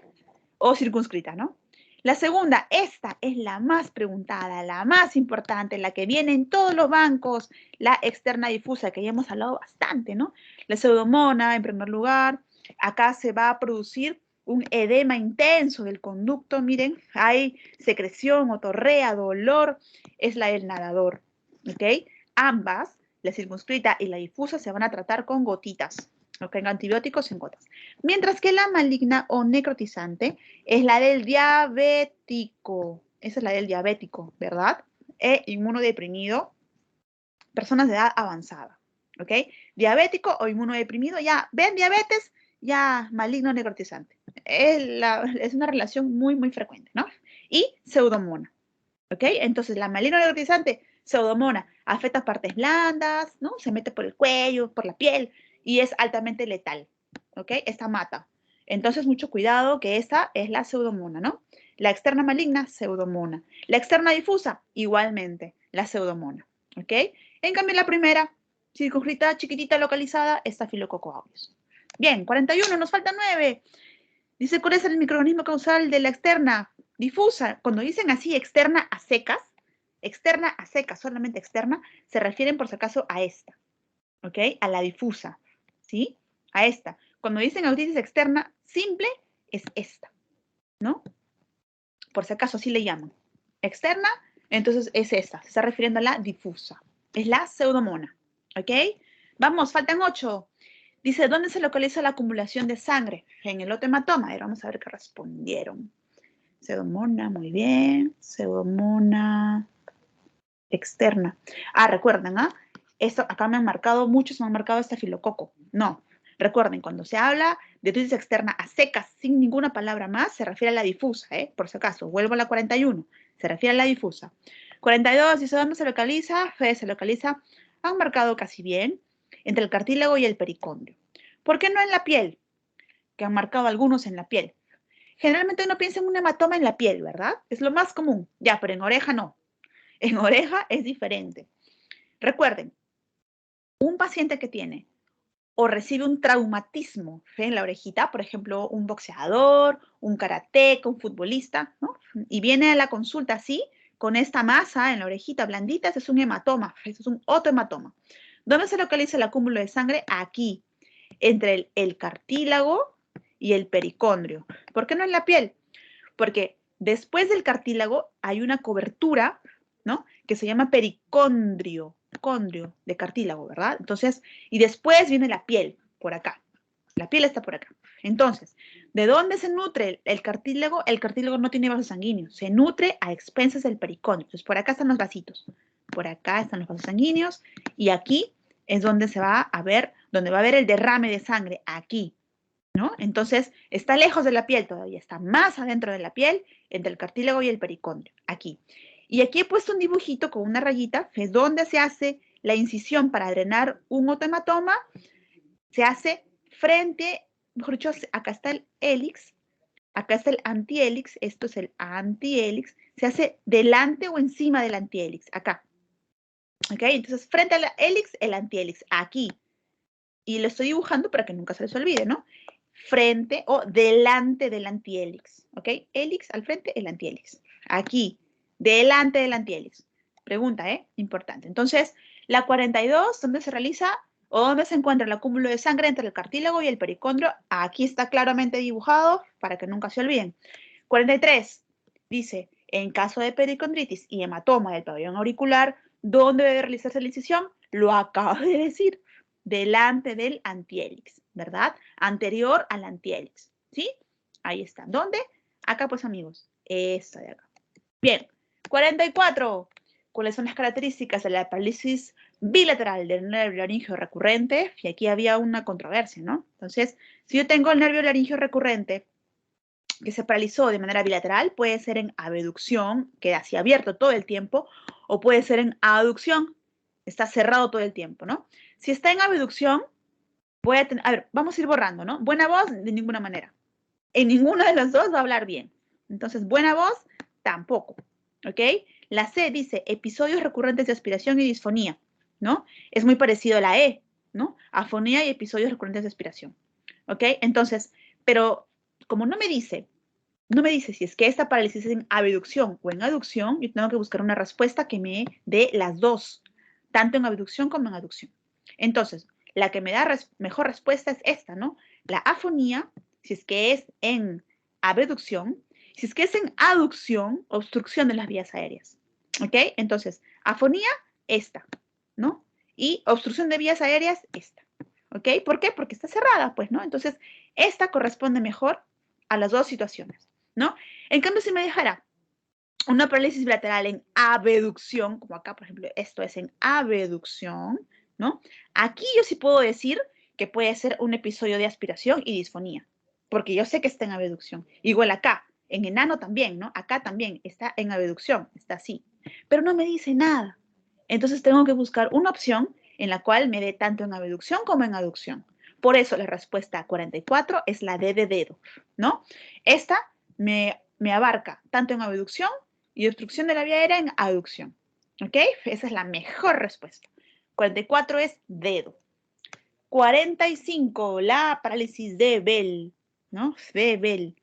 O circunscrita, ¿no? La segunda, esta es la más preguntada, la más importante, la que viene en todos los bancos, la externa difusa, que ya hemos hablado bastante, ¿no? La pseudomona, en primer lugar, acá se va a producir un edema intenso del conducto, miren, hay secreción, otorrea, dolor, es la del nadador, ¿ok? Ambas, la circunscrita y la difusa, se van a tratar con gotitas, ¿ok? Antibióticos en gotas. Mientras que la maligna o necrotizante es la del diabético, esa es la del diabético, ¿verdad? E inmunodeprimido, personas de edad avanzada, ¿ok? Diabético o inmunodeprimido, ya ven diabetes, ya maligno necrotizante. Es una relación muy, muy frecuente, ¿no? Y pseudomona, ¿ok? Entonces, la maligno necrotizante, pseudomona, afecta partes blandas, ¿no? Se mete por el cuello, por la piel, y es altamente letal, ¿ok? Esta mata. Entonces, mucho cuidado que esta es la pseudomona, ¿no? La externa maligna, pseudomona. La externa difusa, igualmente, la pseudomona, ¿ok? En cambio, la primera, circunscrita, chiquitita, localizada, Staphylococcus aureus. Bien, 41, nos faltan 9. Dice, ¿cuál es el microorganismo causal de la externa difusa? Cuando dicen así, externa a secas, solamente externa, se refieren por si acaso a esta, ¿ok? A la difusa, ¿sí? A esta. Cuando dicen otitis externa simple, es esta, ¿no? Por si acaso así le llaman. Externa, entonces es esta. Se está refiriendo a la difusa. Es la pseudomona, ¿ok? Vamos, faltan 8. Dice, ¿dónde se localiza la acumulación de sangre? En el otohematoma. A ver, vamos a ver qué respondieron. Pseudomona, muy bien. Pseudomona externa. Ah, recuerden, ¿ah? Esto acá me han marcado, muchos me han marcado estafilococo. No. Recuerden, cuando se habla de otitis externa a secas, sin ninguna palabra más, se refiere a la difusa, ¿eh? Por si acaso, vuelvo a la 41. Se refiere a la difusa. 42, dice, ¿dónde se localiza? Se localiza, han marcado casi bien, entre el cartílago y el pericondrio. ¿Por qué no en la piel? Que han marcado algunos en la piel. Generalmente uno piensa en un hematoma en la piel, ¿verdad? Es lo más común. Ya, pero en oreja no. En oreja es diferente. Recuerden, un paciente que tiene o recibe un traumatismo en la orejita, por ejemplo, un boxeador, un karateca, un futbolista, ¿no? Y viene a la consulta así, con esta masa en la orejita blandita, ese es un hematoma, ese es un otohematoma. ¿Dónde se localiza el acúmulo de sangre? Aquí, entre el cartílago y el pericondrio. ¿Por qué no en la piel? Porque después del cartílago hay una cobertura, ¿no? Que se llama pericondrio, condrio de cartílago, ¿verdad? Entonces, y después viene la piel, por acá. La piel está por acá. Entonces, ¿de dónde se nutre el cartílago? El cartílago no tiene vasos sanguíneos, se nutre a expensas del pericondrio. Entonces, por acá están los vasitos, por acá están los vasos sanguíneos, y aquí es donde se va a ver, donde va a haber el derrame de sangre, aquí, ¿no? Entonces, está lejos de la piel todavía, está más adentro de la piel, entre el cartílago y el pericondrio, aquí. Y aquí he puesto un dibujito con una rayita, es donde se hace la incisión para drenar un otohematoma, se hace frente, mejor dicho, acá está el hélix, acá está el antihélix, esto es el antihélix, se hace delante o encima del antihélix, acá. ¿Ok? Entonces, frente al hélix, el antihélix, aquí. Y lo estoy dibujando para que nunca se les olvide, ¿no? Frente o delante del antihélix, ¿ok? Hélix al frente, el antihélix. Aquí, delante del antihélix. Pregunta, ¿eh? Importante. Entonces, la 42, ¿dónde se realiza o dónde se encuentra el acúmulo de sangre entre el cartílago y el pericondrio? Aquí está claramente dibujado para que nunca se olviden. 43, dice, en caso de pericondritis y hematoma del pabellón auricular, ¿dónde debe realizarse la incisión? Lo acabo de decir, delante del antihélix, ¿verdad? Anterior al antihélix, ¿sí? Ahí está. ¿Dónde? Acá, pues, amigos. Esta de acá. Bien. 44. ¿Cuáles son las características de la parálisis bilateral del nervio laringeo recurrente? Y aquí había una controversia, ¿no? Entonces, si yo tengo el nervio laringeo recurrente que se paralizó de manera bilateral, puede ser en abducción, queda así abierto todo el tiempo, o puede ser en abducción, está cerrado todo el tiempo, ¿no? Si está en abducción, voy a tener, a ver, vamos a ir borrando, ¿no? Buena voz, de ninguna manera. En ninguna de las dos va a hablar bien. Entonces, buena voz, tampoco, ¿ok? La C dice episodios recurrentes de aspiración y disfonía, ¿no? Es muy parecido a la E, ¿no? Afonía y episodios recurrentes de aspiración, ¿ok? Entonces, pero como no me dice si es que esta parálisis es en abducción o en aducción, yo tengo que buscar una respuesta que me dé las dos, tanto en abducción como en aducción. Entonces, la que me da mejor respuesta es esta, ¿no? La afonía, si es que es en abducción, si es que es en aducción, obstrucción de las vías aéreas. ¿Ok? Entonces, afonía, esta, ¿no? Y obstrucción de vías aéreas, esta. ¿Ok? ¿Por qué? Porque está cerrada, pues, ¿no? Entonces, esta corresponde mejor a las dos situaciones, ¿no? En cambio, si me dejara una parálisis bilateral en abducción, como acá, por ejemplo, esto es en abducción, ¿no? Aquí yo sí puedo decir que puede ser un episodio de aspiración y disfonía, porque yo sé que está en abducción. Igual acá, en enano también, ¿no? Acá también está en abducción, está así. Pero no me dice nada. Entonces tengo que buscar una opción en la cual me dé tanto en abducción como en aducción. Por eso la respuesta a 44 es la D de dedo, ¿no? Esta me abarca tanto en abducción y obstrucción de la vía aérea en aducción, ¿ok? Esa es la mejor respuesta. 44 es dedo. 45, la parálisis de Bell, ¿no? De Bell.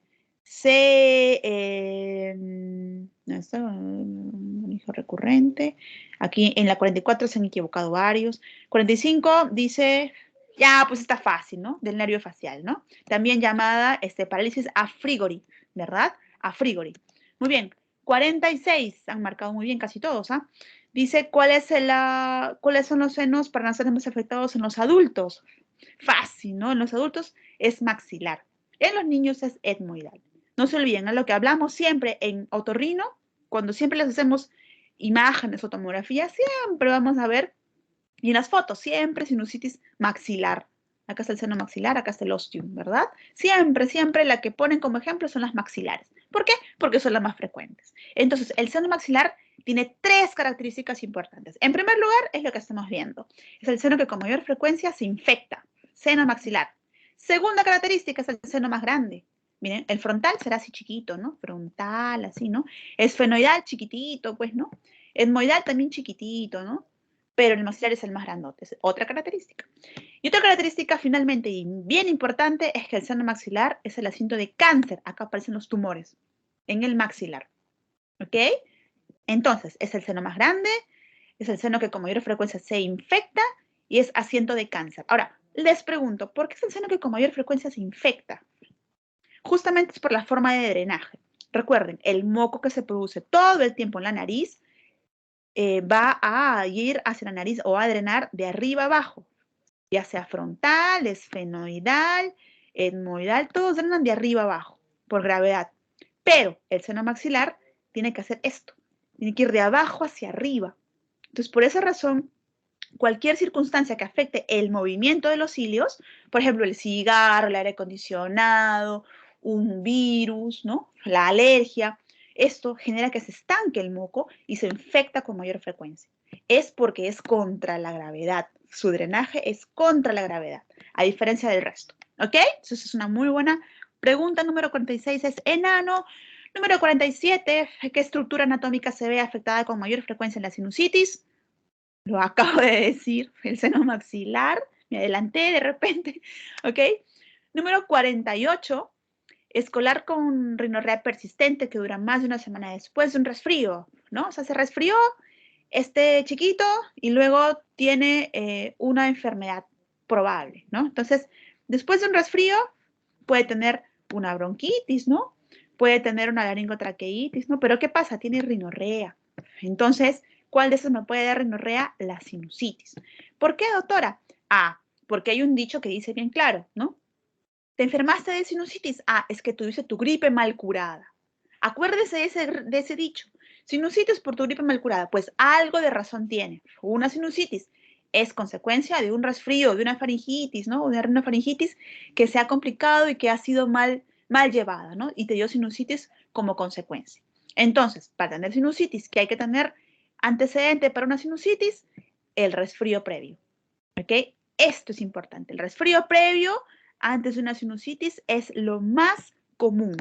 Manejo recurrente. Aquí en la 44 se han equivocado varios. 45 dice, ya, pues está fácil, ¿no? Del nervio facial, ¿no? También llamada parálisis afrigori, ¿verdad? Afrigori. Muy bien. 46, han marcado muy bien casi todos, ¿ah? Dice, ¿cuáles son los senos para nacer más afectados en los adultos? Fácil, ¿no? En los adultos es maxilar. En los niños es etmoidal. No se olviden, a lo que hablamos siempre en otorrino, cuando siempre les hacemos imágenes o tomografía, siempre vamos a ver, y en las fotos, siempre sinusitis maxilar. Acá está el seno maxilar, acá está el ostium, ¿verdad? Siempre, siempre la que ponen como ejemplo son las maxilares. ¿Por qué? Porque son las más frecuentes. Entonces, el seno maxilar tiene 3 características importantes. En primer lugar, es lo que estamos viendo. Es el seno que con mayor frecuencia se infecta. Seno maxilar. Segunda característica es el seno más grande. Miren, el frontal será así chiquito, ¿no? Frontal, así, ¿no? Esfenoidal, chiquitito, pues, ¿no? Etmoidal también chiquitito, ¿no? Pero el maxilar es el más grandote, es otra característica. Y otra característica finalmente y bien importante es que el seno maxilar es el asiento de cáncer. Acá aparecen los tumores en el maxilar. ¿Ok? Entonces, es el seno más grande, es el seno que con mayor frecuencia se infecta y es asiento de cáncer. Ahora, les pregunto, ¿por qué es el seno que con mayor frecuencia se infecta? Justamente es por la forma de drenaje. Recuerden, el moco que se produce todo el tiempo en la nariz va a ir hacia la nariz o a drenar de arriba abajo, ya sea frontal, esfenoidal, etmoidal, todos drenan de arriba abajo por gravedad. Pero el seno maxilar tiene que hacer esto, tiene que ir de abajo hacia arriba. Entonces, por esa razón, cualquier circunstancia que afecte el movimiento de los cilios, por ejemplo, el cigarro, el aire acondicionado, un virus, ¿no? La alergia, esto genera que se estanque el moco y se infecta con mayor frecuencia. Es porque es contra la gravedad. Su drenaje es contra la gravedad, a diferencia del resto. ¿Ok? Entonces es una muy buena pregunta. Número 46 es enano. Número 47, ¿qué estructura anatómica se ve afectada con mayor frecuencia en la sinusitis? Lo acabo de decir, el seno maxilar. Me adelanté de repente. ¿Ok? Número 48, escolar con rinorrea persistente que dura más de una semana después de un resfrío, ¿no? O sea, se resfrió este chiquito y luego tiene una enfermedad probable, ¿no? Entonces, después de un resfrío puede tener una bronquitis, ¿no? Puede tener una laringotraqueitis, ¿no? Pero ¿qué pasa? Tiene rinorrea. Entonces, ¿cuál de esos me puede dar rinorrea? La sinusitis. ¿Por qué, doctora? Ah, porque hay un dicho que dice bien claro, ¿no? ¿Te enfermaste de sinusitis? Ah, es que tuviste tu gripe mal curada. Acuérdese de ese dicho. Sinusitis por tu gripe mal curada. Pues algo de razón tiene. Una sinusitis es consecuencia de un resfrío, de una faringitis, ¿no? Una rinofaringitis que se ha complicado y que ha sido mal llevada, ¿no? Y te dio sinusitis como consecuencia. Entonces, para tener sinusitis, ¿qué hay que tener antecedente para una sinusitis? El resfrío previo. ¿Ok? Esto es importante. El resfrío previo antes de una sinusitis es lo más común.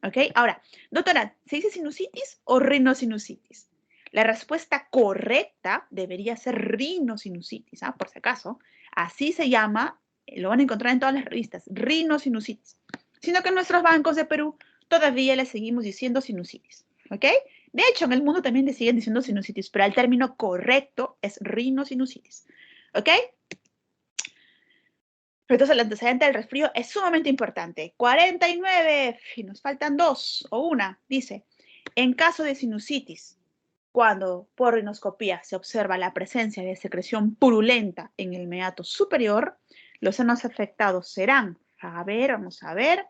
¿Ok? Ahora, doctora, ¿se dice sinusitis o rinosinusitis? La respuesta correcta debería ser rinosinusitis, ¿ah? Por si acaso. Así se llama, lo van a encontrar en todas las revistas, rinosinusitis. Sino que en nuestros bancos de Perú todavía le seguimos diciendo sinusitis. ¿Ok? De hecho, en el mundo también le siguen diciendo sinusitis, pero el término correcto es rinosinusitis. ¿Ok? Entonces, el antecedente del resfrío es sumamente importante. 49, y nos faltan 2 o 1, dice, en caso de sinusitis, cuando por rinoscopía se observa la presencia de secreción purulenta en el meato superior, los senos afectados serán, vamos a ver,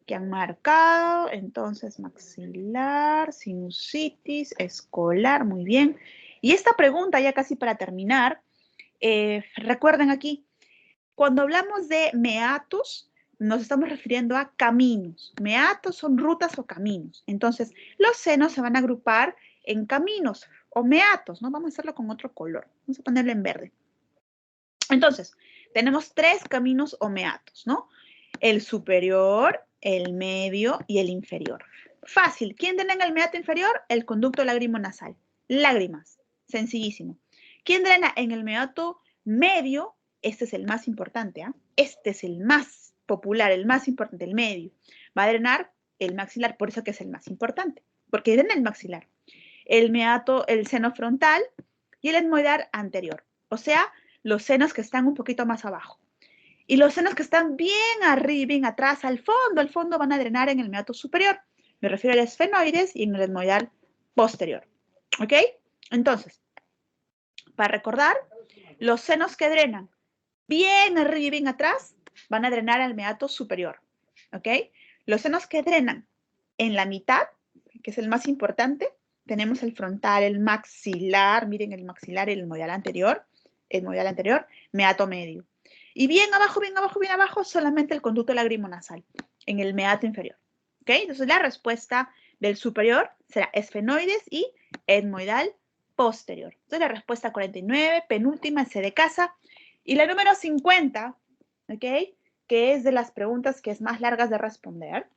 que han marcado, entonces maxilar, sinusitis, escolar, muy bien. Y esta pregunta, ya casi para terminar, recuerden aquí, cuando hablamos de meatos, nos estamos refiriendo a caminos. Meatos son rutas o caminos. Entonces, los senos se van a agrupar en caminos o meatos, ¿no? Vamos a hacerlo con otro color. Vamos a ponerlo en verde. Entonces, Tenemos 3 caminos o meatos, ¿no? El superior, el medio y el inferior. Fácil. ¿Quién drena en el meato inferior? El conducto lagrimonasal. Lágrimas. Sencillísimo. ¿Quién drena en el meato medio? Este es el más importante, ¿ah? Este es el más popular, el más importante, el medio. Va a drenar el maxilar, por eso que es el más importante, porque drena el maxilar. El meato, el seno frontal y el etmoidal anterior. O sea, los senos que están un poquito más abajo. Y los senos que están bien arriba, bien atrás, al fondo van a drenar en el meato superior. Me refiero al esfenoides y en el etmoidal posterior. ¿Ok? Entonces, para recordar, los senos que drenan bien arriba y bien atrás van a drenar al meato superior. ¿Ok? Los senos que drenan en la mitad, que es el más importante, tenemos el frontal, el maxilar, miren el maxilar, el etmoidal anterior, meato medio. Y bien abajo, bien abajo, bien abajo, solamente el conducto lagrimonasal, en el meato inferior. ¿Ok? Entonces la respuesta del superior será esfenoides y etmoidal posterior. Entonces la respuesta 49, penúltima, C de casa. Y la número 50, ¿ok? Que es de las preguntas que es más largas de responder.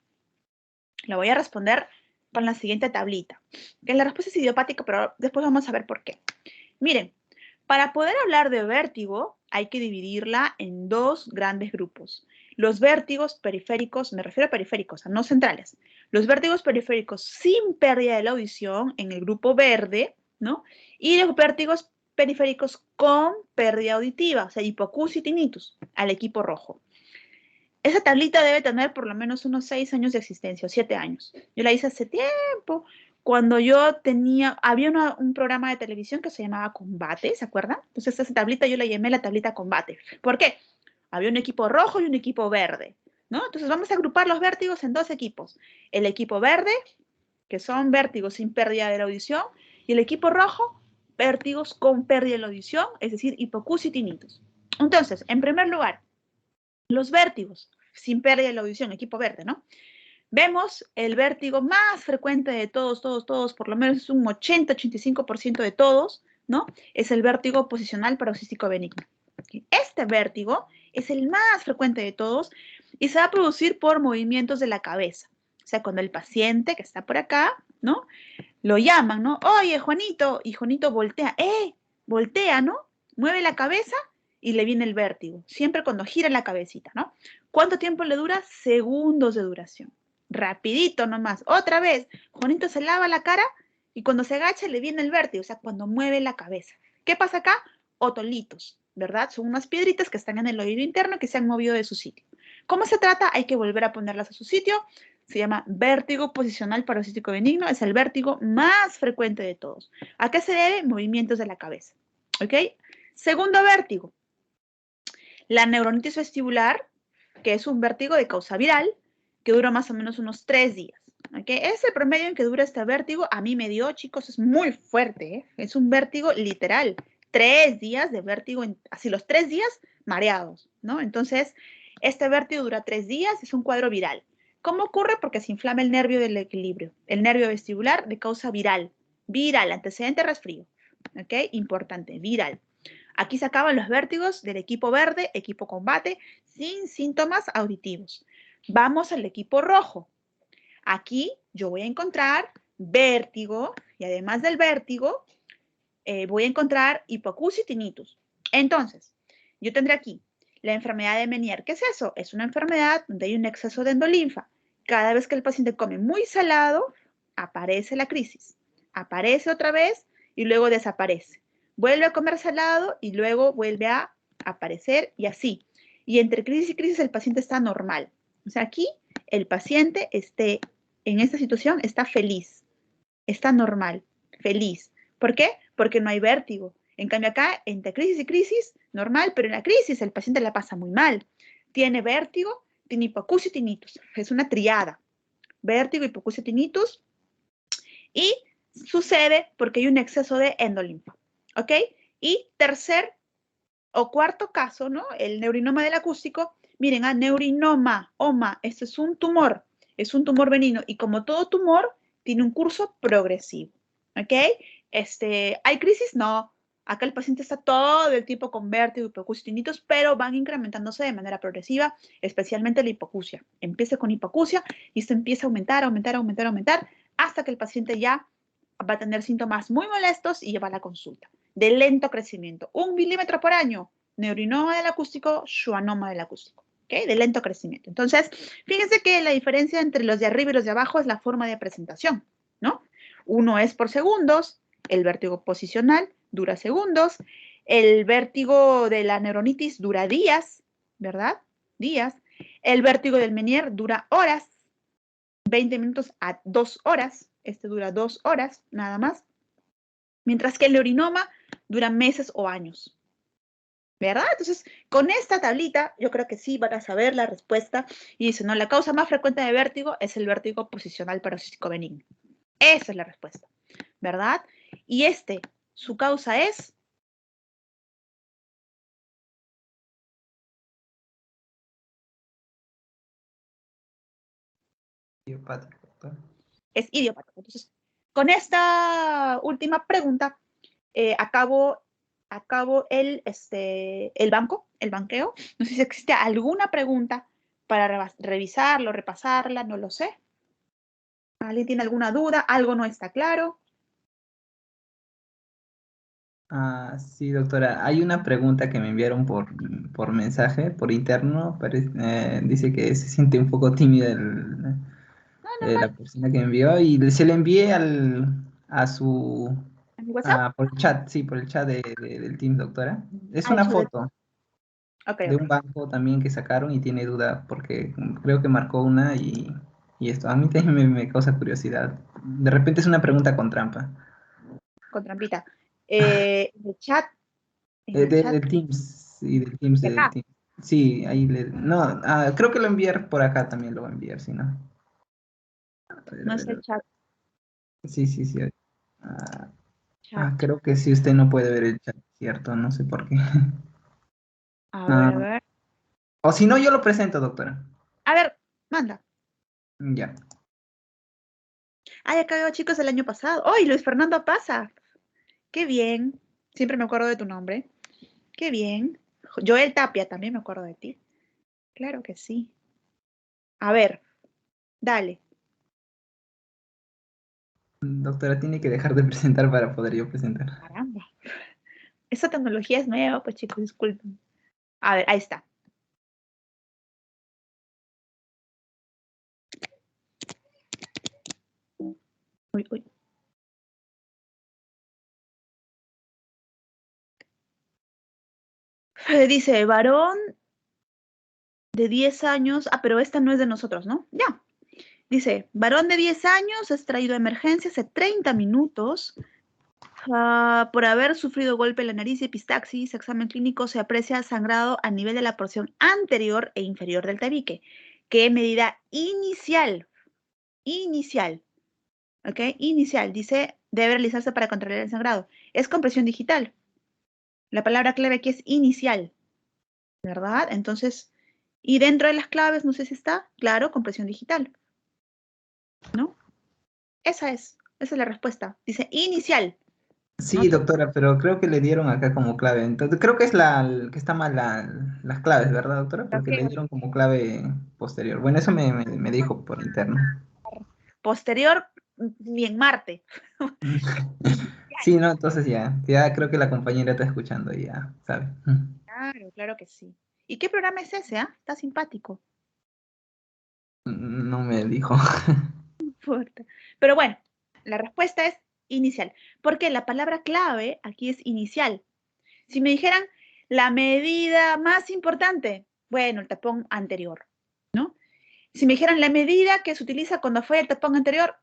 La voy a responder con la siguiente tablita. Que la respuesta es idiopática, pero después vamos a ver por qué. Miren, para poder hablar de vértigo, hay que dividirla en 2 grandes grupos. Los vértigos periféricos, me refiero a periféricos, no centrales. Los vértigos periféricos sin pérdida de la audición en el grupo verde, ¿no? Y los vértigos periféricos con pérdida auditiva, o sea, hipoacusia y tinnitus, al equipo rojo. Esa tablita debe tener por lo menos unos 6 años de existencia, o 7 años. Yo la hice hace tiempo, cuando yo había un programa de televisión que se llamaba Combate, ¿se acuerdan? Entonces esa tablita yo la llamé la tablita Combate. ¿Por qué? Había un equipo rojo y un equipo verde, ¿no? Entonces vamos a agrupar los vértigos en 2 equipos. El equipo verde, que son vértigos sin pérdida de la audición, y el equipo rojo, vértigos con pérdida de la audición, es decir, hipoacusia y tinnitus. Entonces, en primer lugar, los vértigos sin pérdida de la audición, equipo verde, ¿no? Vemos el vértigo más frecuente de todos, por lo menos es un 80-85% de todos, ¿no? Es el vértigo posicional paroxístico benigno. Este vértigo es el más frecuente de todos y se va a producir por movimientos de la cabeza. O sea, cuando el paciente que está por acá, ¿no? Lo llaman, ¿no? Oye, Juanito, y Juanito voltea, voltea, ¿no? Mueve la cabeza y le viene el vértigo, siempre cuando gira la cabecita, ¿no? ¿Cuánto tiempo le dura? Segundos de duración. Rapidito nomás. Otra vez, Juanito se lava la cara y cuando se agacha le viene el vértigo, o sea, cuando mueve la cabeza. ¿Qué pasa acá? Otolitos, ¿verdad? Son unas piedritas que están en el oído interno que se han movido de su sitio. ¿Cómo se trata? Hay que volver a ponerlas a su sitio. Se llama vértigo posicional paroxístico benigno. Es el vértigo más frecuente de todos. ¿A qué se debe? Movimientos de la cabeza. ¿Ok? Segundo vértigo. La neuronitis vestibular, que es un vértigo de causa viral, que dura más o menos unos 3 días. ¿Okay? Es el promedio en que dura este vértigo. A mí me dio, chicos, es muy fuerte. ¿Eh? Es un vértigo literal. 3 días de vértigo, así los 3 días mareados, ¿no? Entonces, este vértigo dura 3 días, es un cuadro viral. ¿Cómo ocurre? Porque se inflama el nervio del equilibrio, el nervio vestibular de causa viral. Viral, antecedente resfrío. ¿Ok? Importante, viral. Aquí se acaban los vértigos del equipo verde, equipo combate, sin síntomas auditivos. Vamos al equipo rojo. Aquí yo voy a encontrar vértigo y además del vértigo voy a encontrar hipoacusia y tinnitus. Entonces, yo tendré aquí la enfermedad de Meniere. ¿Qué es eso? Es una enfermedad donde hay un exceso de endolinfa. Cada vez que el paciente come muy salado, aparece la crisis. Aparece otra vez y luego desaparece. Vuelve a comer salado y luego vuelve a aparecer y así. Y entre crisis y crisis el paciente está normal. O sea, aquí el paciente en esta situación está feliz, está normal, feliz. ¿Por qué? Porque no hay vértigo. En cambio acá, entre crisis y crisis, normal, pero en la crisis el paciente la pasa muy mal. Tiene vértigo, tiene hipoacusia y tinnitus. Es una triada. Vértigo, hipoacusia y tinnitus. Y sucede porque hay un exceso de endolinfa. ¿Ok? Y tercer o cuarto caso, ¿no? El neurinoma del acústico. Miren, neurinoma, esto es un tumor benigno y como todo tumor, tiene un curso progresivo, ¿ok? ¿Hay crisis? No. Acá el paciente está todo el tiempo con vértigo, hipoacusia y tinnitus, pero van incrementándose de manera progresiva, especialmente la hipoacusia. Empieza con hipoacusia y esto empieza a aumentar, aumentar, aumentar, aumentar, hasta que el paciente ya va a tener síntomas muy molestos y lleva a la consulta. De lento crecimiento, 1 milímetro por año, neurinoma del acústico, schwannoma del acústico. ¿Okay? De lento crecimiento. Entonces, fíjense que la diferencia entre los de arriba y los de abajo es la forma de presentación, ¿no? Uno es por segundos, el vértigo posicional dura segundos, el vértigo de la neuronitis dura días, ¿verdad? Días. El vértigo del Meniere dura horas, 20 minutos a 2 horas, este dura 2 horas, nada más. Mientras que el neurinoma dura meses o años. ¿Verdad? Entonces, con esta tablita, yo creo que sí van a saber la respuesta. Y dice, no, la causa más frecuente de vértigo es el vértigo posicional paroxístico benigno. Esa es la respuesta, ¿verdad? Y su causa es... Idiopático, doctora. Es idiopático. Entonces, con esta última pregunta, acabo el banqueo. No sé si existe alguna pregunta para revisarlo, repasarla, no lo sé. ¿Alguien tiene alguna duda? ¿Algo no está claro? Sí, doctora. Hay una pregunta que me enviaron por mensaje, por interno. Dice que se siente un poco tímida No, normal. la persona que me envió y se le envié a ¿En mi WhatsApp? por el chat, sí, por el chat del Teams, doctora. Es Ah, una foto Ok, de un ok. banco también que sacaron y tiene duda porque creo que marcó una y esto a mí también me causa curiosidad. De repente es una pregunta con trampa. Con trampita. En el chat Del Teams, sí, del Teams, de del acá. Teams. Sí, no, creo que lo enviar por acá también lo voy a enviar, si no. No es el chat. Sí, sí, sí. Ah, Chat. creo que sí, usted no puede ver el chat, ¿cierto? No sé por qué. A ver, a Ah, ver. o si no, yo lo presento, doctora. A ver, manda. Ya. Ah, ya cagó, chicos, el año pasado. ¡Ay, Luis Fernando pasa! ¡Qué bien! Siempre me acuerdo de tu nombre. ¡Qué bien! Joel Tapia, también me acuerdo de ti. Claro que sí. A ver, dale. Doctora, tiene que dejar de presentar para poder yo presentar. Caramba. Esa tecnología es nueva, pues chicos, disculpen. A ver, ahí está. Uy, uy. Dice, varón de 10 años. Ah, pero esta no es de nosotros, ¿no? Ya. Dice, varón de 10 años es traído a emergencia hace 30 minutos por haber sufrido golpe en la nariz y epistaxis. Examen clínico se aprecia sangrado a nivel de la porción anterior e inferior del tabique. ¿Qué medida inicial? Inicial. ¿Ok? Inicial. Dice, debe realizarse para controlar el sangrado. Es compresión digital. La palabra clave aquí es inicial, ¿verdad? Entonces, y dentro de las claves, no sé si está, claro, compresión digital, ¿no? Esa es la respuesta. Dice inicial. Sí, ¿No? doctora, pero creo que le dieron acá como clave. Entonces, creo que es que está mal las claves, ¿verdad, doctora? Porque le dieron como clave posterior. Bueno, eso me dijo por interno. Posterior, ni en Marte. Sí, no, entonces ya creo que la compañera está escuchando y ya, ¿sabe? Claro, claro que sí. ¿Y qué programa es ese, ah? Está simpático. No me dijo. Fuerte. Pero bueno, la respuesta es inicial. Porque la palabra clave aquí es inicial. Si me dijeran la medida más importante, bueno, el tapón anterior, ¿no? Si me dijeran la medida que se utiliza cuando fue el tapón anterior,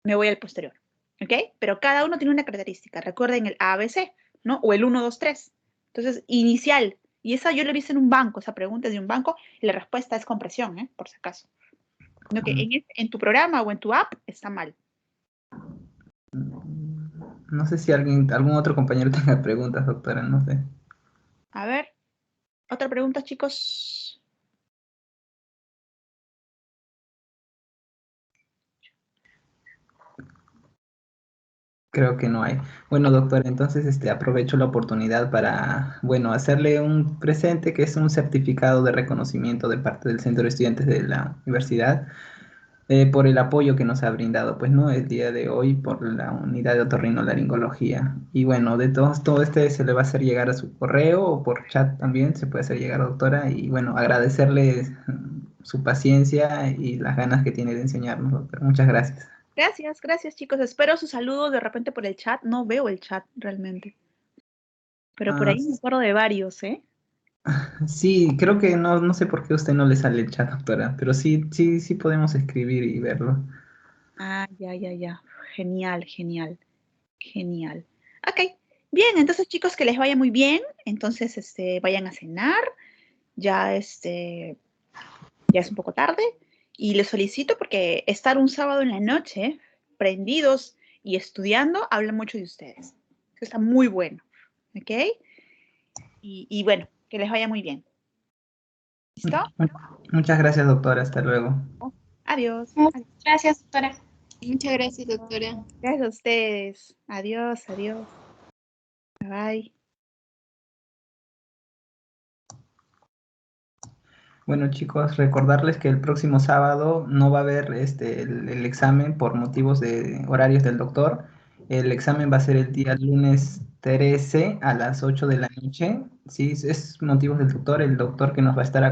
me voy al posterior, ¿ok? Pero cada uno tiene una característica. Recuerden el ABC, ¿no? O el 1, 2, 3. Entonces, inicial. Y esa yo la he visto en un banco, esa pregunta es de un banco, y la respuesta es compresión, ¿eh? Por si acaso. No, que en tu programa o en tu app está mal. No sé si algún otro compañero tenga preguntas, doctora, no sé. A ver, otra pregunta, chicos. Creo que no hay. Bueno, doctor, entonces aprovecho la oportunidad para, bueno, hacerle un presente que es un certificado de reconocimiento de parte del Centro de Estudiantes de la Universidad por el apoyo que nos ha brindado, pues, ¿no? El día de hoy por la unidad de otorrinolaringología. Y bueno, de todos, todo se le va a hacer llegar a su correo o por chat también se puede hacer llegar, doctora. Y bueno, agradecerle su paciencia y las ganas que tiene de enseñarnos, doctora. Muchas gracias. Gracias, gracias, chicos. Espero sus saludos de repente por el chat. No veo el chat realmente. Pero por Ah, ahí me acuerdo de varios, ¿eh? sí, creo que no sé por qué a usted no le sale el chat, doctora, pero sí podemos escribir y verlo. Ah, ya. Genial, genial, genial. Ok, bien, entonces chicos, que les vaya muy bien. Entonces, vayan a cenar. Ya, ya es un poco tarde. Y les solicito porque estar un sábado en la noche, prendidos y estudiando, habla mucho de ustedes. Eso está muy bueno, ¿ok? Y bueno, que les vaya muy bien. ¿Listo? Muchas gracias, doctora. Hasta luego. Adiós. Muchas gracias, doctora. Muchas gracias, doctora. Gracias a ustedes. Adiós, adiós. Bye. Bueno, chicos, recordarles que el próximo sábado no va a haber el examen por motivos de horarios del doctor. El examen va a ser el día lunes 13 a las 8 de la noche. Sí, es motivos del doctor, el doctor que nos va a estar